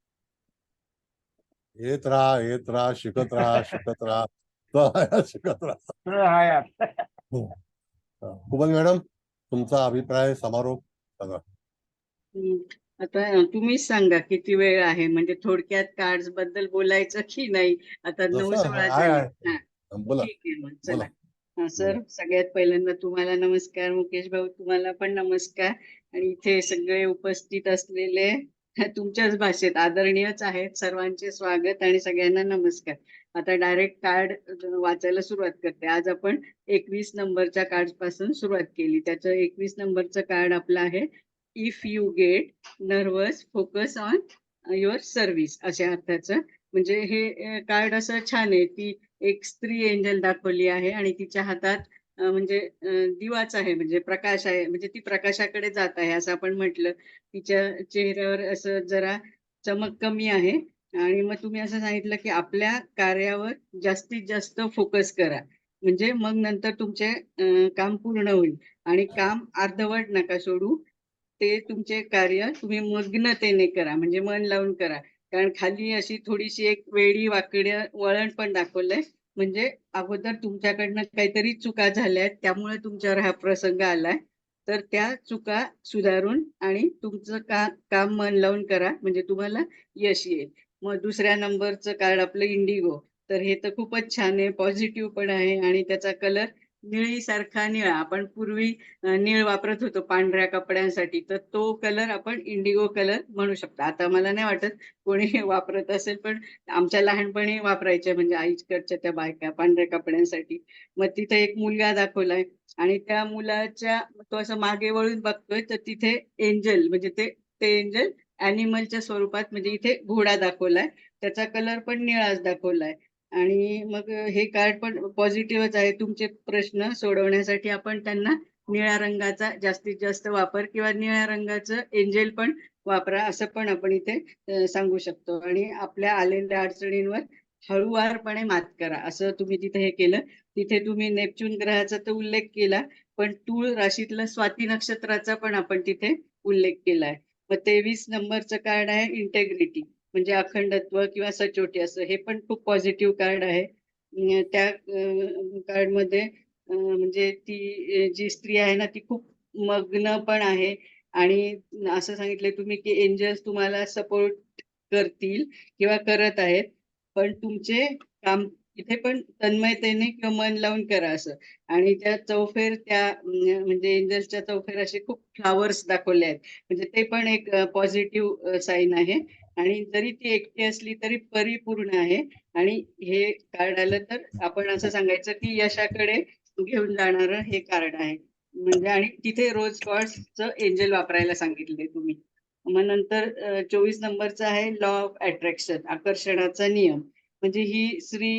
येत राहा शिकत राहा शिकत राहा. कुबल मॅडम, तुमचा अभिप्राय समारोप सांगा. आता तुम्हीच सांगा किती वेळ आहे, म्हणजे थोडक्यात कार्ड्स बद्दल बोलायचं की नाही. आता 9:16 झाले. ठीक आहे मग चला. सर, सगळ्यात पहिल्यांदा तुम्हाला नमस्कार. मुकेश भाऊ तुम्हाला पण नमस्कार. आणि इथे सगळे उपस्थित असलेले तुमच्याच भाषेत आदरणीयच आहेत, सर्वांचे स्वागत आणि सगळ्यांना नमस्कार. आता डायरेक्ट कार्ड वाचायला सुरुवात करते. आज आपण 21 नंबरच्या कार्ड पासून सुरुवात केली. त्याचं 21 नंबरचं कार्ड आपलं आहे, if you get nervous focus on your service अशा अर्थाचं. म्हणजे हे कार्ड असं छान आहे. ती एक स्त्री एंजल दाखवली आहे आणि तिच्या हातात म्हणजे दिवाच आहे, म्हणजे प्रकाश आहे, म्हणजे ती प्रकाशाकडे जात आहे असं आपण म्हटलं. तिच्या चेहऱ्यावर असं जरा चमक कमी आहे आणि मग तुम्ही असं सांगितलं की आपल्या कार्यावर जास्तीत जास्त फोकस करा, म्हणजे मग नंतर तुमचे काम पूर्ण होईल आणि काम अर्धवट नका सोडू. ते तुमचे कार्य तुम्ही मग्नतेने करा, म्हणजे मन लावून करा. कारण खाली अशी थोडीशी एक वेडी वाकडी वळण पण दाखवलंय, म्हणजे अगोदर तुमच्याकडनं काहीतरी चुका झाल्या आहेत, त्यामुळे तुमच्यावर हा प्रसंग आलाय. तर त्या चुका सुधारून आणि तुमचं काम मन लावून करा, म्हणजे तुम्हाला यश येईल. मग दुसऱ्या नंबरचं कार्ड आपलं इंडिगो. तर हे तर खूपच छान आहे, पॉझिटिव्ह पण आहे आणि त्याचा कलर निळीसारखा निळा. आपण पूर्वी नीळ वापरत होतो पांढऱ्या कपड्यांसाठी, तर तो कलर आपण इंडिगो कलर म्हणू शकतो. आता मला नाही वाटत कोणी वापरत असेल, पण आमच्या लहानपणी वापरायच्या, म्हणजे आईकडच्या त्या बायका पांढऱ्या कपड्यांसाठी. मग तिथे एक मुलगा दाखवलाय आणि त्या मुलाच्या तो असं मागे वळून बघतोय, तर तिथे एंजल, म्हणजे ते ते एंजल अॅनिमलच्या स्वरूपात, म्हणजे इथे घोडा दाखवलाय, त्याचा कलर पण निळाच दाखवलाय. आणि मग हे कार्ड पण पॉझिटिव्हच आहे. तुमचे प्रश्न सोडवण्यासाठी आपण त्यांना निळ्या रंगाचा जास्तीत जास्त वापर किंवा निळ्या रंगाचं एंजेल पण वापरा, असं पण आपण इथे सांगू शकतो. आणि आपल्या आलेल्या अडचणींवर हळूवारपणे मात करा, असं तुम्ही तिथे हे केलं. तिथे तुम्ही नेपच्यून ग्रहाचा तर उल्लेख केला, पण तूळ राशीतलं स्वाती नक्षत्राचा पण आपण तिथे उल्लेख केलाय. मग 23 नंबरचं कार्ड आहे इंटेग्रिटी, म्हणजे अखंडत्व किंवा सचोटी, असं हे पण खूप पॉझिटिव्ह कार्ड आहे. त्या कार्डमध्ये म्हणजे ती जी स्त्री आहे ना, ती खूप मग्न पण आहे. आणि असं सांगितलंय तुम्ही की एंजल्स तुम्हाला सपोर्ट करतील किंवा करत आहेत, पण तुमचे काम इथे पण तन्मयतेने किंवा मन लावून करा असं. आणि त्या चौफेर त्या म्हणजे एंजल्सच्या चौफेर असे खूप फ्लावर्स दाखवले आहेत, म्हणजे ते पण एक पॉझिटिव्ह साईन आहे. आणि जरी ती एकटी असली तरी परिपूर्ण आहे. आणि हे कार्ड आलं तर आपण असं सांगायचं की यशाकडे घेऊन जाणारं हे कार्ड आहे. म्हणजे आणि तिथे रोज कॉर्ड्सचं एंजल वापरायला सांगितले तुम्ही. मग नंतर 24 नंबरचा आहे लॉ ऑफ अट्रॅक्शन, आकर्षणाचा नियम. म्हणजे ही स्त्री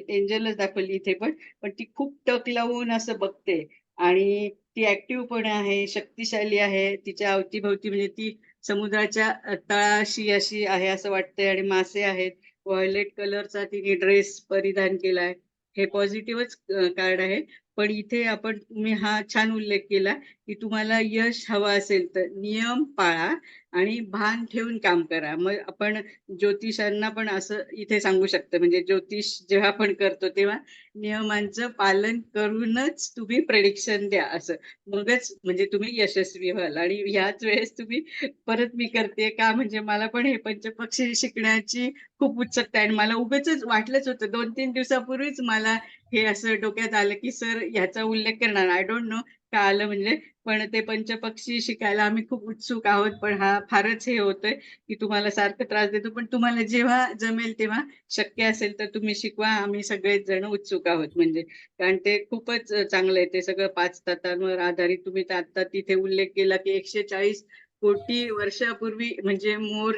एंजलच दाखवली इथे पण, पण ती खूप टक लावून असं बघते आणि ती ऍक्टिव्ह पण आहे, शक्तिशाली आहे. तिच्या अवतीभोवती म्हणजे ती समुद्राच्या तळाशी अशी आहे असं वाटतंय आणि मासे आहेत. व्हायोलेट कलरचा तिने ड्रेस परिधान केलाय. हे पॉझिटिव्हच कार्ड आहे. पण इथे आपण तुम्ही हा छान उल्लेख केला की तुम्हाला यश हवं असेल तर नियम पाळा आणि भान ठेवून काम करा. मग आपण ज्योतिषांना पण असं इथे सांगू शकतो, म्हणजे ज्योतिष जेव्हा आपण करतो तेव्हा नियमांचं पालन करूनच तुम्ही प्रेडिक्शन द्या असं, मगच म्हणजे तुम्ही यशस्वी व्हाल. आणि ह्याच वेळेस तुम्ही परत मी करते का, म्हणजे मला पण हे पंचपक्षी शिकण्याची खूप उत्सुकता आहे आणि मला उगाचच वाटलंच होतं 2-3 दिवसापूर्वीच मला हे असं डोक्यात आलं की सर ह्याचा उल्लेख करणार. आय डोंट नो का आलं म्हणजे, पण ते पंचपक्षी शिकायला आम्ही खूप उत्सुक आहोत. पण हा फारच हे होतोय की तुम्हाला सारखं त्रास देतो, पण तुम्हाला जेव्हा जमेल तेव्हा शक्य असेल तर तुम्ही शिकवा. आम्ही सगळेच जण उत्सुक आहोत, म्हणजे कारण ते खूपच चांगलं आहे. ते सगळं 5 तत्वांवर आधारित. तुम्ही तर आता तिथे उल्लेख केला की 140 कोटी वर्षापूर्वी म्हणजे मोर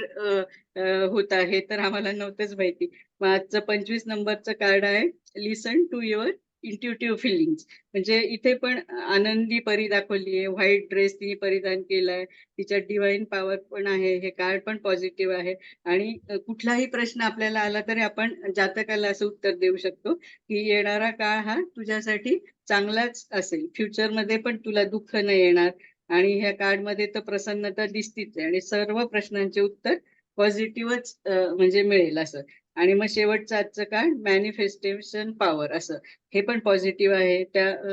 होता, हे तर आम्हाला नव्हतंच माहिती. मग आजचं 25 नंबरचं कार्ड आहे लिसन टू युअर इंट्युटिव्ह फिलिंग्स. म्हणजे इथे पण आनंदी परी दाखवली आहे, व्हाईट ड्रेस तिने परिधान केलाय, तिच्यात डिवाइन पॉवर पण आहे. हे कार्ड पण पॉझिटिव्ह आहे. आणि कुठलाही प्रश्न आपल्याला आला तरी आपण जातकाला असं उत्तर देऊ शकतो की येणारा काळ हा तुझ्यासाठी चांगलाच असेल, फ्युचरमध्ये पण तुला दुःख नाही येणार. आणि ह्या कार्डमध्ये तर प्रसन्नता दिसतीच आहे आणि सर्व प्रश्नांचे उत्तर पॉझिटिव्हच म्हणजे मिळेल असं. आणि मग शेवटचं आजचं कार्ड मॅनिफेस्टेशन पॉवर, असं हे पण पॉझिटिव्ह आहे.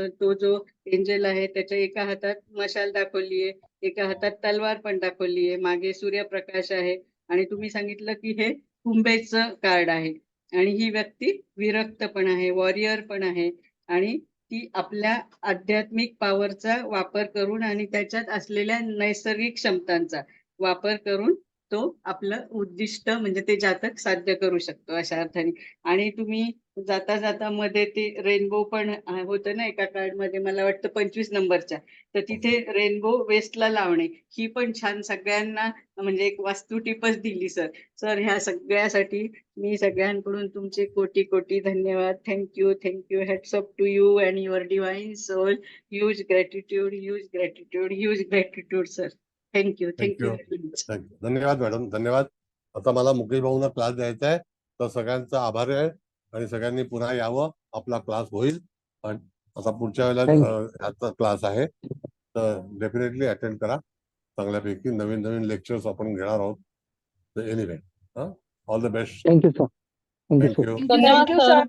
तो जो एंजल आहे त्याच्या एका हातात मशाल दाखवली आहे, एका हातात तलवार पण दाखवली आहे, मागे सूर्यप्रकाश आहे. आणि तुम्ही सांगितलं की हे कुंभेचं कार्ड आहे. आणि ही व्यक्ती विरक्त पण आहे, वॉरियर पण आहे. आणि ती आपल्या आध्यात्मिक पॉवरचा वापर करून आणि त्याच्यात असलेल्या नैसर्गिक क्षमतांचा वापर करून तो आपलं उद्दिष्ट म्हणजे ते जातक साध्य करू शकतो अशा अर्थाने. आणि तुम्ही जाता जाता मध्ये ते रेनबो पण होतं ना एका कार्ड मध्ये, मला वाटतं 25 नंबरच्या, तर तिथे रेनबो वेस्टला लावणे ही पण छान सगळ्यांना म्हणजे एक वास्तू टिपच दिली सर. सर ह्या सगळ्यासाठी मी सगळ्यांकडून तुमचे कोटी कोटी धन्यवाद. Thank you thank you. Hats off to you and your divine soul. Huge gratitude, huge gratitude, huge gratitude sir. Thank you thank you thank you very much. Thank you. धन्यवाद मॅडम, धन्यवाद. आता मला मुकेश भाऊंना क्लास द्यायचा आहे, तर सगळ्यांचा आभार आहे आणि सगळ्यांनी पुन्हा यावं, आपला क्लास होईल. आणि आता पुढच्या वेळेला ह्याचा क्लास आहे, तर डेफिनेटली अटेंड करा. चांगल्यापैकी नवीन नवीन लेक्चर्स आपण घेणार आहोत. तर anyway, all the best. Thank you sir. Thank you sir. Thank you. धन्यवाद सर.